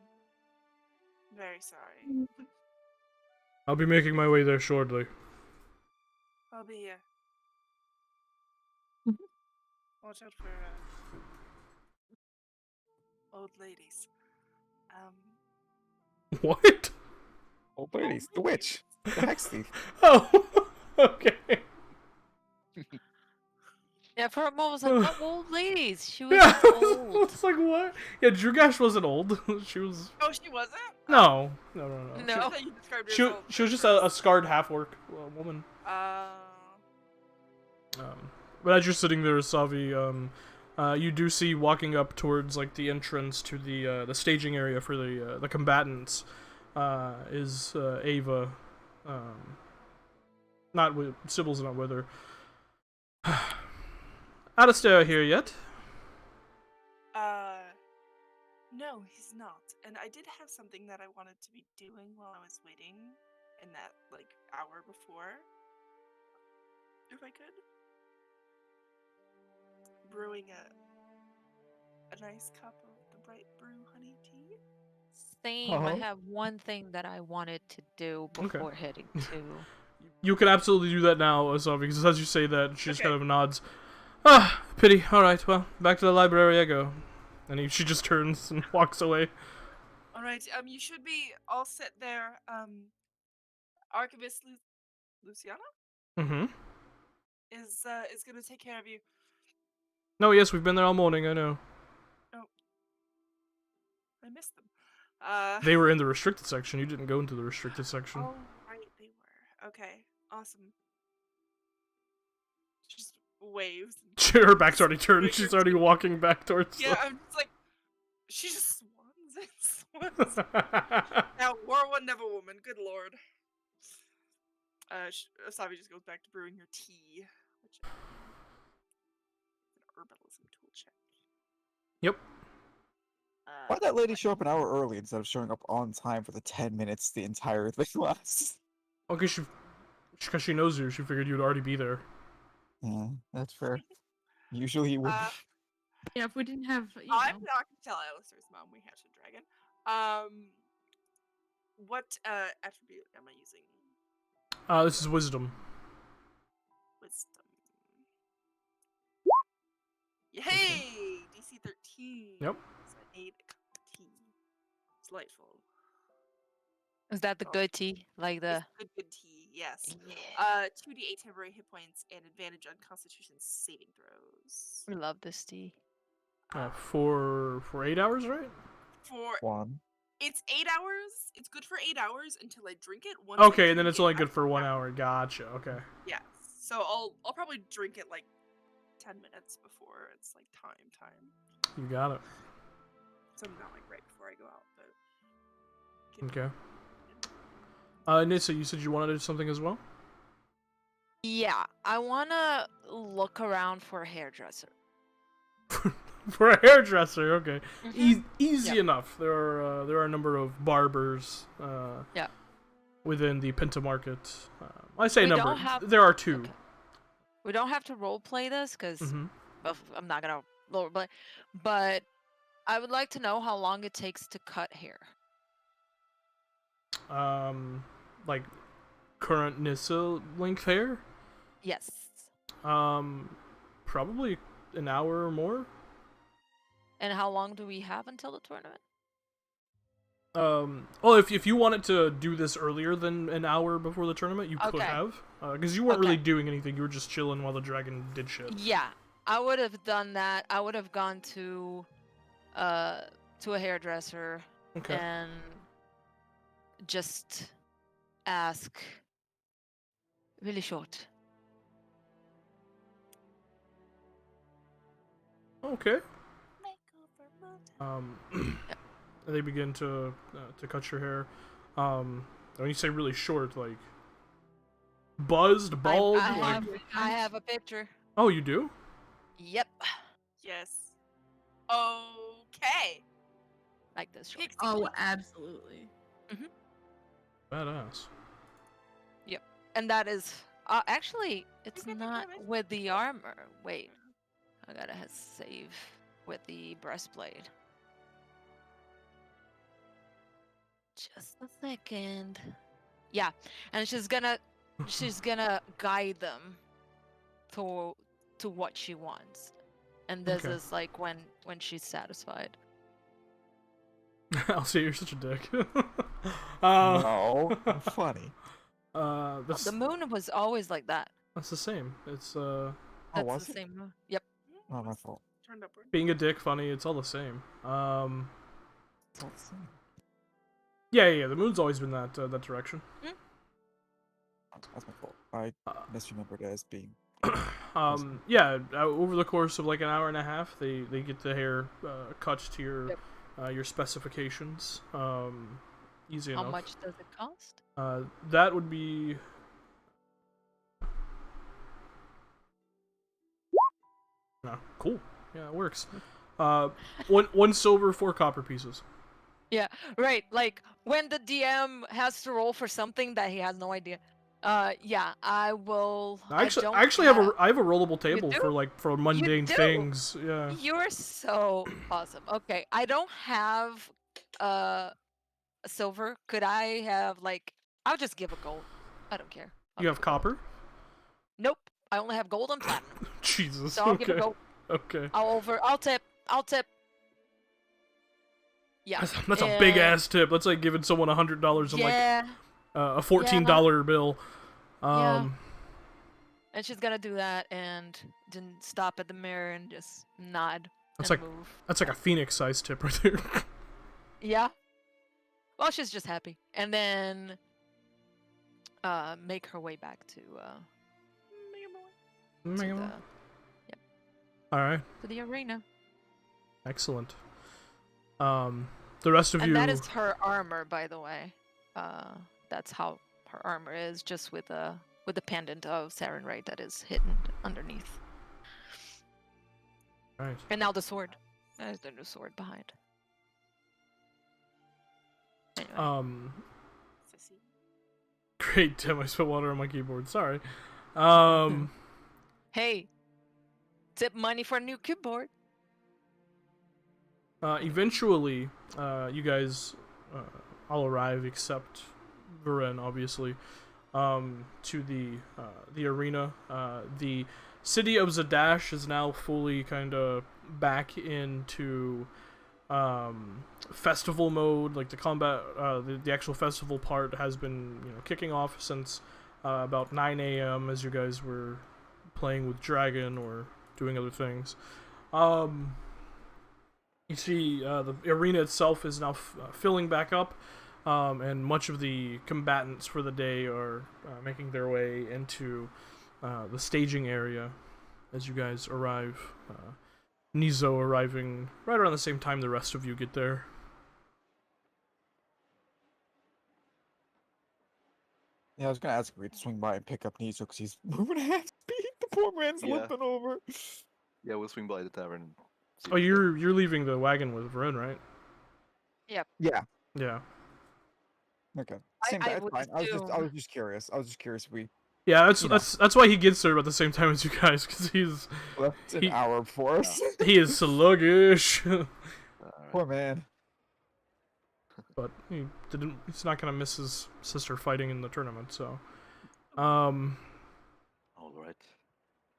Very sorry. I'll be making my way there shortly. I'll be here. Watch out for old ladies. What? Old ladies, the witch, the hex thief. Oh, okay. Yeah, for a moment I was like, what old ladies? She was Yeah, old. it's like what? Yeah, Drugash wasn't old. She was. Oh, she wasn't? No. I No. thought you described her She as old. she was just a scarred half-orc woman. But as you're sitting there, Savi, you do see walking up towards like the entrance to the staging area for the combatants, is Ava. Not with Sybil's not with her. Alistair here yet? No, he's not. And I did have something that I wanted to be doing while I was waiting in that, like, hour before. If I could. Brewing a nice cup of the bright brew honey tea. Same. I Uh-huh. have one thing that I wanted to do Okay. before heading to. You can absolutely do that now, Savi, because as you say that, she just Okay. kind of nods. Ah, pity. Alright, well, back to the library I go. And she just turns and walks away. Alright, you should be all set there. Archivist Luciana Mm-hmm. is gonna take care of you. No, yes, we've been there all morning, I know. I missed them. They were in the restricted section. You didn't go into the restricted section. Oh, right, they were. Okay, awesome. Just waves. Her back's already turned. She's already walking back towards Yeah, I'm just like, she just swans and swans. Now, war one, never woman. Good lord. Savi just goes back to brewing her tea, which is an herbalism tool check. Yep. Why'd that lady show up an hour early instead of showing up on time for the 10 minutes the entire thing lasts? Okay, because she knows you. She figured you'd already be there. Yeah, that's fair. Usually he would. Yeah, if we didn't have, I'm not gonna tell Alistair's mom we hatched a dragon. What attribute am I using? This is wisdom. Wisdom. Yay! DC 13. Yep. So I need a cup of tea. It's delightful. Is that the good tea? Like the. It's good tea, yes. Yeah. 2d8 temporary hit points and advantage on Constitution saving throws. We love this tea. For 8 hours, right? For One. it's 8 hours. It's good for 8 hours until I drink it. Once Okay, I and then drink it's it, only I'm good for 1 fine. hour. Gotcha. Okay. Yes. So I'll probably drink it like 10 minutes before it's like time. You got it. So not like right before I go out, but Okay. Nissa, you said you wanted to do something as well? Yeah, I wanna look around for a hairdresser. For a hairdresser, okay. Mhm. Easy Yep. enough. There are a number of barbers. Yeah. Within the Pinta Market. I say We number. don't have- There are 2. Okay. We don't have to role play this because Mm-hmm. I'm not gonna role play, but I would like to know how long it takes to cut hair. Like current Nissa length hair. Yes. Probably an hour or more. And how long do we have until the tournament? Well, if you wanted to do this earlier than an hour before the tournament, you could Okay. have, because you weren't really Okay. doing anything. You were just chilling while the dragon did shit. Yeah, I would have done that. I would have gone to a hairdresser Okay. and just ask really short. Okay. makeover montage. They begin to cut your hair. When you say really short, like buzzed, bald, I like. have a picture. Oh, you do? Yep. Yes. Okay. Like this short. Pixie Oh, Pink. absolutely. Badass. Yep. And that is actually it's Okay, not damage. with the armor. Wait. I gotta save with the breastplate. Just a second. Yeah, and she's gonna guide them to what she wants, and this Okay. is like when she's satisfied. I'll say you're such a dick. No, I'm funny. That's The moon was always like that. that's the same. It's Oh, That's was the it? same moon. Yep. Not my fault. Turned upward. being a dick, funny. It's all the same. It's all the same. Yeah. The moon's always been that direction. That's my fault. I misremembered it as being. Yeah. Over the course of like an hour and a half, they get the hair cut to your specifications. Easy How enough. much does it cost? That would be. No, cool. Yeah, it works. One silver, 4 copper pieces. Yeah, right. Like when the DM has to roll for something that he has no idea. Yeah, I will. I don't actually have a rollable table do? for mundane do? things. Yeah. You're so awesome. Okay, I don't have silver. Could I have like? I'll just give a gold. I don't care. I'll You give have a gold. copper? Nope. I only have gold and platinum. Jesus. So I'll give a Okay. gold. Okay. I'll tip. Yeah. That's a big ass tip. That's like giving someone $100 on Yeah. like a $14 bill. Yeah. And she's gonna do that and then stop at the mirror and just nod That's and like move. that's like a phoenix size tip right there. Yeah. Well, she's just happy, and then make her way back to the All right. to the arena. Excellent. The rest of And you. that is her armor, by the way. That's how her armor is, just with the pendant of Saren Ray that is hidden underneath. Right. And now the sword. There's the new sword behind. Anyway. Sissy. Great, Tim. I spilled water on my keyboard. Sorry. Hey, tip money for a new keyboard. Eventually, you guys all arrive, except Varen, obviously, to the arena. The city of Zadash is now fully kind of back into festival mode. Like the combat, the actual festival part has been kicking off since about 9 a.m. as you guys were playing with Dragon or doing other things. You see the arena itself is now filling back up, and much of the combatants for the day are making their way into the staging area as you guys arrive. Nizo arriving right around the same time the rest of you get there. Yeah, I was gonna ask if we'd swing by and pick up Nizo because he's moving at half speed. The poor man's Yeah. limping over. Yeah, we'll swing by the tavern. And see Oh, if you're leaving the wagon with Varen, right? Yeah. Yeah. Okay. I Same thing. That's would fine. I was assume- just curious. I was just curious if we Yeah, You know. that's why he gets there about the same time as you guys, because he's left an He- hour before us. he is sluggish. Alright. Poor man. But he's not gonna miss his sister fighting in the tournament, so Alright.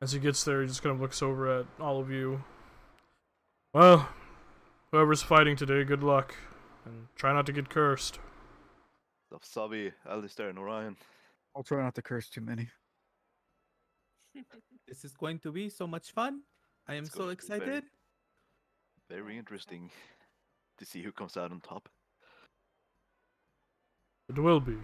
as he gets there he just kind of looks over at all of you. Well, whoever's fighting today, good luck. And try not to get cursed. So Savi, Alistair, and Orion. I'll try not to curse too many. This is going to be so much fun. I am It's so going to be very- excited. Very interesting to see who comes out on top. It will be.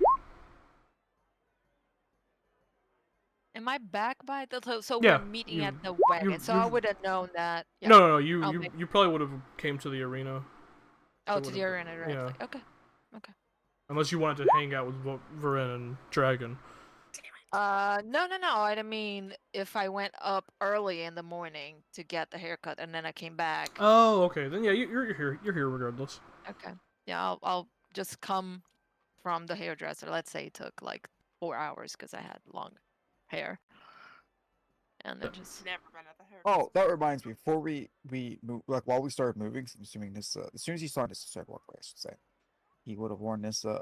Am I back by the so Yeah, we're meeting you- at the wagon? So I you've- would have known that. Yeah. No, I'll you make- you probably would have came to the arena. Oh, that to would've the been- arena, right? yeah. Okay. Unless you wanted to hang out with Varen and Dragon. No, no, no. I mean, if I went up early in the morning to get the haircut and then I came back. Oh, okay. Then yeah, you're here. You're here regardless. Okay. Yeah, I'll just come from the hairdresser. Let's say it took like 4 hours because I had long hair. And then just Never been at the hair. Oh, that reminds me. Before we move, like while we started moving, so I'm assuming this. As soon as you saw Nissa start walking, I should say, he would have worn Nissa.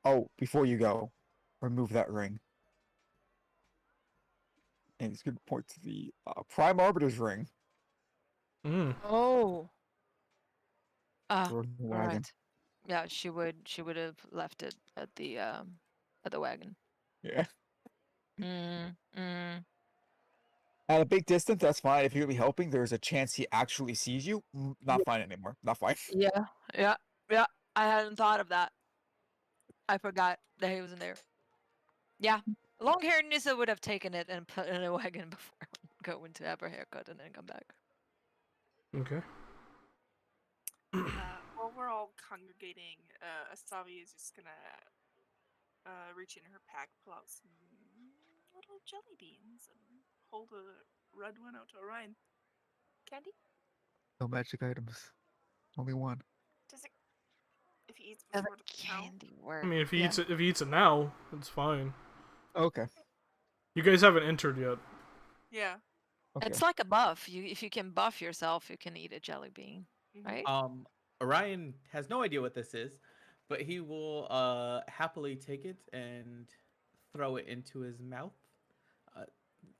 Oh, before you go, remove that ring. And he's going to point to the Prime Arbiter's ring. Mm. Oh. Or the All wagon. right. Yeah, she would have left it at the wagon. Yeah. Mm. At a big distance, that's fine. If you're gonna be helping, there's a chance he actually sees you. Not fine anymore. Not fine. Yeah. I hadn't thought of that. I forgot that he was in there. Yeah. Long-haired Nissa would have taken it and put it in a wagon before going to have her haircut and then come back. Okay. While we're all congregating, Asavi is just gonna reach in her pack, pull out some little jelly beans, and hold a red one out to Orion. Candy? No magic items. Only one. Does it? If he eats Does before the candy work? I mean, if he Yeah. eats it now, it's fine. Okay. You guys haven't entered yet. Yeah. Okay. It's like a buff. If you can buff yourself, you can eat a jelly bean, Mhm. right? Orion has no idea what this is, but he will happily take it and throw it into his mouth.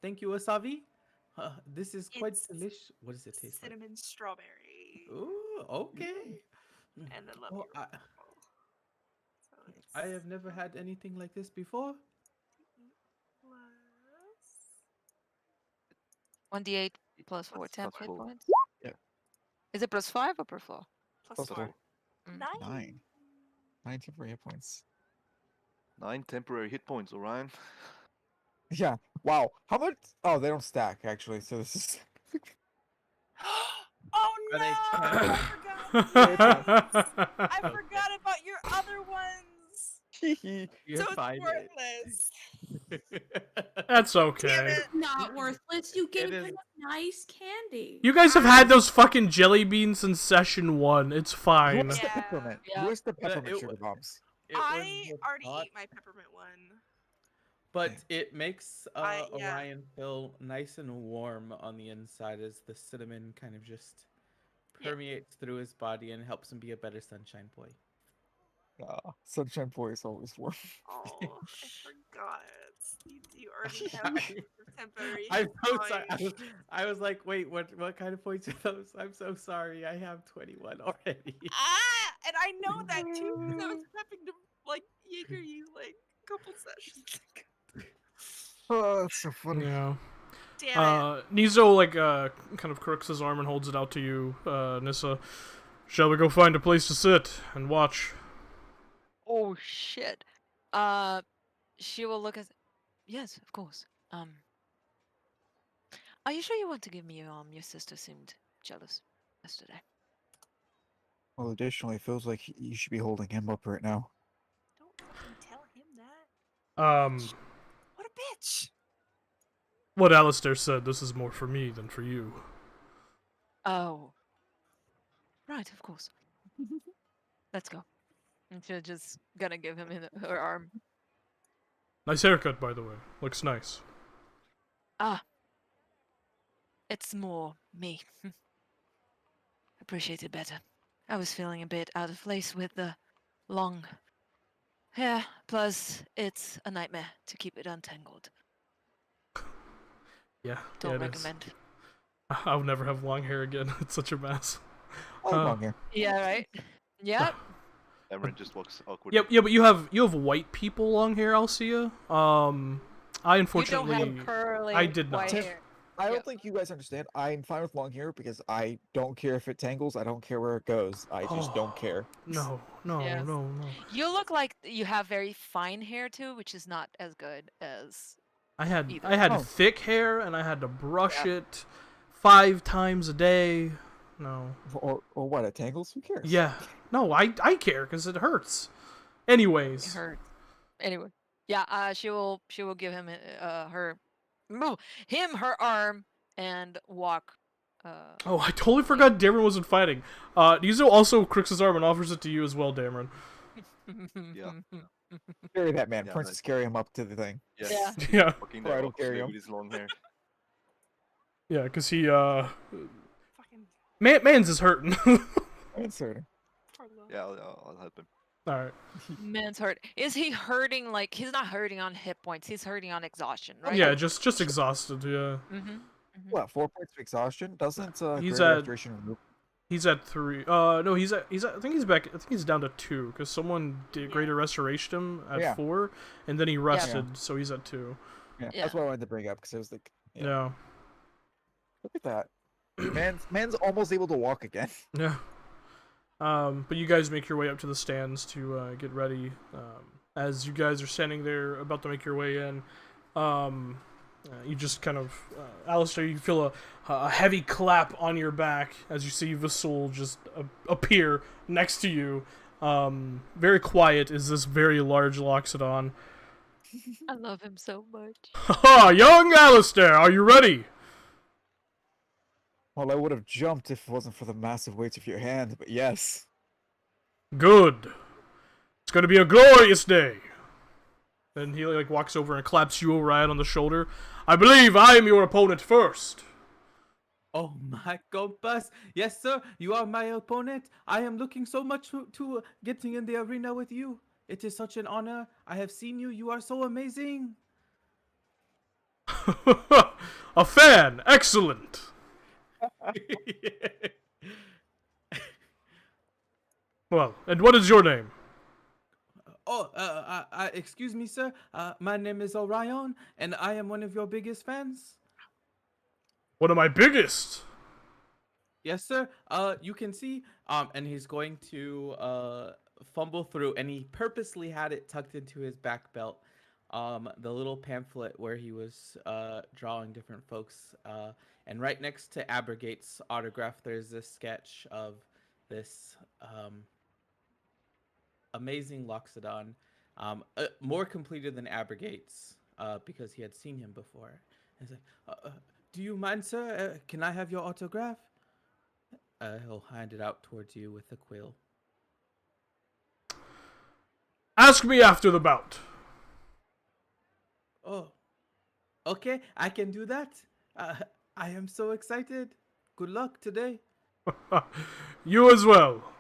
Thank you, Asavi. This is quite It's delicious. What does it taste cinnamon strawberry. like? Ooh, okay. And I love Oh, your waffle. So it's I have never had anything like this before. plus 1d8 plus 4 temp Plus hit 4. points. Yeah. Is it plus 5 or plus 4? plus Plus 4. four. 9. 9. 9 temporary hit points. 9 temporary hit points, Orion. Yeah. Wow. How much? Oh, they don't stack actually. So this is. Oh Are they no! temp- I forgot. I forgot about your other ones. You're So it's fine. worthless. That's Damn okay. it. Not worthless. You gave is- him nice candy. You guys have had those fucking jelly beans since session 1. It's Who fine. wants the Yeah. peppermint? Yeah. Who wants the it peppermint wa- sugar bombs? It was I the already thought, ate my peppermint one. but it makes Yeah. Orion feel nice and warm on the inside as the cinnamon kind of just Yeah. permeates through his body and helps him be a better sunshine boy. Sunshine Boy is always warm. Oh, I forgot. You already have your temporary I'm hit so sorry. points. I was like, wait, what kind of points are those? I'm so sorry. I have 21 already. And I know that too because I was prepping to like Jaeger you like a couple sessions ago. Oh, that's so funny. Yeah. Damn it. Nizo kind of crooks his arm and holds it out to you, Nissa. Shall we go find a place to sit and watch? Oh shit. She will look at. Yes, of course. Are you sure you want to give me your arm? Your sister seemed jealous yesterday. Well, additionally, it feels like you should be holding him up right now. Don't fucking tell him that. What a bitch. What Alistair said, this is more for me than for you. Oh. Right, of course. Let's go. And she's just gonna give him her arm. Nice haircut, by the way. Looks nice. It's more me. Appreciate it better. I was feeling a bit out of place with the long hair. Plus, it's a nightmare to keep it untangled. Yeah, Don't yeah, it is. recommend. I'll never have long hair again. It's such a mess. I have long hair. Yeah, right? Yep. Cameron just walks awkwardly. Yeah, but you have white people long hair, Alcia. I unfortunately You don't have curly I did not. white Tiff, hair. I don't Yep. think you guys understand. I'm fine with long hair because I don't care if it tangles. I don't care where it goes. I just don't care. No, Yes. no. You look like you have very fine hair too, which is not as good as. I had Either. Oh. thick hair and I had to brush it 5 times a day. No. Or what? It tangles? Who cares? Yeah. No, I care because it hurts. It Anyways, hurts. Anyway. Yeah, she will give him her her arm and walk Oh, I totally forgot Dameron wasn't fighting. Yuzo also crooks his arm and offers it to you as well, Dameron. Yeah. Carry that man. Yeah, Princess, carry him up to the thing. Yeah. Yeah. Yeah, Fucking Or I there, don't carry obviously, him. with his long hair. yeah, because he Fucking man's is hurting. That's certain. poor little. Yeah, I'll help him. All right. Man's hurt. Is he hurting like he's not hurting on hit points, he's hurting on exhaustion, right? Yeah, just exhausted. Yeah, Mm-hmm. What, 4 points of exhaustion? Doesn't He's greater at- restoration remove? he's at 3. No, he's at. I think he's back. I think he's down to 2 because someone did greater restoration him at Yeah. 4, and then he rested, so he's at 2. Yeah, Yeah. that's what I wanted to bring up because I was like, Yeah. look at that. Man's almost able to walk again. Yeah. But you guys make your way up to the stands to get ready. As you guys are standing there about to make your way in, you just kind of, Alistair, you feel a heavy clap on your back as you see Vasul just appear next to you. Very quiet is this very large Loxodon. I love him so much. Haha, young Alistair, are you ready? Well, I would have jumped if it wasn't for the massive weight of your hand, but yes. Good. It's gonna be a glorious day. Then he like walks over and claps you right on the shoulder. I believe I am your opponent first. Oh my compass. Yes, sir. You are my opponent. I am looking so much to getting in the arena with you. It is such an honor. I have seen you. You are so amazing. A fan, excellent. Well, and what is your name? Oh, excuse me, sir. My name is Orion, and I am one of your biggest fans. One of my biggest. Yes, sir. You can see. And he's going to fumble through, and he purposely had it tucked into his back belt. The little pamphlet where he was drawing different folks. And right next to Abrogate's autograph, there's this sketch of this amazing Loxodon, more completed than Abrogate's, because he had seen him before. He's like, "Do you mind, sir? Can I have your autograph?" He'll hand it out towards you with a quill. Ask me after the bout. Oh, okay, I can do that. I am so excited. Good luck today. You as well.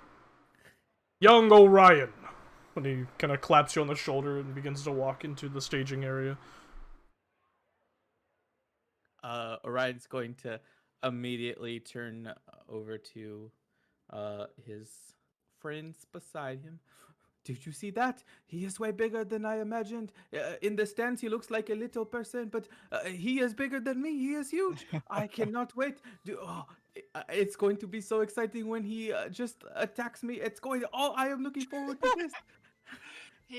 Young Orion. When he kind of claps you on the shoulder and begins to walk into the staging area. Orion's going to immediately turn over to his friends beside him. Did you see that? He is way bigger than I imagined. In the stands, he looks like a little person, but he is bigger than me. He is huge. I cannot wait. It's going to be so exciting when he just attacks me. It's going. Oh, I am looking forward to this.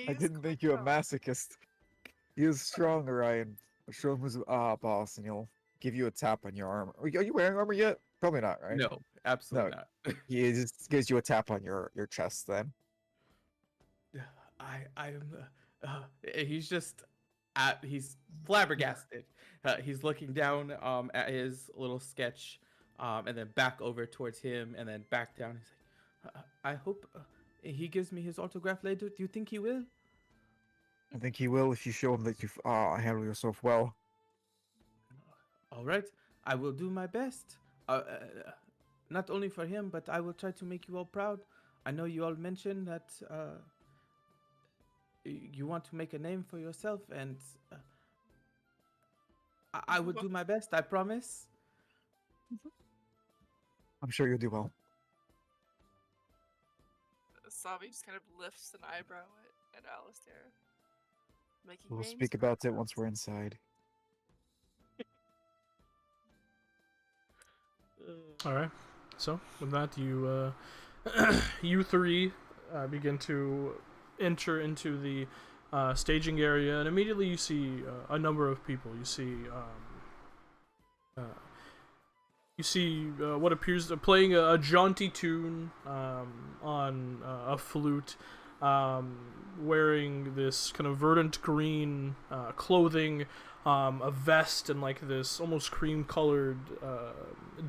I didn't make you a masochist. He is strong, Orion. Show him who's boss, and he'll give you a tap on your arm. Are you wearing armor yet? Probably not, right? No, absolutely not. He just gives you a tap on your chest then. I am. He's just he's flabbergasted. He's looking down at his little sketch, and then back over towards him, and then back down. He's like, I hope he gives me his autograph later. Do you think he will? I think he will if you show him that you handle yourself well. All right, I will do my best. Not only for him, but I will try to make you all proud. I know you all mentioned that you want to make a name for yourself, and I will do my best. I promise. I'm sure you'll do well. Sabi just kind of lifts an eyebrow at Alistair. Making We'll names speak for about it ourselves. once we're inside. Alright. So, with that, you, you three begin to enter into the staging area, and immediately you see a number of people. You see what appears to playing a jaunty tune on a flute. wearing this kind of verdant green clothing, a vest, and like this almost cream-colored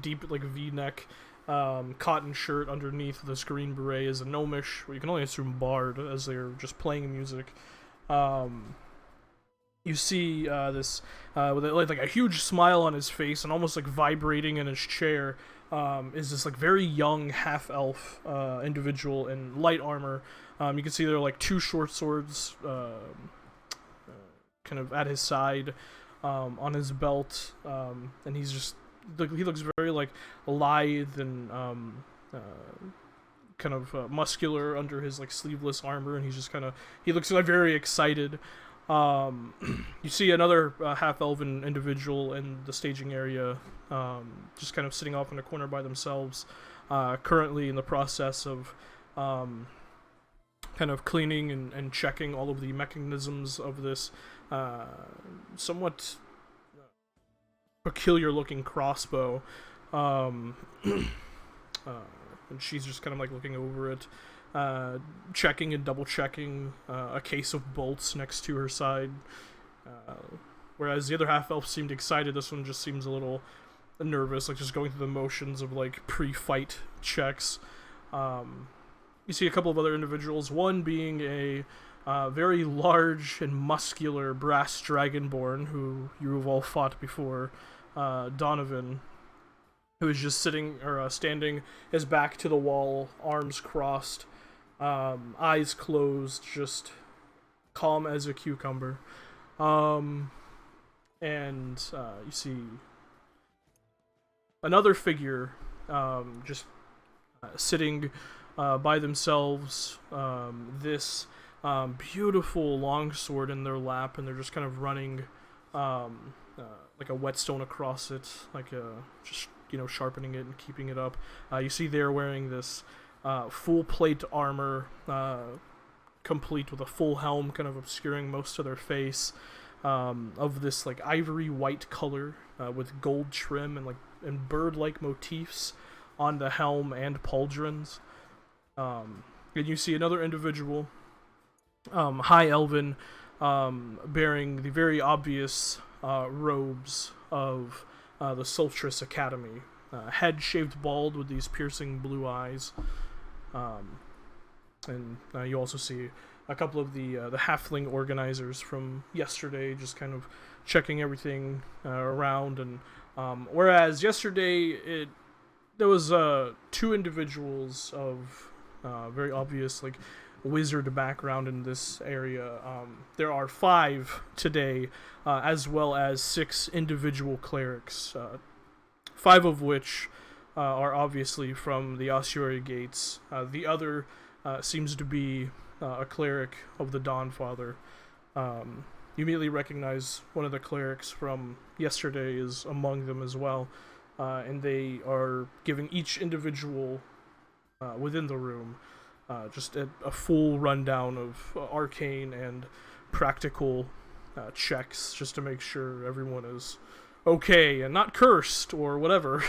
deep like V-neck cotton shirt underneath this green beret is a gnomish, you can only assume bard, as they're just playing music. You see this with like a huge smile on his face and almost like vibrating in his chair is this like very young half-elf individual in light armor. You can see there are like two short swords kind of at his side on his belt, and he's just he looks very like lithe and kind of muscular under his like sleeveless armor, and he's just kind of he looks like very excited. You see another half-elven individual in the staging area, just kind of sitting off in a corner by themselves, currently in the process of kind of cleaning and checking all of the mechanisms of this somewhat peculiar-looking crossbow. And she's just kind of like looking over it, checking and double-checking a case of bolts next to her side. Whereas the other half-elf seemed excited, this one just seems a little nervous, like just going through the motions of like pre-fight checks. You see a couple of other individuals, one being a very large and muscular brass dragonborn who you have all fought before, Donovan, who is just sitting or standing, his back to the wall, arms crossed, eyes closed, just calm as a cucumber. And you see another figure just sitting by themselves, this beautiful longsword in their lap, and they're just kind of running like a whetstone across it, like just sharpening it and keeping it up. You see they're wearing this full plate armor, complete with a full helm, kind of obscuring most of their face, of this like ivory white color with gold trim and bird-like motifs on the helm and pauldrons. And you see another individual, high elven, bearing the very obvious robes of the Sultress Academy, head shaved bald with these piercing blue eyes, and you also see a couple of the halfling organizers from yesterday, just kind of checking everything around. And whereas yesterday there was two individuals of very obvious like wizard background in this area. There are 5 today, as well as 6 individual clerics, 5 of which are obviously from the ossuary gates. The other seems to be a cleric of the Dawnfather. You immediately recognize one of the clerics from yesterday is among them as well, and they are giving each individual within the room just a full rundown of arcane and practical checks, just to make sure everyone is okay and not cursed or whatever.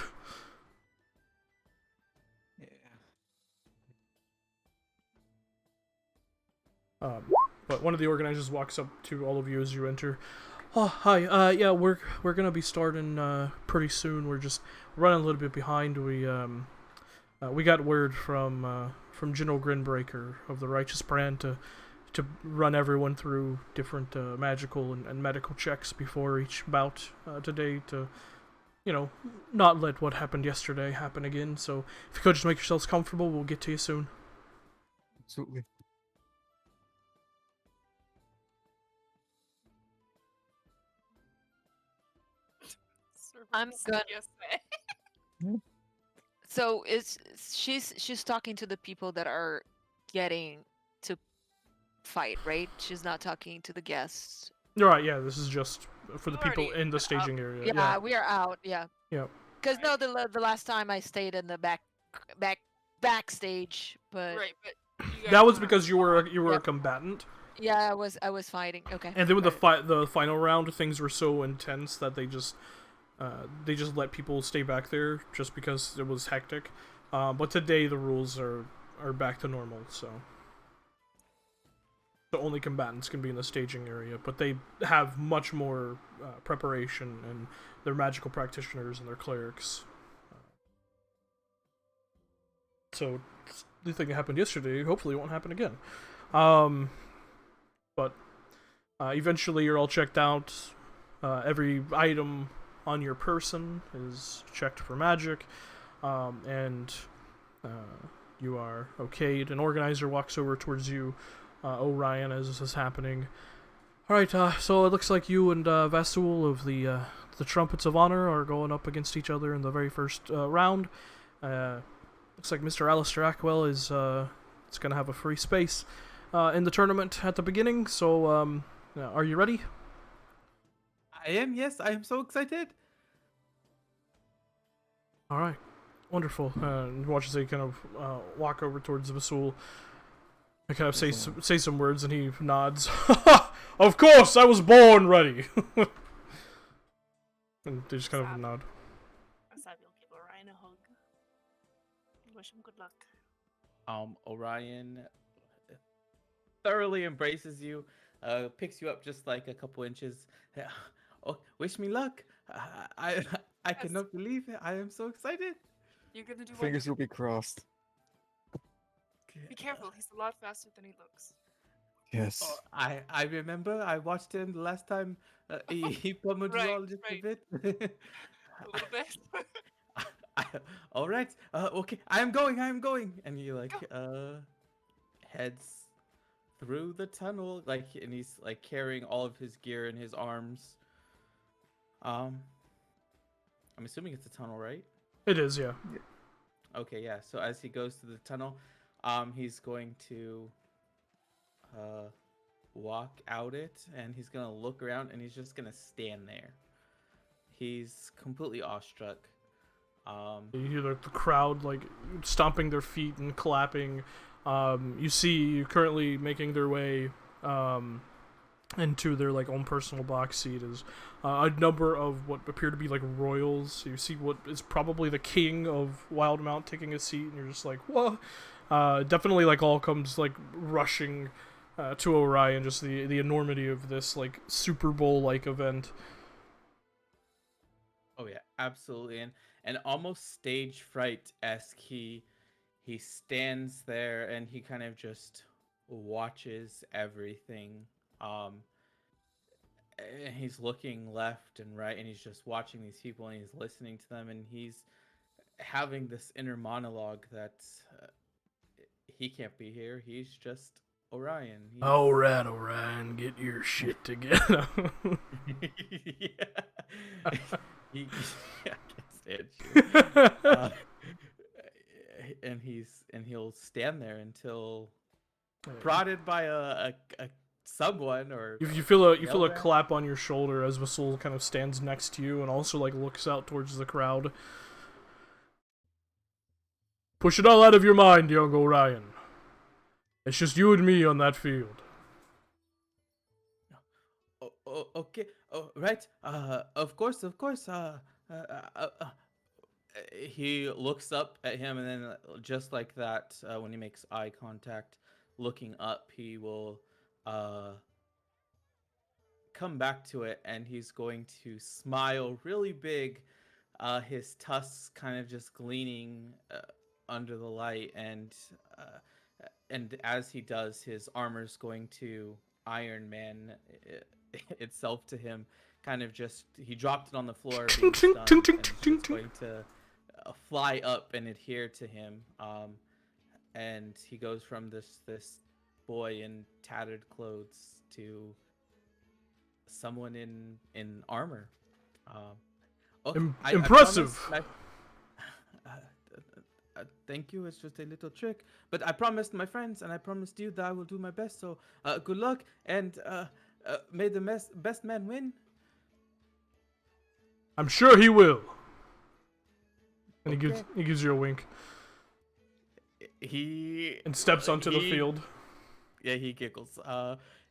But one of the organizers walks up to all of you as you enter. Oh, hi. Yeah, we're gonna be starting pretty soon. We're just running a little bit behind. We got word from General Grinbreaker of the Righteous Brand to run everyone through different magical and medical checks before each bout today, to not let what happened yesterday happen again. So if you could just make yourselves comfortable, we'll get to you soon. Absolutely. I'm good. PSA. So she's talking to the people that are getting to fight, right? She's not talking to the guests. You're right. Yeah, this is just for the You people already in the been staging area. Yeah, we are out. Yeah. Yep. Because no, the last time I stayed in the backstage, but Right, but you guys That was were- because you were Yeah. a combatant, yeah, I was fighting. Okay. and then with got it. the final round, things were so intense that they just let people stay back there just because it was hectic. But today the rules are back to normal. So the only combatants can be in the staging area, but they have much more preparation, and they're magical practitioners and they're clerics. So the thing that happened yesterday hopefully won't happen again. But eventually you're all checked out. Every item on your person is checked for magic, and you are okayed. An organizer walks over towards you, Orion, as this is happening. Alright, so it looks like you and Vasul of the Trumpets of Honor are going up against each other in the very first round. Looks like Mr. Alistair Ackwell is going to have a free space in the tournament at the beginning, so are you ready? I am, yes. I am so excited. Alright, wonderful. Watch as they kind of walk over towards Vasul. I kind of say some words, and he nods. Of course, I was born ready! And they just kind of nod. Asabi will give Orion a hug. Wish him good luck. Orion thoroughly embraces you, picks you up just like a couple inches. Oh, wish me luck. I cannot believe it. I am so excited. You're gonna do Fingers will be crossed. Be careful. He's a lot faster than he looks. Yes. Oh, I remember I watched him the last time he pummeled you all just a bit. A little bit. All right. Okay. I am going. And he heads through the tunnel, and he's carrying all of his gear in his arms. I'm assuming it's a tunnel, right? It is, yeah. Okay, yeah. So as he goes through the tunnel, he's going to walk out it, and he's gonna look around, and he's just gonna stand there. He's completely awestruck. You hear the crowd stomping their feet and clapping. You see currently making their way into their own personal box seat is a number of what appear to be royals. You see what is probably the king of Wildemount taking a seat, and you're just like, whoa. Definitely all comes rushing to Orion, just the enormity of this Super Bowl event. Oh yeah, absolutely. And almost stage fright-esque, he stands there and he kind of just watches everything. And he's looking left and right, and he's just watching these people, and he's listening to them, and he's having this inner monologue that he can't be here. He's just Orion. All right, Orion, get your shit together. I can't stand you. And he'll stand there until prodded by a someone, or you feel a clap on your shoulder as Vasul kind of stands next to you and also looks out towards the crowd. Push it all out of your mind, young Orion. It's just you and me on that field. Okay. Oh, right. Of course. He looks up at him, and then just like that, when he makes eye contact, looking up, he will come back to it, and he's going to smile really big, his tusks kind of just gleaming under the light, and as he does, his armor's going to Iron Man itself to him. Kind of just, he dropped it on the floor, being stunned, and it's just going to fly up and adhere to him. And he goes from this boy in tattered clothes to someone in armor. Okay, impressive. Thank you. It's just a little trick, but I promised my friends, and I promised you that I will do my best. So good luck, and may the best man win. I'm sure he will. And Okay. he gives you a wink. And steps onto the field. Yeah, he giggles.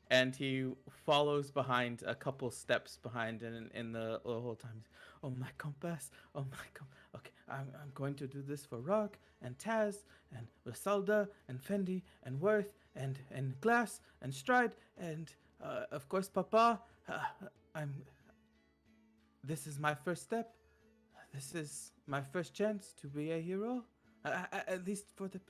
And he follows behind, a couple steps behind, and in the whole time, oh my compass, oh my okay, I'm going to do this for Rock and Taz and Rosalda and Fendi and Worth and Glass and Stride and of course Papa. I'm. This is my first step. This is my first chance to be a hero. At least for the.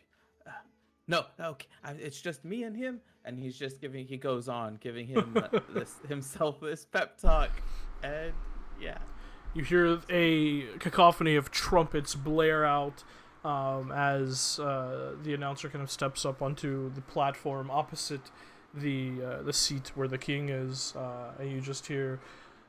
No, okay. It's just me and him, and he's just giving. He goes on giving him this pep talk, and yeah. You hear a cacophony of trumpets blare out as the announcer kind of steps up onto the platform opposite the seat where the king is, and you just hear,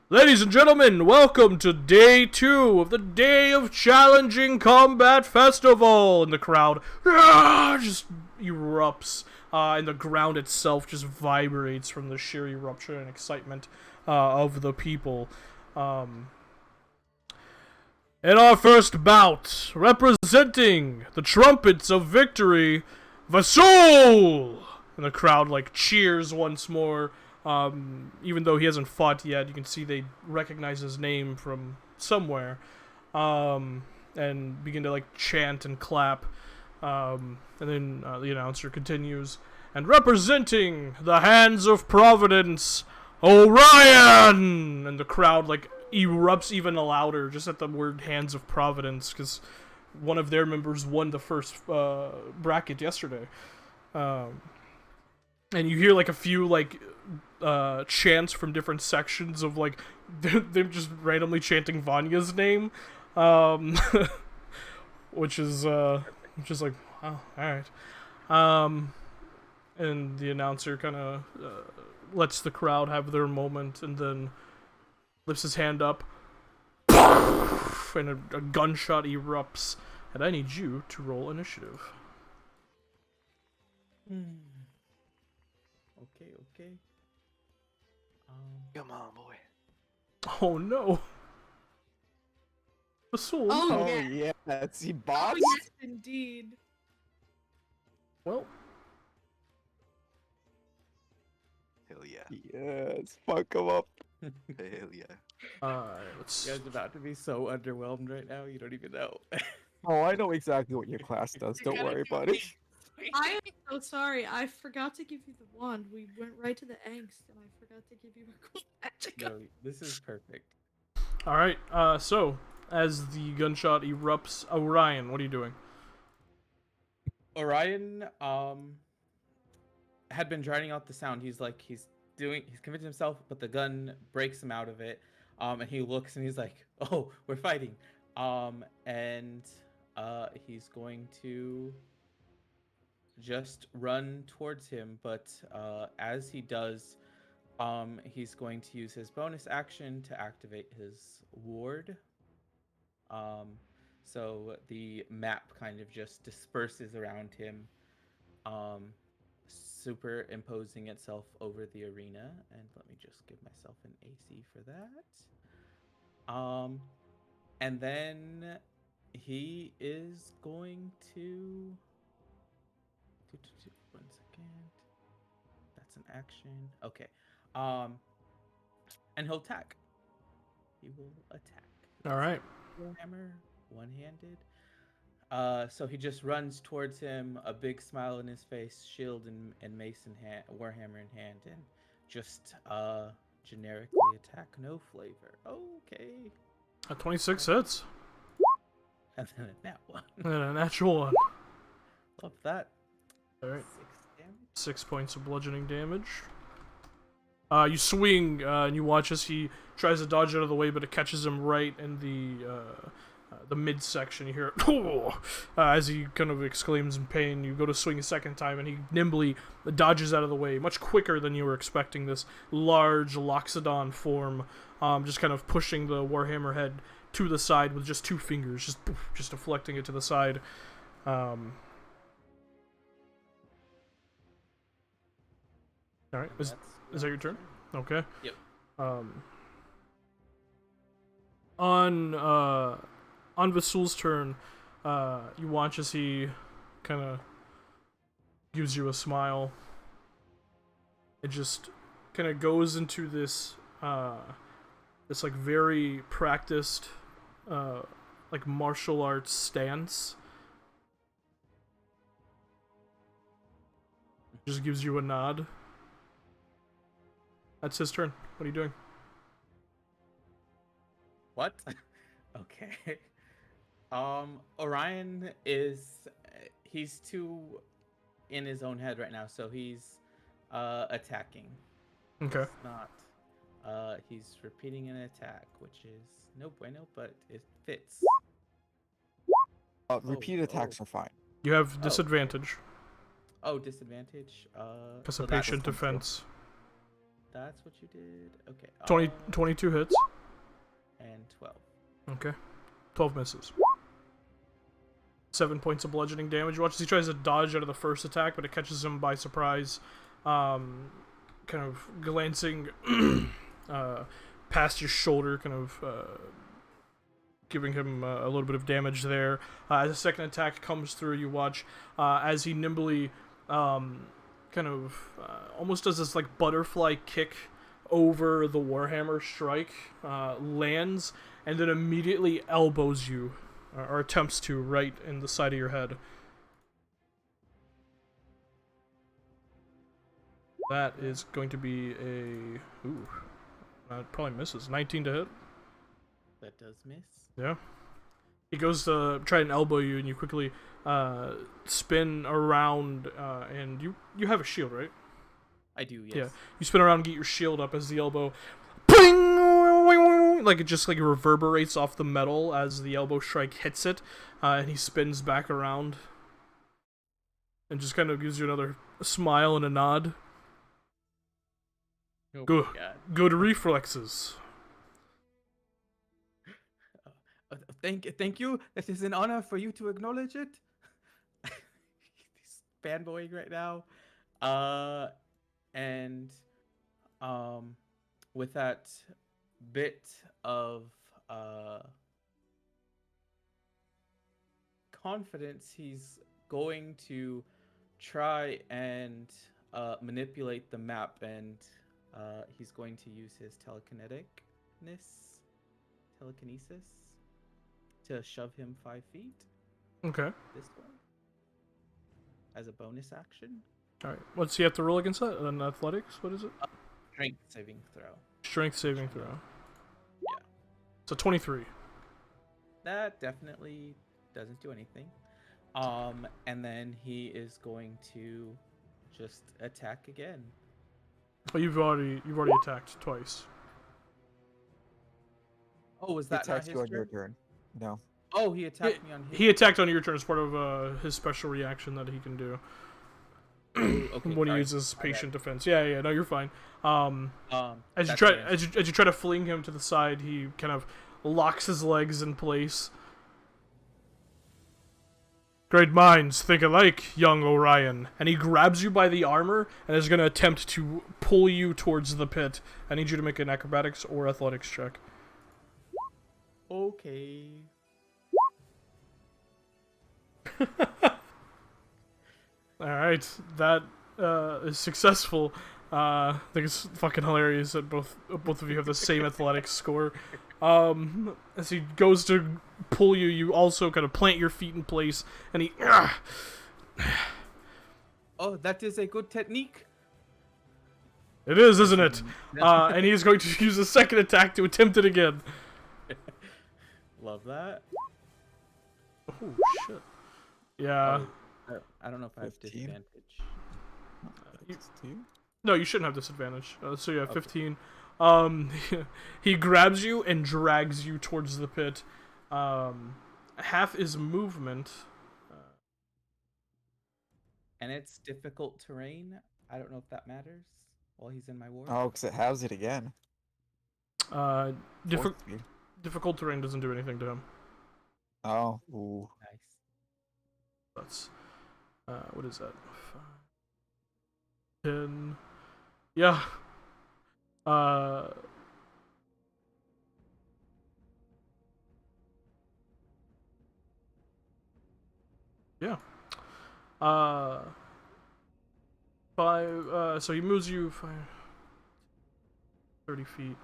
"Ladies and gentlemen, welcome to day 2 of the Day of Challenging Combat Festival!" And the crowd just erupts, and the ground itself just vibrates from the sheer eruption and excitement of the people. In our first bout, representing the trumpets of victory, Vasul! And the crowd, cheers once more. Even though he hasn't fought yet, you can see they recognize his name from somewhere. And begin to, chant and clap. And then the announcer continues. And representing the Hands of Providence, Orion! And the crowd, erupts even louder just at the word Hands of Providence, because one of their members won the first bracket yesterday. And you hear a few chants from different sections of them just randomly chanting Vanya's name, which is oh, alright. And the announcer kind of lets the crowd have their moment, and then lifts his hand up, and a gunshot erupts. And I need you to roll initiative. Okay. Come on, boy. Oh no. Vasul. Oh, Oh yeah. yeah, that's he Oh, bots. yes, indeed. Well, Hell yeah. Yes, fuck him up. Hell yeah. let's. You guys are about to be so underwhelmed right now. You don't even know. Oh, I know exactly what your class does. Don't worry, buddy. I am so sorry. I forgot to give you the wand. We went right to the angst, and I forgot to give you a cool magic. No, this is perfect. Alright, so, as the gunshot erupts, Orion, what are you doing? Orion had been drowning out the sound. He's convinced himself, but the gun breaks him out of it. And he looks and he's like, "Oh, we're fighting." And he's going to just run towards him, but as he does, he's going to use his bonus action to activate his ward. So the map kind of just disperses around him, superimposing itself over the arena. And let me just give myself an AC for that. And then he is going to... 1 second. That's an action. Okay. And he'll attack. He will attack. Alright. Warhammer, one-handed. So he just runs towards him, a big smile on his face, shield and mace in hand, warhammer in hand, and just generically attack. No flavor. Okay. A 26 hits. And then a nat one. And a natural one. Love that. Alright. 6 damage. 6 points of bludgeoning damage. You swing, and you watch as he tries to dodge out of the way, but it catches him right in the midsection. You hear it, as he kind of exclaims in pain. You go to swing a second time, and he nimbly dodges out of the way, much quicker than you were expecting. This large Loxodon form, just kind of pushing the Warhammer head to the side with just 2 fingers, just deflecting it to the side. Alright, is that your turn? Okay. Yep. On Vasul's turn, you watch as he kind of gives you a smile. It just kind of goes into this very practiced martial arts stance. Just gives you a nod. That's his turn. What are you doing? What? Okay. Orion is he's too in his own head right now, so he's attacking. Okay. It's not. He's repeating an attack, which is no bueno, but it fits. Repeat attacks are fine. You have disadvantage. Oh, disadvantage. Because so of that's patient 22. defense. That's what you did. Okay. 22 hits. And 12. Okay. 12 misses. 7 points of bludgeoning damage. You watch as he tries to dodge out of the first attack, but it catches him by surprise. Kind of glancing past his shoulder, kind of giving him a little bit of damage there. As the second attack comes through, you watch as he nimbly almost does this like butterfly kick over the Warhammer strike, lands, and then immediately elbows you, or attempts to, right in the side of your head. That is going to be a... Ooh. That probably misses. 19 to hit. That does miss. Yeah. He goes to try and elbow you, and you quickly spin around, and you have a shield, right? I do, yes. Yeah. You spin around and get your shield up as the elbow... Ping! Like it just like reverberates off the metal as the elbow strike hits it, and he spins back around. And just kind of gives you another smile and a nod. Oh Good. my God. Good reflexes. Thank you. It is an honor for you to acknowledge it. He's fanboying right now. And with that bit of confidence, he's going to try and manipulate the map, and he's going to use his telekinesis to shove him 5 feet. Okay. This one as a bonus action. Alright. What's he have to roll against that? An athletics? What is it? Strength saving throw. Strength saving throw. Yeah. So 23. That definitely doesn't do anything. And then he is going to just attack again. But you've already attacked twice. Oh, was He that not attacks his you on your turn? turn. No. Oh, he attacked me on his. He attacked on your turn as part of his special reaction that he can do. Okay, when he sorry. uses My patient defense. Yeah, no, you're fine. As you that's try fine. as you try to fling him to the side, he kind of locks his legs in place. Great minds think alike, young Orion. And he grabs you by the armor and is going to attempt to pull you towards the pit. I need you to make an acrobatics or athletics check. Okay. Alright, that is successful. I think it's fucking hilarious that both of you have the same athletics score. As he goes to pull you, you also kind of plant your feet in place, and he... Oh, that is a good technique. It is, isn't it? And he is going to use a second attack to attempt it again. Love that. Oh, shit. Yeah. I don't know if I have 15? disadvantage. 16? No, you shouldn't have disadvantage. So you have Okay. 15. He grabs you and drags you towards the pit. Half is movement. And it's difficult terrain. I don't know if that matters while he's in my ward. Oh, because it has it again. Diffi- Fourth speed. difficult terrain doesn't do anything to him. Oh, ooh. Nice. That's what is that? 10. Yeah. Yeah. 5. So he moves you 30 feet.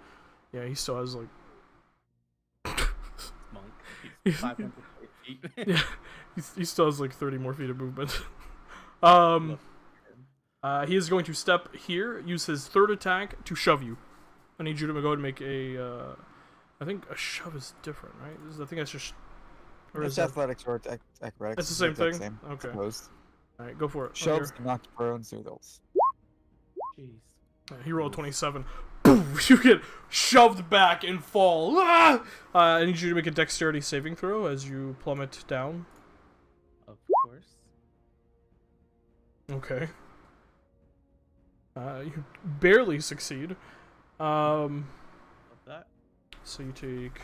Yeah, he still has like. Monk. He's 500 feet. Yeah, he still has like 30 more feet of movement. Love him. He is going to step here, use his third attack to shove you. I need you to go ahead and make a. I think a shove is different, right? I think that's just. Or It's is that, athletics or acrobatics. that's the same exact thing? Okay. Opposed. All right, go for it. Shoves, knocked prone, noodles. Jeez. He rolled 27. Boom! You get shoved back and fall. Ah! I need you to make a dexterity saving throw as you plummet down. Of course. Okay. You barely succeed. Love that. So you take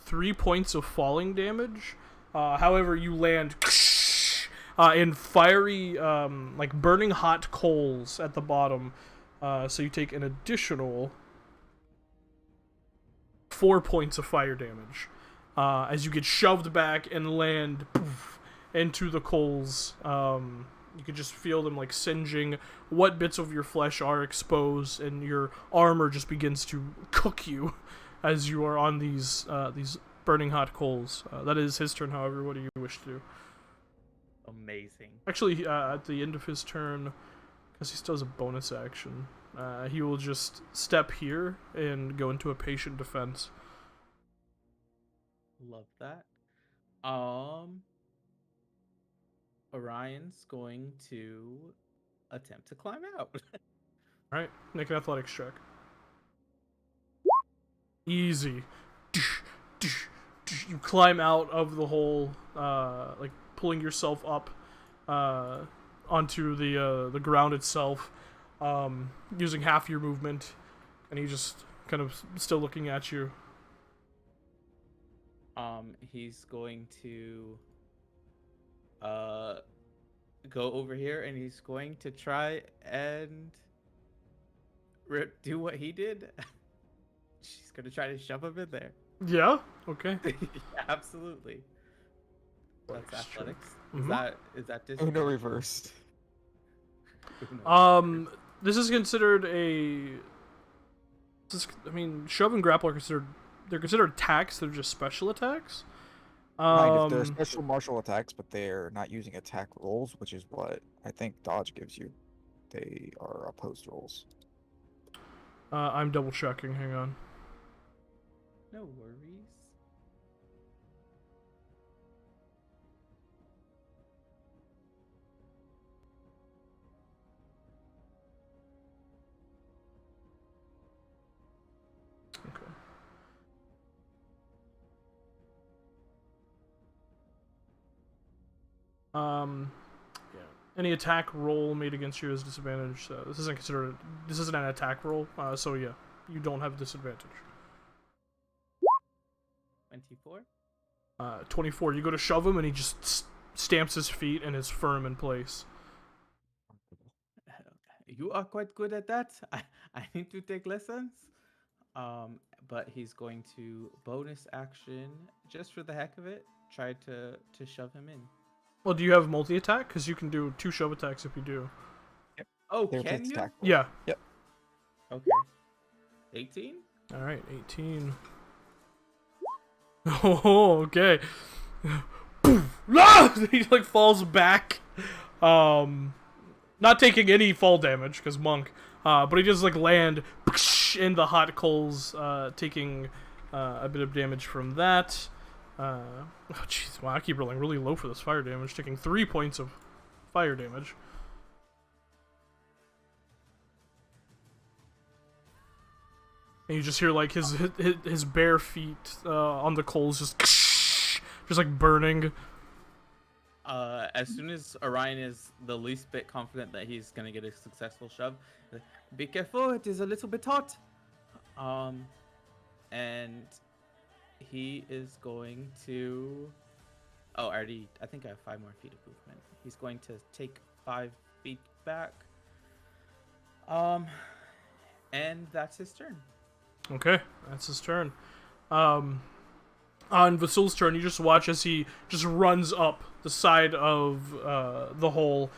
3 points of falling damage. However, you land in fiery, like burning hot coals at the bottom. So you take an additional 4 points of fire damage as you get shoved back and land poof, into the coals. You can just feel them like singeing. What bits of your flesh are exposed, and your armor just begins to cook you as you are on these burning hot coals. That is his turn. However, what do you wish to do? Amazing. Actually, at the end of his turn, because he still has a bonus action, he will just step here and go into a patient defense. Love that. Orion's going to attempt to climb out. Alright, make an athletics check. Easy. You climb out of the hole, like pulling yourself up onto the ground itself, using half your movement, and he just kind of still looking at you. He's going to go over here, and he's going to try and do what he did. She's gonna try to shove him in there. Yeah. Okay. Yeah, absolutely. That's athletics. Mhm. Is that Uno reversed. This is considered a. I mean, shove and grapple are considered. They're considered attacks. They're just special attacks. Kind of. They're special martial attacks, but they're not using attack rolls, which is what I think dodge gives you. They are opposed rolls. I'm double checking. Hang on. No worries. Okay. Yeah. Any attack roll made against you is disadvantage. This isn't considered. This isn't an attack roll. So yeah, you don't have disadvantage. 24. 24. You go to shove him, and he just stamps his feet and is firm in place. You are quite good at that. I need to take lessons. But he's going to bonus action just for the heck of it. Try to shove him in. Well, do you have multi attack? Because you can do 2 shove attacks if you do. Oh, They're can you? attack. Yeah. Okay. 18. All right. 18. Oh, okay. He like falls back. Not taking any fall damage because monk. But he does like land in the hot coals, taking a bit of damage from that. Oh jeez, wow! I keep rolling really low for this fire damage, taking 3 points of fire damage. And you just hear like his bare feet on the coals just like burning. As soon as Orion is the least bit confident that he's gonna get a successful shove, be careful, it is a little bit hot. And he is going to. Oh, I think I have 5 more feet of movement. He's going to take 5 feet back. And that's his turn. Okay, that's his turn. On Vasul's turn, you just watch as he just runs up the side of the hole,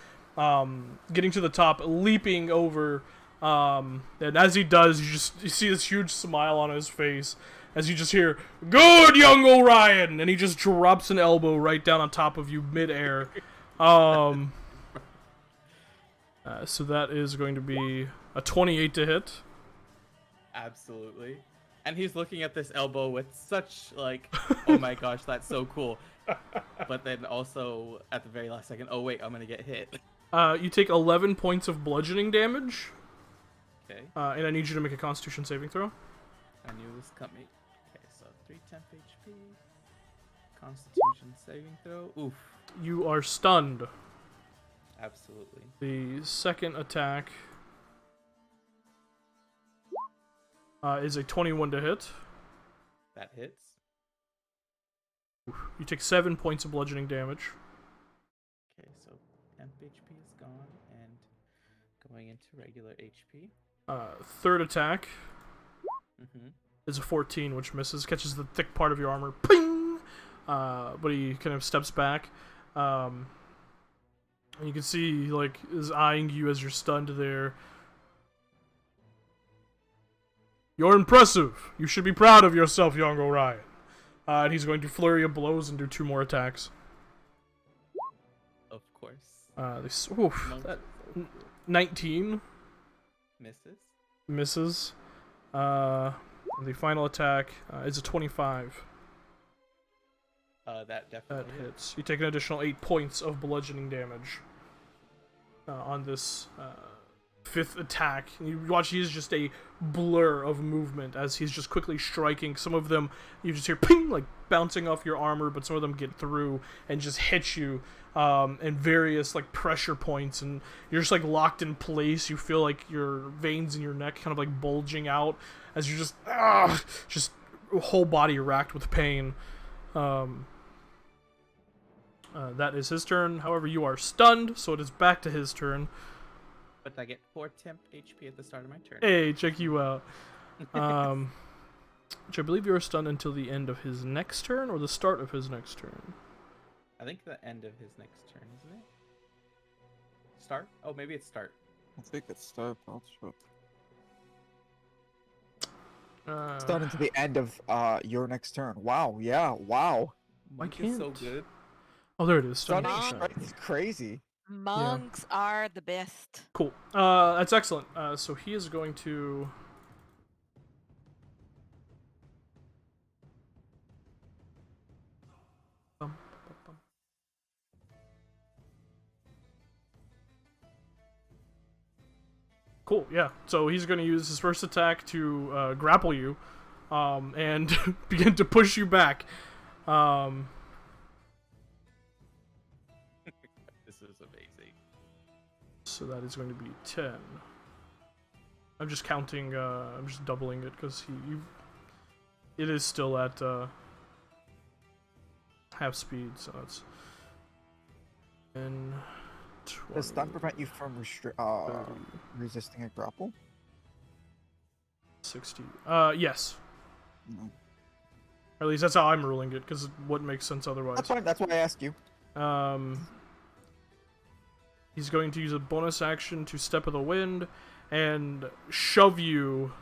getting to the top, leaping over. And as he does, you see this huge smile on his face as you just hear, "Good, young Orion!" And he just drops an elbow right down on top of you midair. So that is going to be a 28 to hit. Absolutely. And he's looking at this elbow with such like, oh my gosh, that's so cool. But then also at the very last second, oh wait, I'm gonna get hit. You take 11 points of bludgeoning damage. Okay. And I need you to make a Constitution saving throw. I knew this coming. Okay, so 3 temp HP. Constitution saving throw. Oof. You are stunned. Absolutely. The second attack is a 21 to hit. That hits. You take 7 points of bludgeoning damage. Okay, so temp HP is gone and going into regular HP. Third attack Mm-hmm. is a 14, which misses, catches the thick part of your armor. Ping! But he kind of steps back. And you can see, like, is eyeing you as you're stunned there. You're impressive. You should be proud of yourself, young Orion. And he's going to flurry of blows and do 2 more attacks. Of course. That 19 Misses. misses. The final attack is a 25. That That definitely hits. You take an additional 8 points of bludgeoning damage on this fifth attack. And you watch, he's just a blur of movement as he's just quickly striking. Some of them, you just hear ping, like bouncing off your armor, but some of them get through and just hit you in various like pressure points, and you're just like locked in place. You feel like your veins in your neck kind of like bulging out as you're just whole body racked with pain. That is his turn. However, you are stunned, so it is back to his turn. But I get 4 temp HP at the start of my turn. Hey, check you out. Which I believe you are stunned until the end of his next turn, or the start of his next turn. I think the end of his next turn, isn't it? Start? Oh, maybe it's start. I think it's start. I'll show. Uh, Start into the end of your next turn. Wow, yeah, wow. Why Monk is so can't? good. Oh, there it is. Stunning Mom. strength is crazy. Monks are the best. Cool. That's excellent. So he is going to... Cool, yeah. So he's going to use his first attack to grapple you and begin to push you back. This is amazing. So that is going to be 10. I'm just counting, I'm just doubling it because it is still at half speed, so it's 10, 20, Does stun prevent you from 30, resisting a grapple? 60. Yes. No. Or at least that's how I'm ruling it, because what makes sense otherwise. That's fine. That's why I asked you. He's going to use a bonus action to Step of the Wind and shove you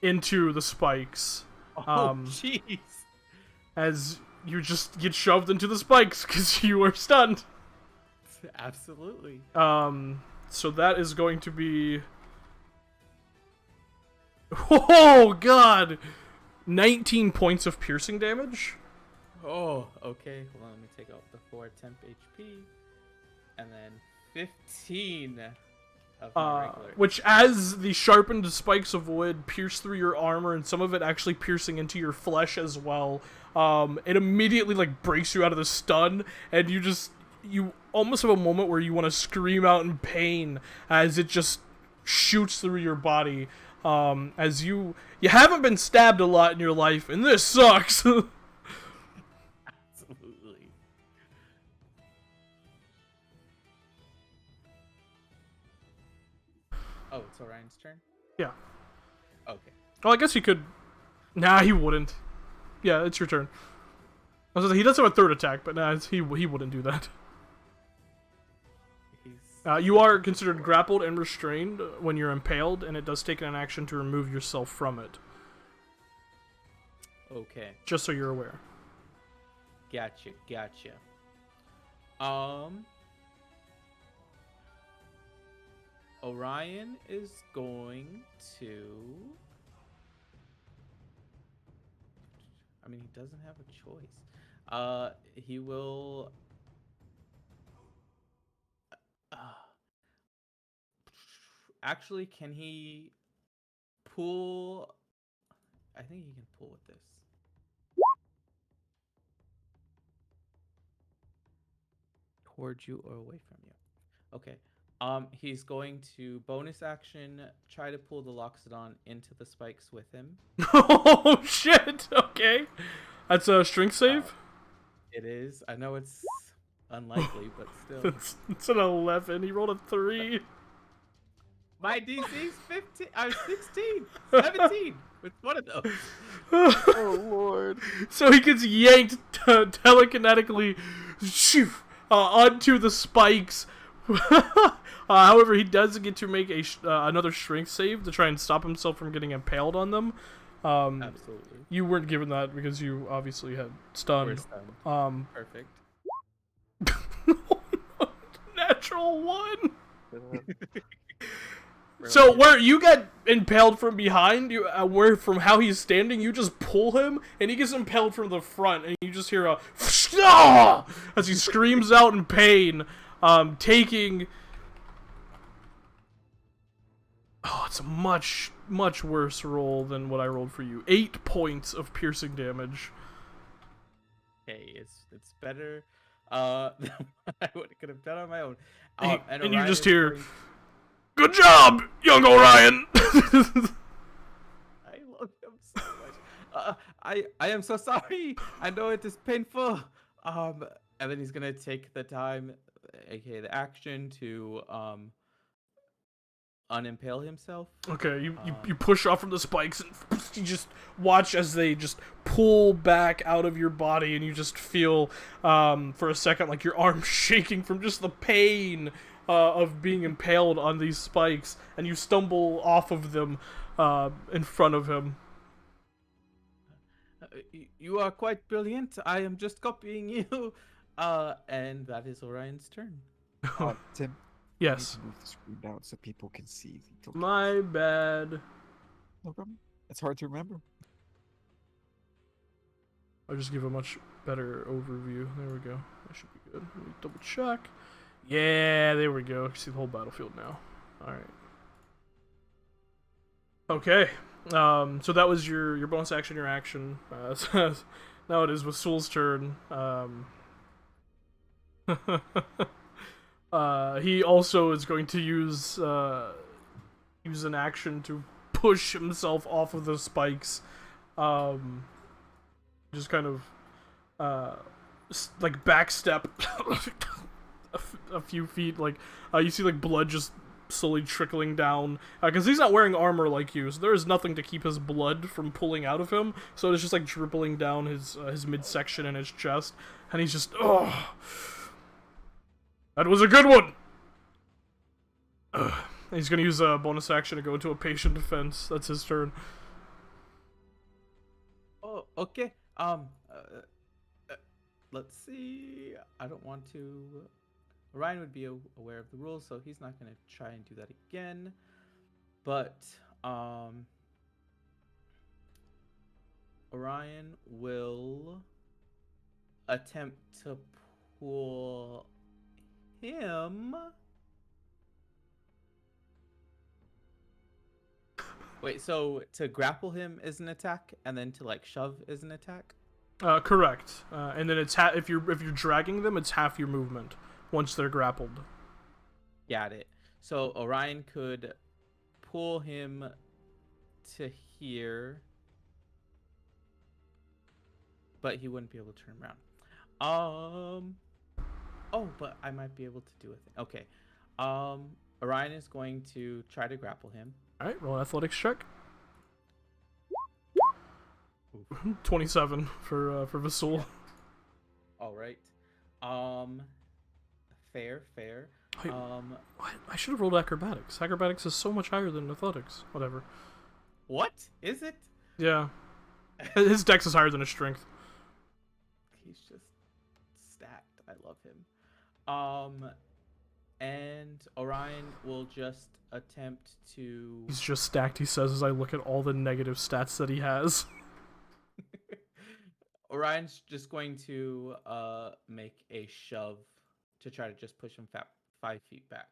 into the spikes. Oh, jeez. As you just get shoved into the spikes because you are stunned. Absolutely. So that is going to be... Oh, God! 19 points of piercing damage. Oh, okay. Hold on, let me take out the 4 temp HP. And then 15 of my regular. Which, as the sharpened spikes of wood pierce through your armor, and some of it actually piercing into your flesh as well, it immediately like breaks you out of the stun, and you almost have a moment where you want to scream out in pain as it just shoots through your body. As you haven't been stabbed a lot in your life, and this sucks. Absolutely. Oh, it's Orion's turn? Yeah. Okay. Well, I guess he could... Nah, he wouldn't. Yeah, it's your turn. I was gonna say, he does have a third attack, but nah, he wouldn't do that. You are considered grappled and restrained when you're impaled, and it does take an action to remove yourself from it. Okay. Just so you're aware. Gotcha. Orion is going to. I mean, he doesn't have a choice. He will. Actually, can he pull? I think he can pull with this. Towards you or away from you. Okay. He's going to bonus action try to pull the Loxodon into the spikes with him. Oh shit! Okay, that's a strength save. It is. I know it's unlikely, but still. It's an 11. He rolled a 3. My DC's 15. I was 16. 17 with one of those. Oh lord. So he gets yanked telekinetically onto the spikes. However, he does get to make another strength save to try and stop himself from getting impaled on them. Absolutely. You weren't given that because you obviously had stunned. Perfect. Natural 1. So Brilliant. where you got impaled from behind, where from how he's standing, you just pull him, and he gets impaled from the front, and you just hear a as he screams out in pain, taking. Oh, it's a much worse roll than what I rolled for you. 8 points of piercing damage. Okay, it's better than what I could have done on my own. And you Orion just is hear, going- "Good job, young Orion." I love him so much. I am so sorry. I know it is painful. And then he's gonna take the time, aka the action, to unimpale himself. Okay, you push off from the spikes and you just watch as they just pull back out of your body, and you just feel for a second like your arm shaking from just the pain of being impaled on these spikes, and you stumble off of them in front of him. You are quite brilliant. I am just copying you. And that is Orion's turn. Tim. Yes. You need to move the screen down so people can see the tokens. My bad. No problem. It's hard to remember. I'll just give a much better overview. There we go. That should be good. Let me double check. Yeah, there we go. I can see the whole battlefield now. Alright. Okay. So that was your bonus action, your action. Now it is with Soul's turn. He also is going to use an action to push himself off of the spikes. Just kind of like backstep a few feet. Like you see like blood just slowly trickling down because he's not wearing armor like you, so there is nothing to keep his blood from pulling out of him. So it's just like dribbling down his midsection and his chest, and he's just that was a good one. He's gonna use a bonus action to go into a patient defense. That's his turn. Oh, okay. Let's see. I don't want to. Ryan would be aware of the rules, so he's not gonna try and do that again. But Orion will attempt to pull him. Wait, so to grapple him is an attack, and then to like shove is an attack? Correct. And then it's if you're dragging them, it's half your movement once they're grappled. Got it. So Orion could pull him to here, but he wouldn't be able to turn around. Oh, but I might be able to do a thing. Okay. Orion is going to try to grapple him. All right, roll an athletics check. 27 for Vasul. All right. Fair. Wait, what? I should have rolled acrobatics. Acrobatics is so much higher than athletics. Whatever. What is it? Yeah. His dex is higher than his strength. He's just stacked. I love him. And Orion will just attempt to. He's just stacked, he says, as I look at all the negative stats that he has. Orion's just going to make a shove to try to just push him 5 feet back.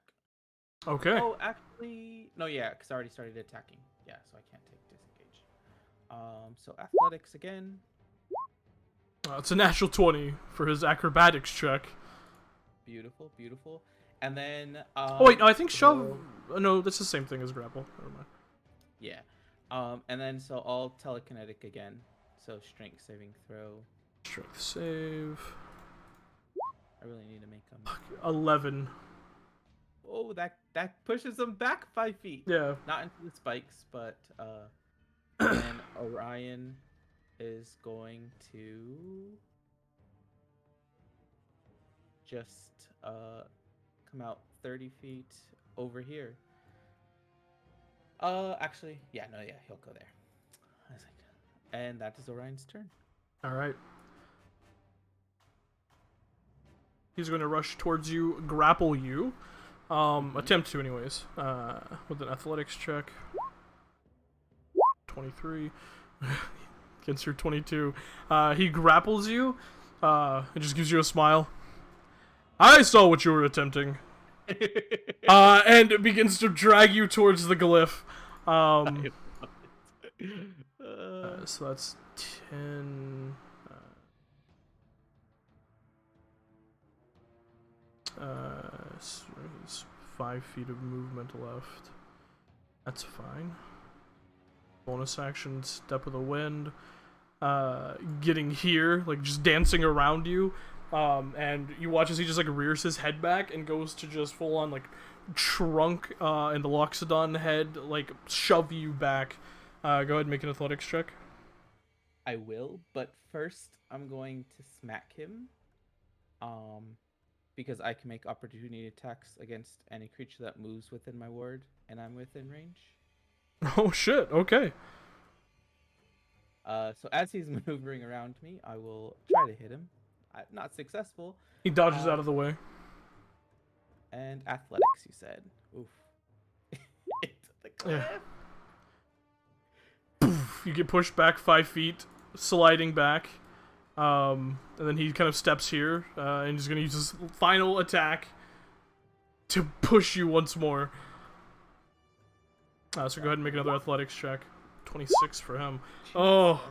Okay. Oh, actually, no, yeah, because I already started attacking. Yeah, so I can't take disengage. So athletics again. It's a natural 20 for his acrobatics check. Beautiful, beautiful. And then. Oh wait, no, I think shove. No, that's the same thing as grapple. Never mind. Yeah. And then so all telekinetic again. So strength saving throw. Strength save. I really need to make him. 11. Oh, that pushes him back 5 feet. Yeah. Not into the spikes, but and Orion is going to just come out 30 feet over here. Actually, yeah, he'll go there. I was like, and that is Orion's turn. All right. He's going to rush towards you, grapple you. Attempt to, anyways. With an athletics check. 23 against your 22. He grapples you. And just gives you a smile. I saw what you were attempting. And begins to drag you towards the glyph. So that's 10. There's 5 feet of movement left. That's fine. Bonus action, step of the wind. Getting here, like just dancing around you. And you watch as he just like rears his head back and goes to just full on like trunk and the Loxodon head like shove you back. Go ahead and make an athletics check. I will, but first I'm going to smack him. Because I can make opportunity attacks against any creature that moves within my ward, and I'm within range. Oh shit! Okay. So as he's maneuvering around me, I will try to hit him. I'm not successful. He dodges out of the way. And athletics, you said. Oof. Into the cliff. Yeah. You get pushed back 5 feet, sliding back. And then he kind of steps here, and he's gonna use his final attack to push you once more. So go ahead and make another athletics check. 26 for him. Oh.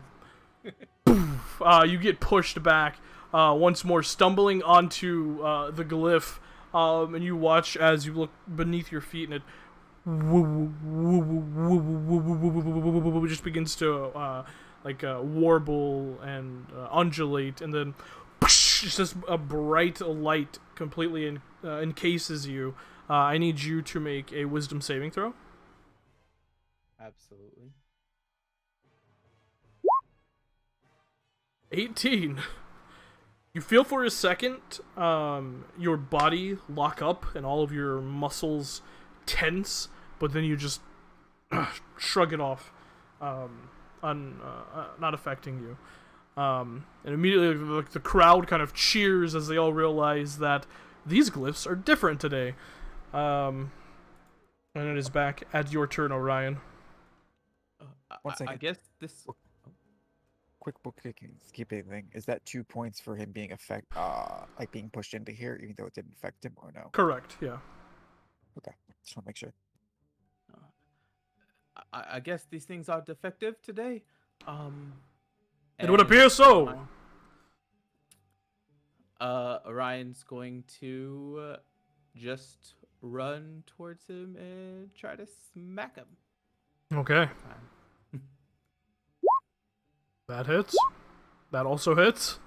You get pushed back once more, stumbling onto the glyph, and you watch as you look beneath your feet, and it just begins to warble and undulate, and then just a bright light completely encases you. I need you to make a wisdom saving throw. Absolutely. 18. You feel for a second your body lock up and all of your muscles tense, but then you just shrug it off, not affecting you. And immediately the crowd kind of cheers as they all realize that these glyphs are different today. And it is back at your turn, Orion. One second. I guess this. Quick bookkeeping thing. Is that 2 points for him being like being pushed into here, even though it didn't affect him, or no? Correct. Yeah. Okay. Just want to make sure. I guess these things are defective today. It would appear so. Orion's going to just run towards him and try to smack him. Okay. That hits. That also hits.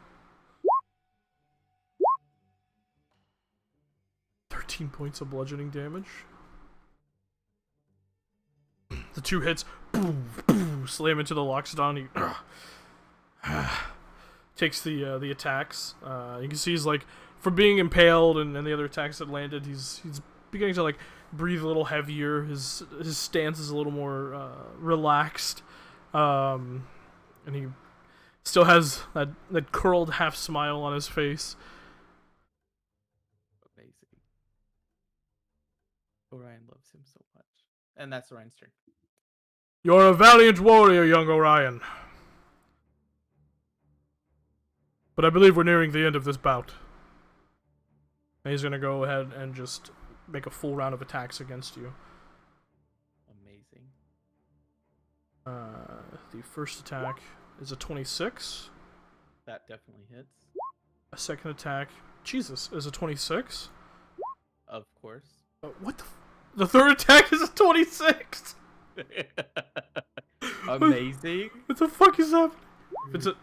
13 points of bludgeoning damage. The 2 hits, boom, boom, slam into the Loxodon. He takes the attacks. You can see he's like, from being impaled and the other attacks that landed, he's beginning to like breathe a little heavier. His stance is a little more relaxed. And he still has that curled half smile on his face. Amazing. Orion loves him so much. And that's Orion's turn. You're a valiant warrior, young Orion. But I believe we're nearing the end of this bout. And he's gonna go ahead and just make a full round of attacks against you. Amazing. The first attack is a 26. That definitely hits. A second attack, Jesus, is a 26. Of course. What the? The third attack is a 26. Amazing. What the fuck is happening? It's a.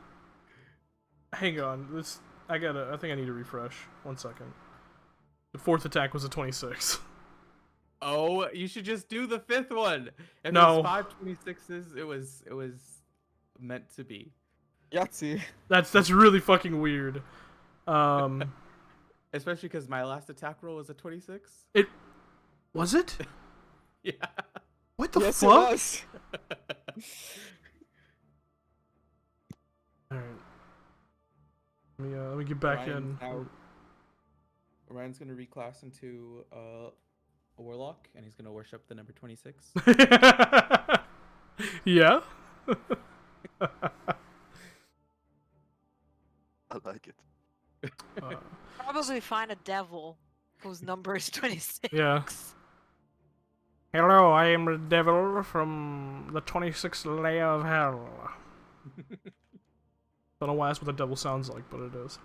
Hang on, this. I think I need to refresh. 1 second. The fourth attack was a 26. Oh, you should just do the fifth one. If No. it's 5 26s, it was meant to be. Yahtzee. That's really fucking weird. Especially because my last attack roll was a 26. Was it? Yeah. What the Yes, fuck? it was. Alright. Let me get back in. Orion's gonna reclass into a warlock, and he's gonna worship the number 26. Yeah. I like it. Probably find a devil whose number is 26. Yeah. Hello, I am the devil from the 26th layer of hell. Don't know why that's what the devil sounds like, but it is.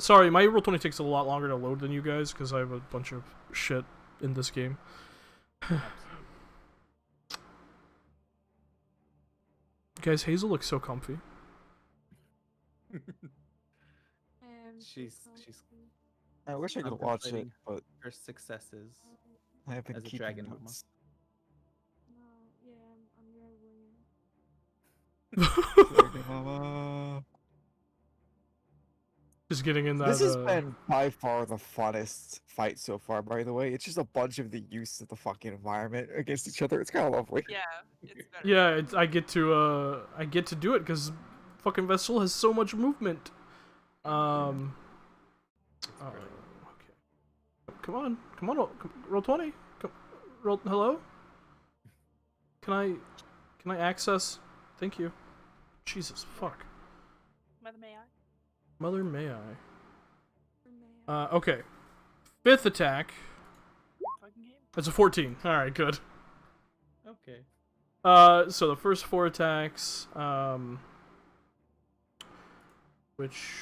Sorry, my Roll20 takes a lot longer to load than you guys, because I have a bunch of shit in this game. Guys, Hazel looks so comfy. She's I wish I could watch it, contemplating but her successes I have been as a keeping dragon mama. notes. Dragon Mama. Just getting in that. This has been by far the funnest fight so far, by the way. It's just a bunch of the use of the fucking environment against each other. It's kind of lovely. Yeah, it's better. Yeah, I get to do it because fucking Vessel has so much movement. Okay. Come on, roll 20. Roll. Hello. Can I access? Thank you. Jesus fuck. Mother, may I? Mother, may I? Okay. Fifth attack. Fucking game. That's a 14. All right, good. Okay. So the first 4 attacks, which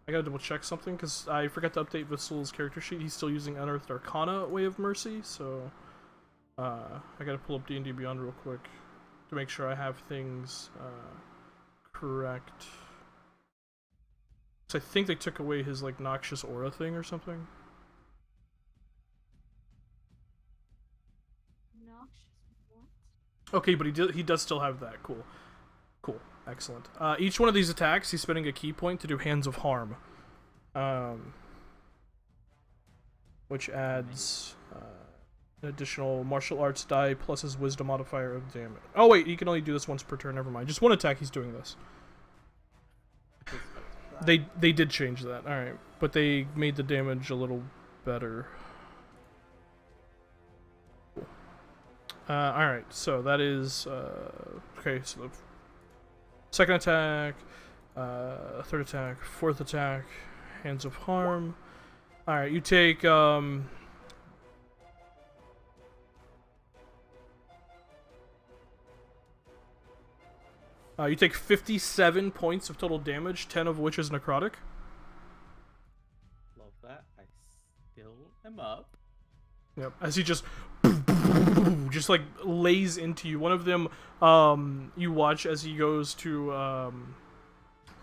I gotta double check something because I forgot to update Vissal's character sheet. He's still using Unearthed Arcana Way of Mercy, so I gotta pull up D&D Beyond real quick to make sure I have things correct. So I think they took away his like noxious aura thing or something. Okay, but he does still have that. Cool. Excellent. Each one of these attacks, he's spending a key point to do Hands of Harm, which adds an additional martial arts die plus his wisdom modifier of damage. Oh wait, he can only do this once per turn. Never mind. Just one attack. He's doing this. They did change that. All right, but they made the damage a little better. Alright, so that is, okay, so the second attack, third attack, fourth attack, Hands of Harm. Alright, you take, you take 57 points of total damage, 10 of which is necrotic. Love that. I still am up. Yep, as he just like lays into you. One of them, you watch as he goes to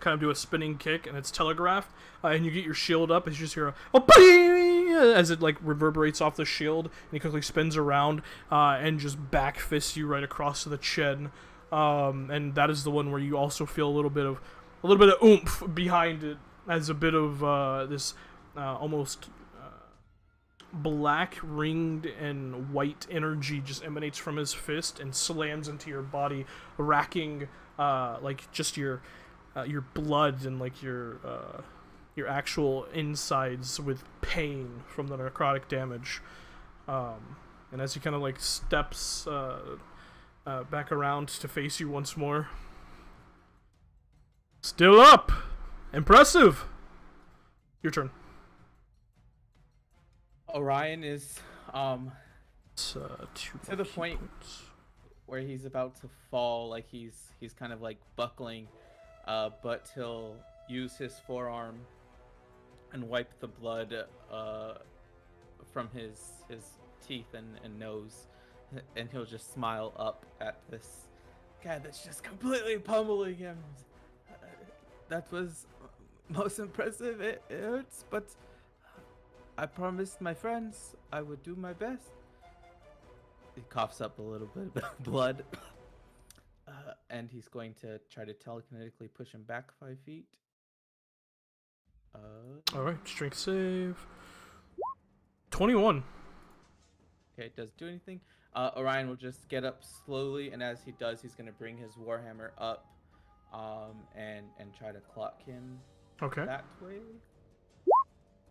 kind of do a spinning kick, and it's telegraphed, and you get your shield up, as you just hear a bing! As it like reverberates off the shield, and he quickly spins around and just back fists you right across to the chin. And that is the one where you also feel a little bit of oomph behind it, as a bit of this almost black ringed and white energy just emanates from his fist and slams into your body, racking like just your blood and like your your actual insides with pain from the necrotic damage. And as he kind of like steps back around to face you once more. Still up! Impressive! Your turn. Orion is It's, to the point where he's about to fall, like he's kind of like buckling, but he'll use his forearm and wipe the blood from his teeth and nose, and he'll just smile up at this guy that's just completely pummeling him. That was most impressive. It hurts, but I promised my friends I would do my best. He coughs up a little bit of blood, and he's going to try to telekinetically push him back 5 feet. Alright, strength save. 21. Okay, it doesn't do anything. Orion will just get up slowly, and as he does, he's going to bring his warhammer up and try to clock him Okay. that way.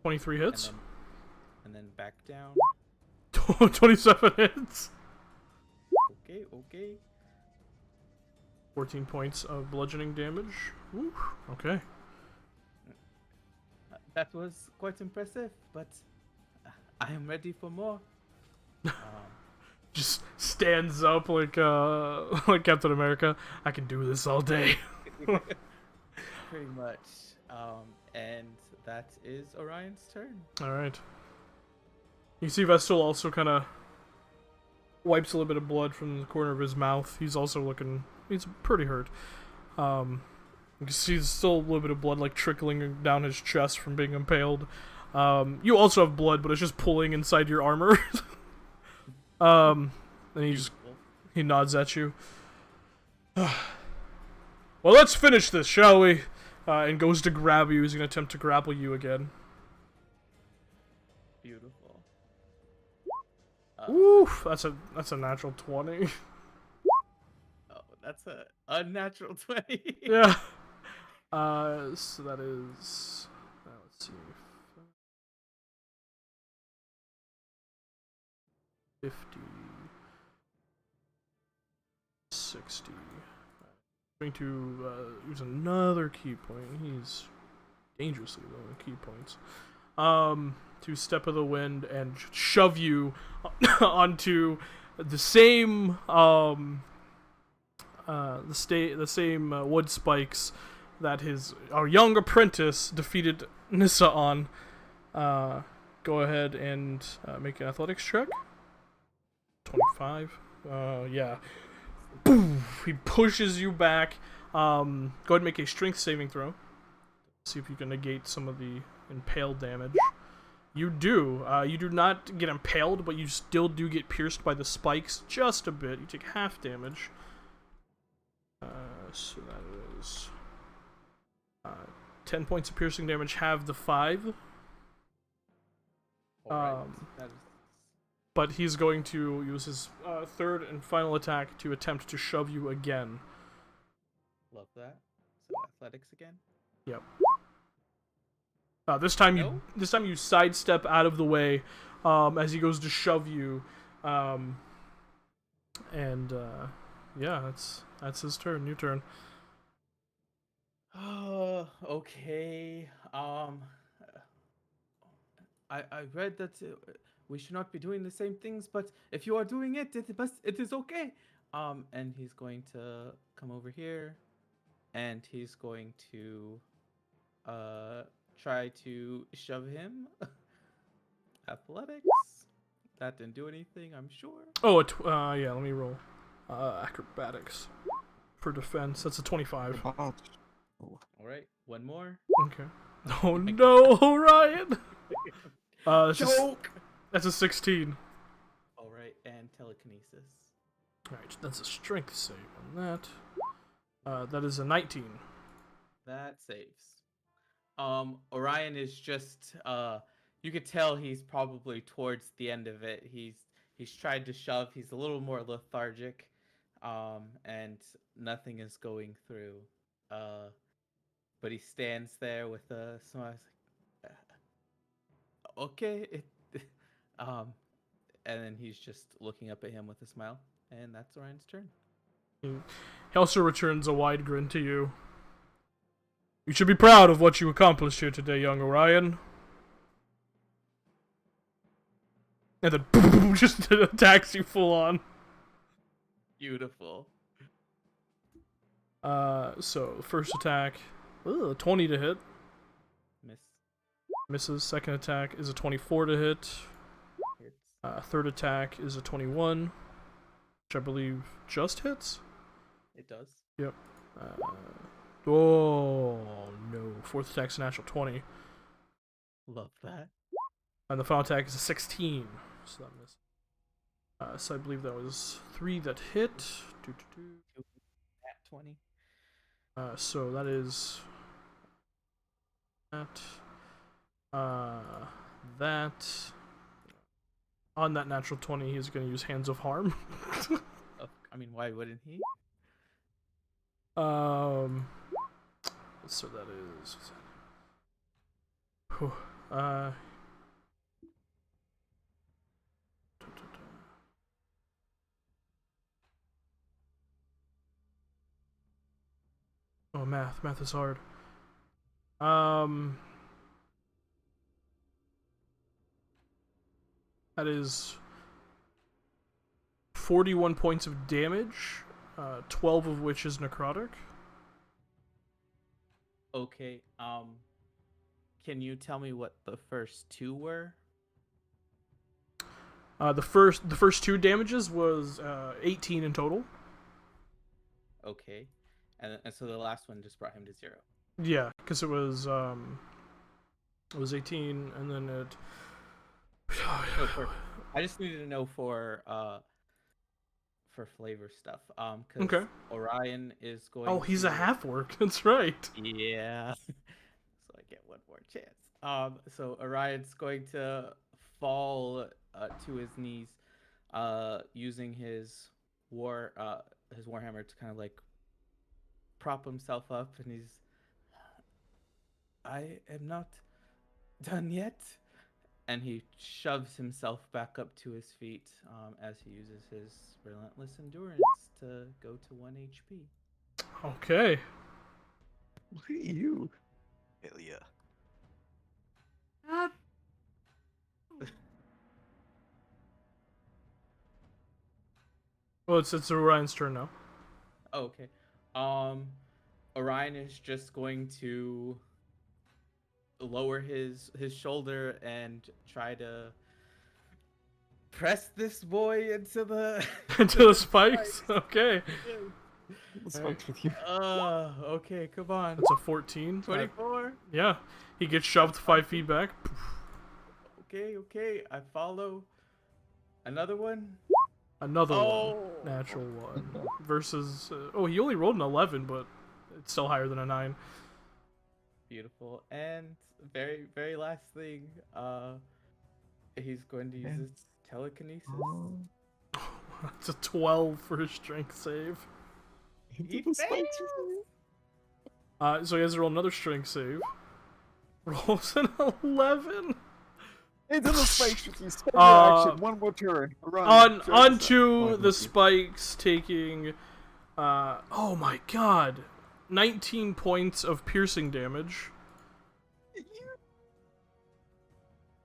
23 hits. And then back down. 27 hits. Okay. 14 points of bludgeoning damage. Woo. Okay. That was quite impressive, but I am ready for more. Just stands up like like Captain America. I can do this all day. Pretty much. And that is Orion's turn. Alright. You see Vestal also kind of wipes a little bit of blood from the corner of his mouth. He's also he's pretty hurt. You can see there's still a little bit of blood like trickling down his chest from being impaled. You also have blood, but it's just pulling inside your armor. And he nods at you. Well, let's finish this, shall we? And goes to grab you. He's going to attempt to grapple you again. Beautiful. Oof, that's a natural 20. Oh, that's a unnatural 20. Yeah. So that is... let's see. 50... 60... Going to use another key point. He's dangerously low in key points. To step of the wind and shove you onto the same the same wood spikes that our young apprentice defeated Nissa on. Go ahead and make an athletics check. 25. Yeah. Boom! He pushes you back. Go ahead and make a strength saving throw. See if you can negate some of the impaled damage. You do. You do not get impaled, but you still do get pierced by the spikes just a bit. You take half damage. So that is 10 points of piercing damage. Have the 5. Alright, that is... But he's going to use his third and final attack to attempt to shove you again. Love that. So athletics again. Yep. This time you sidestep out of the way as he goes to shove you, and yeah, that's his turn. Your turn. Okay. I read that we should not be doing the same things, but if you are doing it, it is okay. And he's going to come over here, and he's going to try to shove him. Athletics. That didn't do anything, I'm sure. Oh, yeah. Let me roll. Acrobatics for defense. That's a 25. All right, one more. Okay. Oh no, Orion. Joke. That's a 16. All right, and telekinesis. All right, that's a strength save on that. That is a 19. That saves. Orion is just you could tell he's probably towards the end of it. He's tried to shove. He's a little more lethargic, and nothing is going through. But he stands there with a smile. He's like, Okay. Um, and then he's just looking up at him with a smile, and that's Orion's turn. He also returns a wide grin to you. You should be proud of what you accomplished here today, young Orion. And then boom, just attacks you full on. Beautiful. So first attack, 20 to hit. Miss. Misses. Second attack is a 24 to hit. Hits. Third attack is a 21, which I believe just hits. It does. Yep. Oh no! Fourth attack's a natural 20, Love that. and the final attack is a 16. So that missed. So I believe that was 3 that hit. At 20. So that is that. That. On that natural 20, he's going to use Hands of Harm. I mean, why wouldn't he? So that is. Oh, math is hard. That is 41 points of damage, 12 of which is necrotic. Okay. Can you tell me what the first 2 were? The first 2 damages was 18 in total. Okay. And so the last one just brought him to 0. Yeah, because it was 18, and then it. Oh, perfect. I just needed to know for flavor stuff. Cause Okay. Orion is going. Oh, he's a to... half orc. That's right. Yeah. So I get one more chance. So Orion's going to fall to his knees, using his warhammer to kind of like prop himself up, and he's. I am not done yet. And he shoves himself back up to his feet as he uses his relentless endurance to go to 1 HP. Okay. Look at you. Hell yeah. Well, it's Orion's turn now. Oh, okay. Orion is just going to lower his shoulder and try to press this boy into the Into the spikes. Okay. What's wrong with you? Okay, come on. That's a 14. 24. Yeah. He gets shoved 5 feet back. Okay, I follow. Another one. Another Oh. one. Natural 1. Versus. He only rolled an 11, but it's still higher than a 9. Beautiful. And very, very last thing, he's going to use his telekinesis. It's a 12 for his strength save. He The spikes fails. So he has to roll another strength save. Rolls an 11. Into the spikes with you. Spend your action. One more turn. Run. Onto the spikes, taking. Oh my god. 19 points of piercing damage.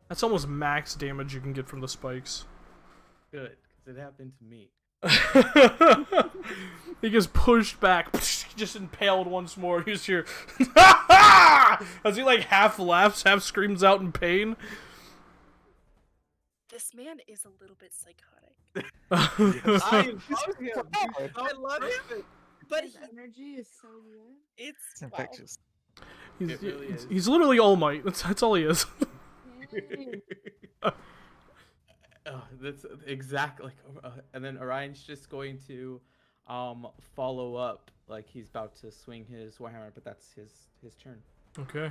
That's almost max damage you can get from the spikes. Good, because it happened to me. He gets pushed back, just impaled once more. He's here. As he like half laughs, half screams out in pain. This man is a little bit psychotic. I love him. But His energy is so good. it's infectious. It really is. He's literally All Might. That's all he is. That's exactly. And then Orion's just going to follow up, like he's about to swing his warhammer, but that's his turn. Okay.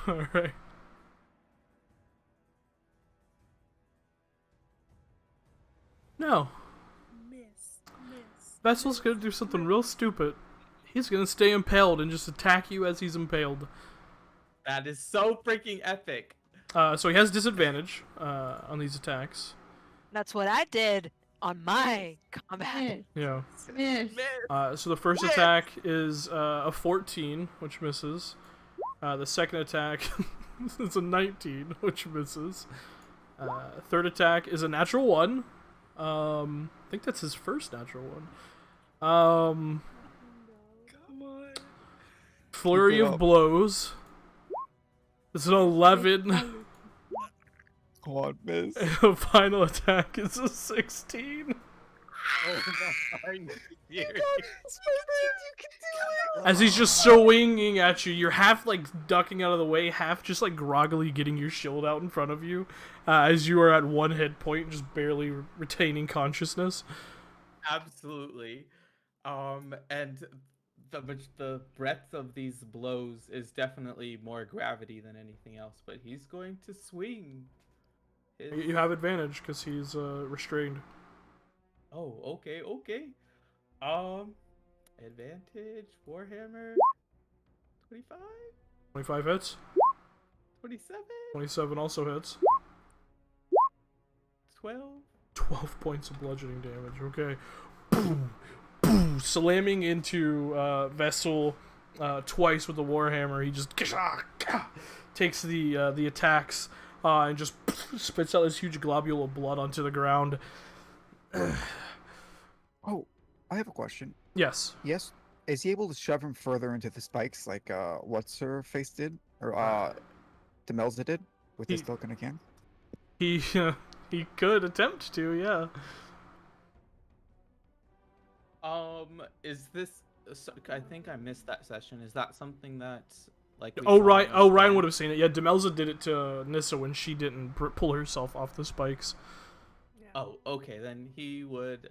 All right. No. miss. Vessel's gonna do something real stupid. He's gonna stay impaled and just attack you as he's impaled. That is so freaking epic. So he has disadvantage on these attacks. That's what I did on my combat. Yeah. Miss. So the first Miss. attack is a 14, which misses. The second attack is a 19, which misses. Third attack is a natural 1. I think that's his first natural 1. Come on. Flurry Keep it of up. blows. This is an 11. Come on, miss. The final attack is a 16. Oh my, are you serious? As he's just swinging at you, you're half like ducking out of the way, half just like groggily getting your shield out in front of you, as you are at 1 hit point, just barely retaining consciousness. Absolutely. And the breadth of these blows is definitely more gravity than anything else, but he's going to swing. You have advantage because he's restrained. Oh, okay. Advantage, Warhammer, 25, 25 hits. 27, 27 also hits. 12. 12 points of bludgeoning damage. Okay. Boom, boom, slamming into Vessel twice with the warhammer. He just takes the attacks and just spits out this huge globule of blood onto the ground. Oh, I have a question. Yes. Yes, is he able to shove him further into the spikes like what's her face did, or Demelza did with his He- Falcon can? He could attempt to, yeah. Is this? So, I think I missed that session. Is that something that like? Oh right. Oh, Ryan would have seen it. Yeah, Demelza did it to Nissa when she didn't pull herself off the spikes. Yeah. Oh, okay. Then he would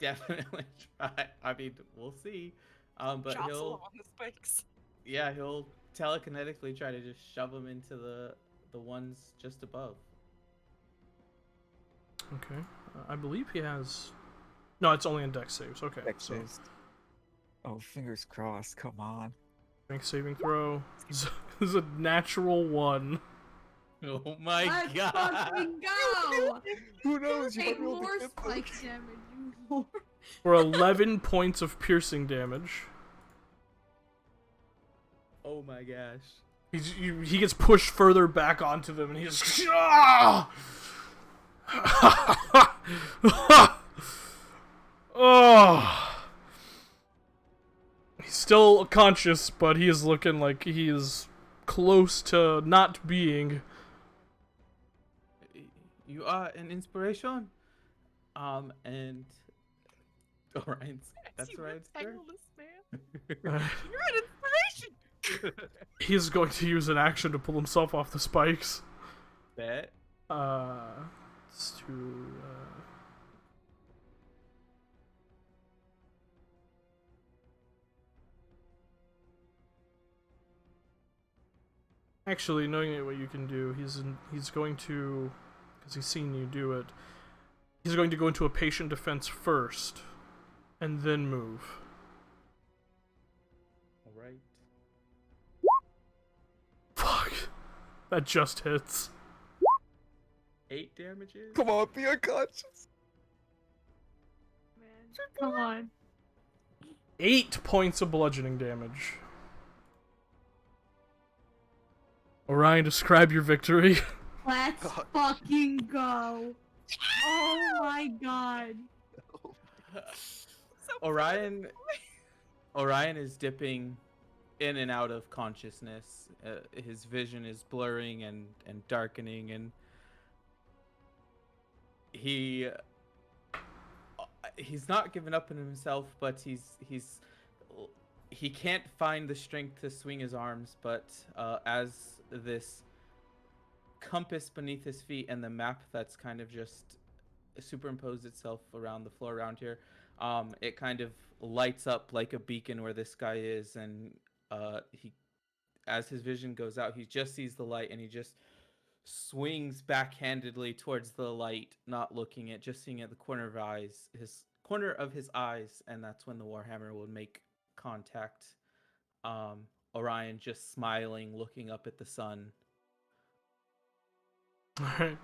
definitely try. I mean, we'll see. But Jostle he'll, him on the spikes. yeah, he'll telekinetically try to just shove him into the ones just above. Okay. I believe he has. No, it's only in dex saves. Okay. Dex So saves. Oh, fingers crossed. Come on. strength saving throw is a natural 1. Oh my Let's god! fucking go! Who knows? You might Take be able to more get them. spike damage, you whore. For 11 points of piercing damage. Oh my gosh! He gets pushed further back onto them, and he's just. Ah! Oh. He's still conscious, but he is looking like he is close to not being. You are an inspiration. And Orion's. That's You Orion's turn. entangle this man. You're an inspiration. He's going to use an action to pull himself off the spikes. Bet. It's to. Actually, knowing what you can do, he's going to, because he's seen you do it. He's going to go into a patient defense first, and then move. All right. Fuck, that just hits. 8 damages. Come on, be unconscious. Man. Come on. 8 points of bludgeoning damage. Orion, describe your victory. Let's fucking go. Oh my god. So Orion is dipping in and out of consciousness. His vision is blurring and darkening, and he's not given up on himself, but he can't find the strength to swing his arms. But as this compass beneath his feet and the map that's kind of just superimposed itself around the floor around here, it kind of lights up like a beacon where this guy is, and as his vision goes out, he just sees the light, and he just swings backhandedly towards the light, not looking at, just seeing at the corner of his eyes, and that's when the warhammer will make contact. Orion just smiling, looking up at the sun. Alright.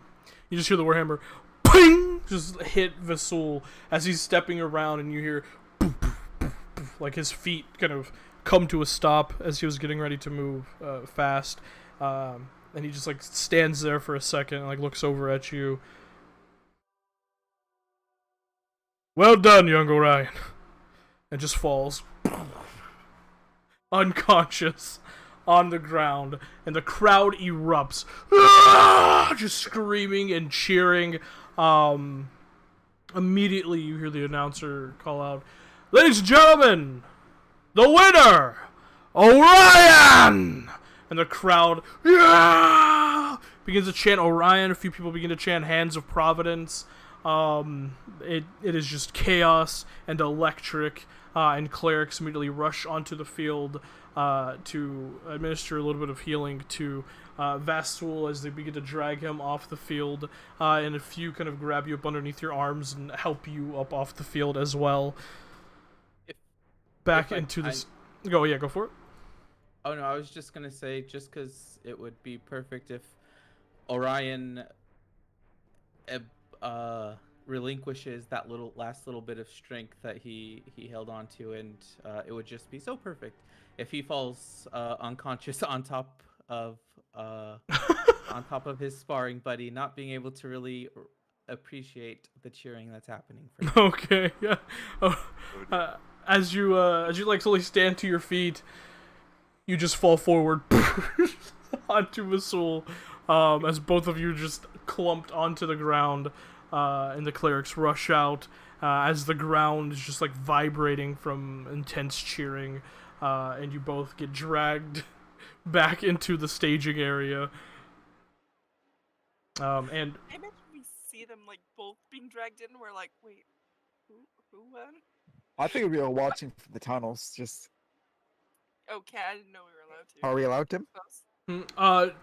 You just hear the warhammer ping just hit Vasul as he's stepping around, and you hear boop, boop, boop, boop, like his feet kind of come to a stop as he was getting ready to move fast. And he just like stands there for a second and like looks over at you. Well done, young Orion. And just falls unconscious on the ground, and the crowd erupts, just screaming and cheering. Immediately you hear the announcer call out, "Ladies and gentlemen, the winner, Orion!" And the crowd begins to chant Orion. A few people begin to chant Hands of Providence. It is just chaos and electric, and clerics immediately rush onto the field to administer a little bit of healing to Vasul as they begin to drag him off the field, and a few kind of grab you up underneath your arms and help you up off the field as well. Back into this. Go for it. Oh no, I was just gonna say, just because it would be perfect if Orion relinquishes that last little bit of strength that he held on to, and it would just be so perfect if he falls unconscious on top of his sparring buddy, not being able to really appreciate the cheering that's happening for him. Okay, yeah. As you like slowly stand to your feet, you just fall forward onto Vasul, as both of you just clumped onto the ground, and the clerics rush out, as the ground is just like vibrating from intense cheering, and you both get dragged back into the staging area. And I imagine we see them like both being dragged in. And we're like, wait, who won? I think we were watching from the tunnels. Just Okay, I didn't know we were allowed to. are we allowed to?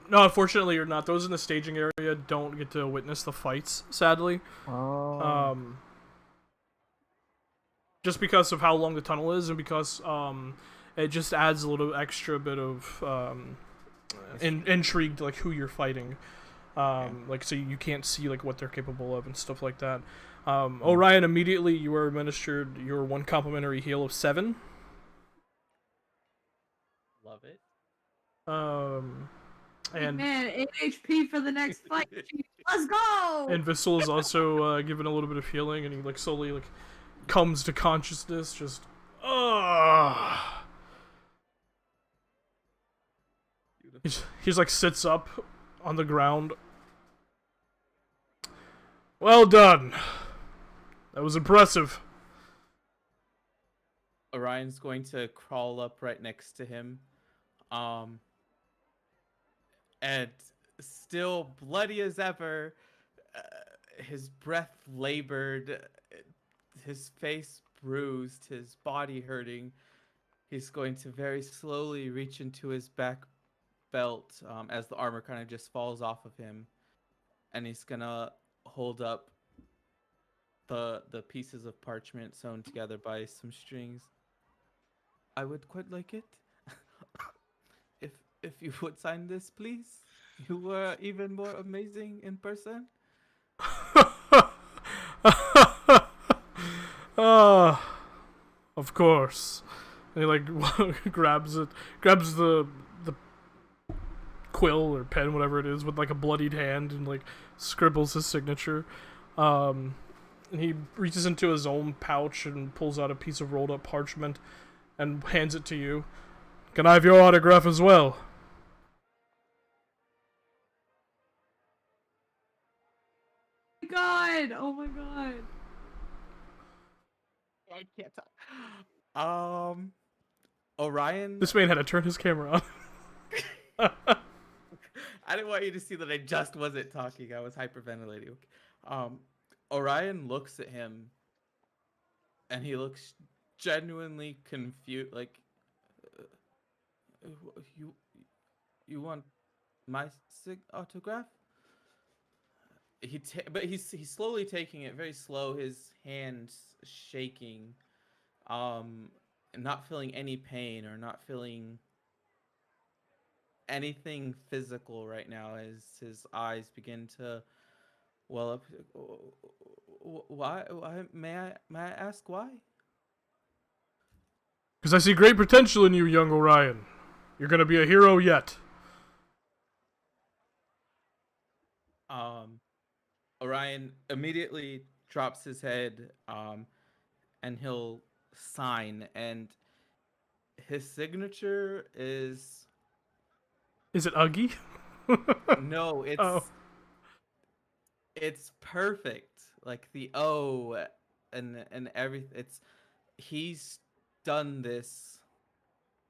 no, unfortunately you're not. Those in the staging area don't get to witness the fights, sadly. Oh. Just because of how long the tunnel is, and because it just adds a little extra bit of intrigue to like who you're fighting. Like, so you can't see like what they're capable of and stuff like that. Orion, immediately you are administered your 1 complimentary heal of 7. Love it. And Man, 8 HP for the next fight. Let's go! and Vasul is also given a little bit of healing, and he like slowly like comes to consciousness. Just he's like sits up on the ground. Well done. That was impressive. Orion's going to crawl up right next to him, and still bloody as ever, his breath labored, his face bruised, his body hurting. He's going to very slowly reach into his back belt, as the armor kind of just falls off of him, and he's gonna hold up the pieces of parchment sewn together by some strings. I would quite like it if you would sign this, please. You were even more amazing in person. Of course. And he like grabs the quill or pen, whatever it is, with like a bloodied hand, and like scribbles his signature. And he reaches into his own pouch and pulls out a piece of rolled up parchment and hands it to you. Can I have your autograph as well? God! Oh my god! I can't talk. Orion. This man had to turn his camera on. I didn't want you to see that I just wasn't talking. I was hyperventilating. Orion looks at him, and he looks genuinely confused. Like, you want my autograph? But he's slowly taking it, very slow. His hands shaking, not feeling any pain or not feeling anything physical right now as his eyes begin to well up. Why? Why? May I ask why? Because I see great potential in you, young Orion. You're gonna be a hero yet. Orion immediately drops his head, and he'll sign, and his signature is Is it Uggy? no, Oh. it's perfect. Like the O and everything. It's he's done this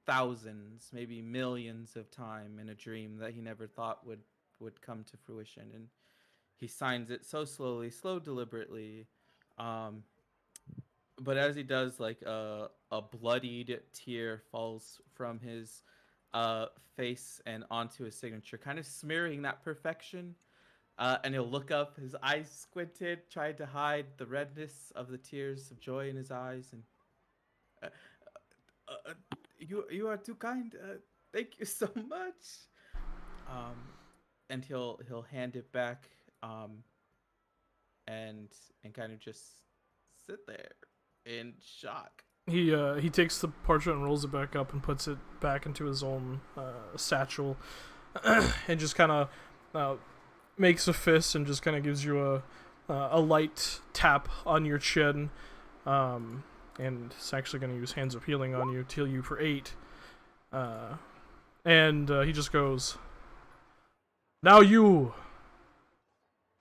thousands, maybe millions of time in a dream that he never thought would come to fruition, and he signs it so slowly, slow deliberately. Um, but as he does, like a bloodied tear falls from his face and onto his signature, kind of smearing that perfection. And he'll look up, his eyes squinted, trying to hide the redness of the tears of joy in his eyes. And uh, you are too kind. Thank you so much. Um, and he'll hand it back, and kind of just sit there in shock. He takes the parchment and rolls it back up and puts it back into his own satchel, and just kind of makes a fist and just kind of gives you a light tap on your chin, and it's actually going to use Hands of Healing on you, heal you for 8, and he just goes, "Now you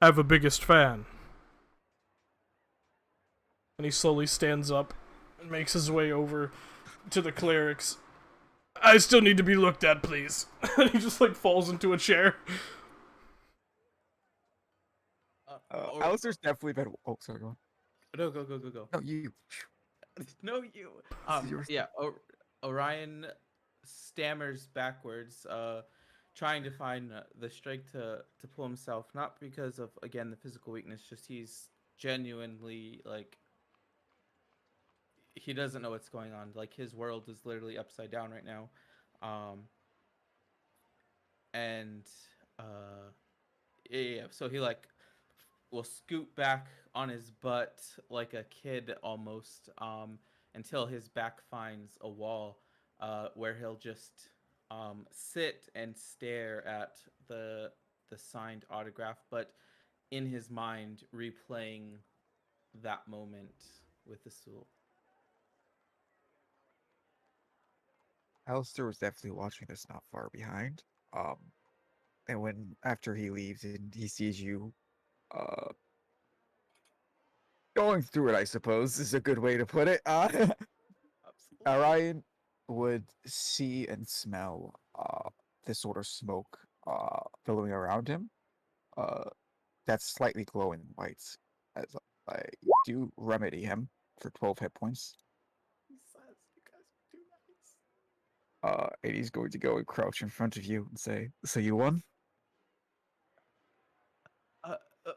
have a biggest fan." And he slowly stands up and makes his way over to the clerics. "I still need to be looked at, please." And he just like falls into a chair. Alistair's definitely been. Oh, sorry, go on. No, go. No, you. No, you. This is yours. Yeah. Orion stammers backwards, trying to find the strength to pull himself. Not because of again the physical weakness, just he's genuinely like he doesn't know what's going on. Like his world is literally upside down right now, and yeah. So he like will scoot back on his butt like a kid almost, until his back finds a wall, where he'll just sit and stare at the signed autograph, but in his mind replaying that moment with the Sul. Alistair was definitely watching this not far behind. And when after he leaves and he sees you, uh, going through it, I suppose is a good way to put it. Absolutely. Orion would see and smell this sort of smoke billowing around him. Uh, that's slightly glowing whites. As I do remedy him for 12 hit points. He says you guys are too nice. And he's going to go and crouch in front of you and say, "So you won?" Uh, uh,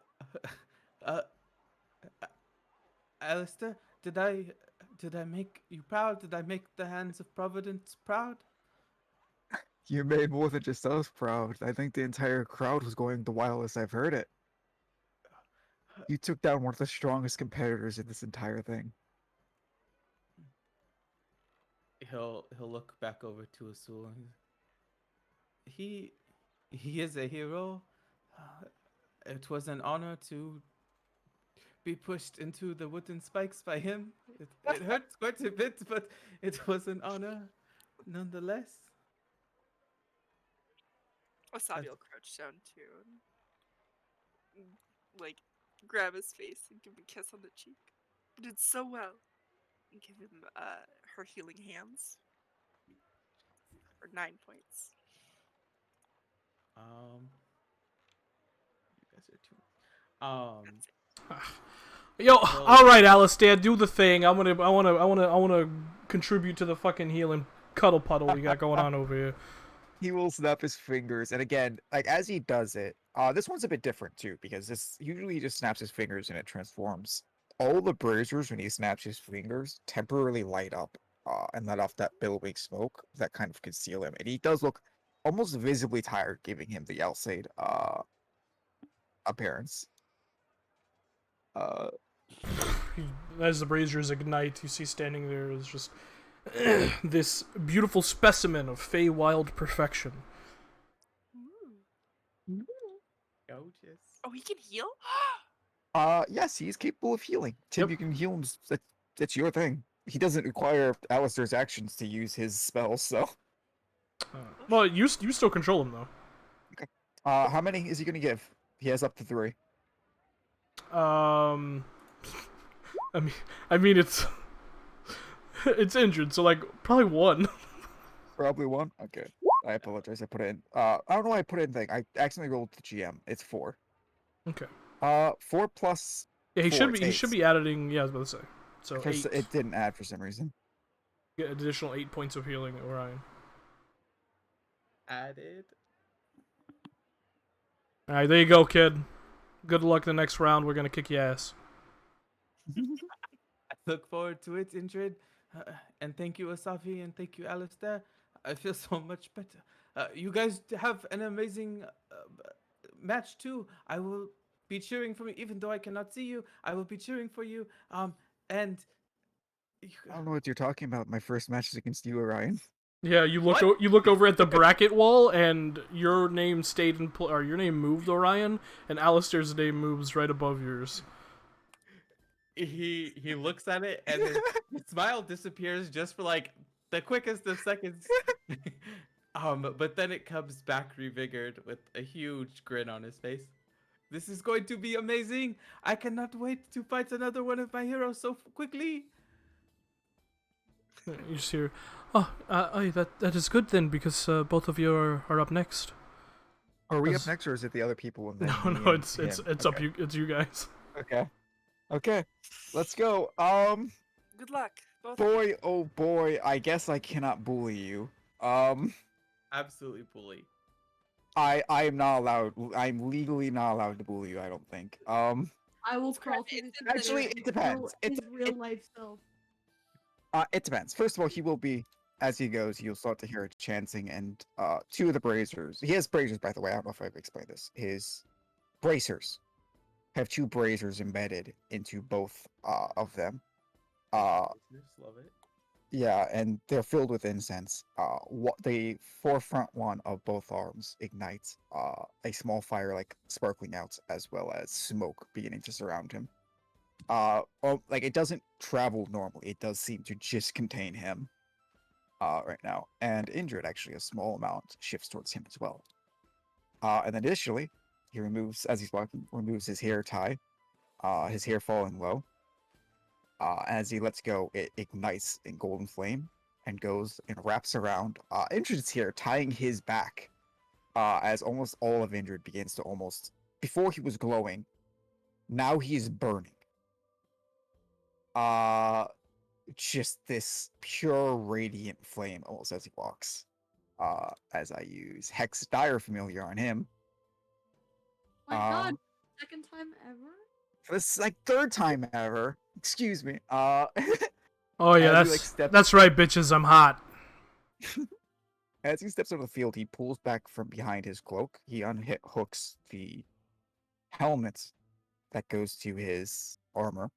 uh, Alistair, did I make you proud? Did I make the hands of Providence proud? You made more than just us proud. I think the entire crowd was going the wildest I've heard it. You took down one of the strongest competitors in this entire thing. He'll look back over to Asul. He is a hero. It was an honor to be pushed into the wooden spikes by him. It hurt quite a bit, but it was an honor nonetheless. Wasabi will crouch down too, and like grab his face and give him a kiss on the cheek. You did so well. And give him her healing hands for 9 points. You guys are too. That's it. Yo, all right, Alistair, do the thing. I wanna contribute to the fucking healing cuddle puddle we got going on over here. He will snap his fingers, and again, like as he does it, this one's a bit different too, because this usually he just snaps his fingers and it transforms. All the braziers when he snaps his fingers temporarily light up, and let off that billowing smoke that kind of conceal him. And he does look almost visibly tired, giving him the Alcide appearance. As the braziers ignite, you see standing there is just this beautiful specimen of Feywild perfection. Ooh. Gorgeous. Oh, he can heal? Yes, he's capable of healing. Tim, Yep. you can heal him. That's your thing. He doesn't require Alistair's actions to use his spells, so. Well, you still control him though. How many is he gonna give? He has up to 3. Um, I mean it's it's injured, so like probably 1. Probably 1. Okay. I apologize. I put it in. I don't know why I put it in thing. I accidentally rolled the GM. It's 4. Okay. 4 plus. Yeah, he 4, should it's be. He 8. should be adding. Yeah, I was about to say. So For 8. It didn't add for some reason. Get additional 8 points of healing, Orion. Added. All right, there you go, kid. Good luck the next round. We're gonna kick your ass. I look forward to it, Indrid. And thank you, Asafi, and thank you, Alistair. I feel so much better. You guys have an amazing match too. I will be cheering for you, even though I cannot see you. I will be cheering for you. And I don't know what you're talking about. My first match is against you, Orion. Yeah, you look. What? You look over at the bracket wall, and your name stayed in. Or your name moved, Orion, and Alistair's name moves right above yours. he looks at it, and his smile disappears just for like the quickest of seconds. But then it comes back revigored with a huge grin on his face. This is going to be amazing. I cannot wait to fight another one of my heroes so quickly. You just hear, that is good then, because both of you are up next. Are we As- up next, or is it the other people? And then No, me no, and it's him? up Okay. you. It's you guys. Okay. Let's go. Good luck, both of you. Boy, oh boy, I guess I cannot bully you. Absolutely bully. I am not allowed. I'm legally not allowed to bully you. I don't think. I will crawl through this. Actually, it depends. His real life self. It depends. First of all, he will be, as he goes, you'll start to hear chanting, and 2 of the bracers. He has bracers, by the way. I don't know if I've explained this. His bracers have 2 bracers embedded into both of them. Just love it. Yeah, and they're filled with incense. What the forefront one of both arms ignites a small fire, like sparkling out, as well as smoke beginning to surround him. Like it doesn't travel normally. It does seem to just contain him. Right now, and Indrid actually a small amount shifts towards him as well. And then additionally, he removes, as he's walking, removes his hair tie, his hair falling low. As he lets go, it ignites in golden flame and goes and wraps around Indrid's here, tying his back. As almost all of Indrid begins to almost, before he was glowing, now he's burning. Just this pure radiant flame almost as he walks. As I use Hex Dire Familiar on him. My God, second time ever. This is like 3rd time ever. Excuse me. Oh yeah, As he, like, steps- that's right, bitches. I'm hot. As he steps onto the field, he pulls back from behind his cloak. He unhooks the helmet that goes to his armor.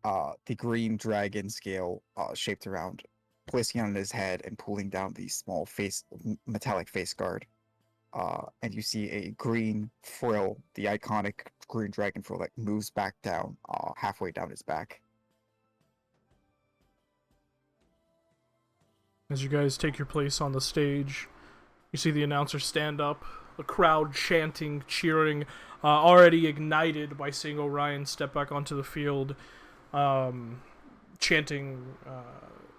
The green dragon scale shaped around, placing it on his head and pulling down the small metallic face guard. And you see a green frill, the iconic green dragon frill that moves back down, halfway down his back. As you guys take your place on the stage, you see the announcer stand up, the crowd chanting, cheering, already ignited by seeing Orion step back onto the field, chanting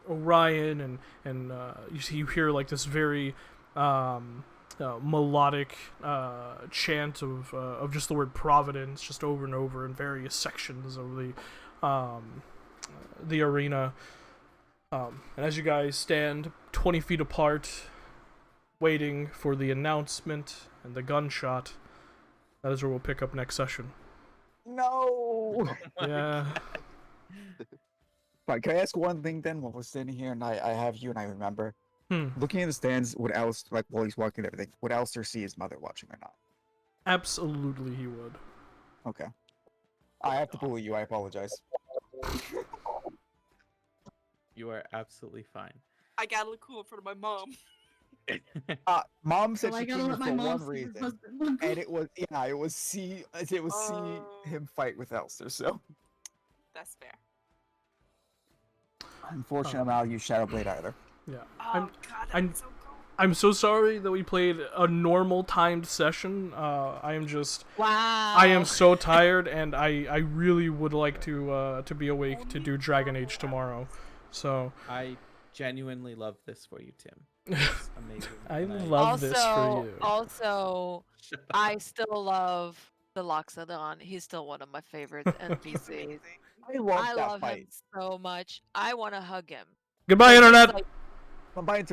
Orion, and you hear like this very melodic chant of just the word Providence, just over and over in various sections of the arena. And as you guys stand 20 feet apart, waiting for the announcement and the gunshot, that is where we'll pick up next session. No! Yeah. Fine, can I ask one thing then while we're standing here and I have you and I remember? Looking in the stands, would Alistair, like while he's walking and everything, would Alistair see his mother watching or not? Absolutely, he would. Okay. I have to bully you. I apologize. You are absolutely fine. I gotta look cool in front of my mom. Mom said So I she gotta came here let my for mom one see her reason, husband look and it was see Oh. him fight with Alistair. So That's fair. unfortunately, I'm not use Shadowblade either. Yeah. Oh god, I'm- that's so cool. I'm so sorry that we played a normal timed session. I am just Wow. I am so tired, and I really would like to be awake to do Dragon Age tomorrow. So I genuinely love this for you, Tim. It's amazing. I and love this for you. Also, I still love the Loxodon. He's still one of my favorite NPCs. I love I that love fight. him so much. I want to hug him. Goodbye, Like, he's internet. like, I'm buying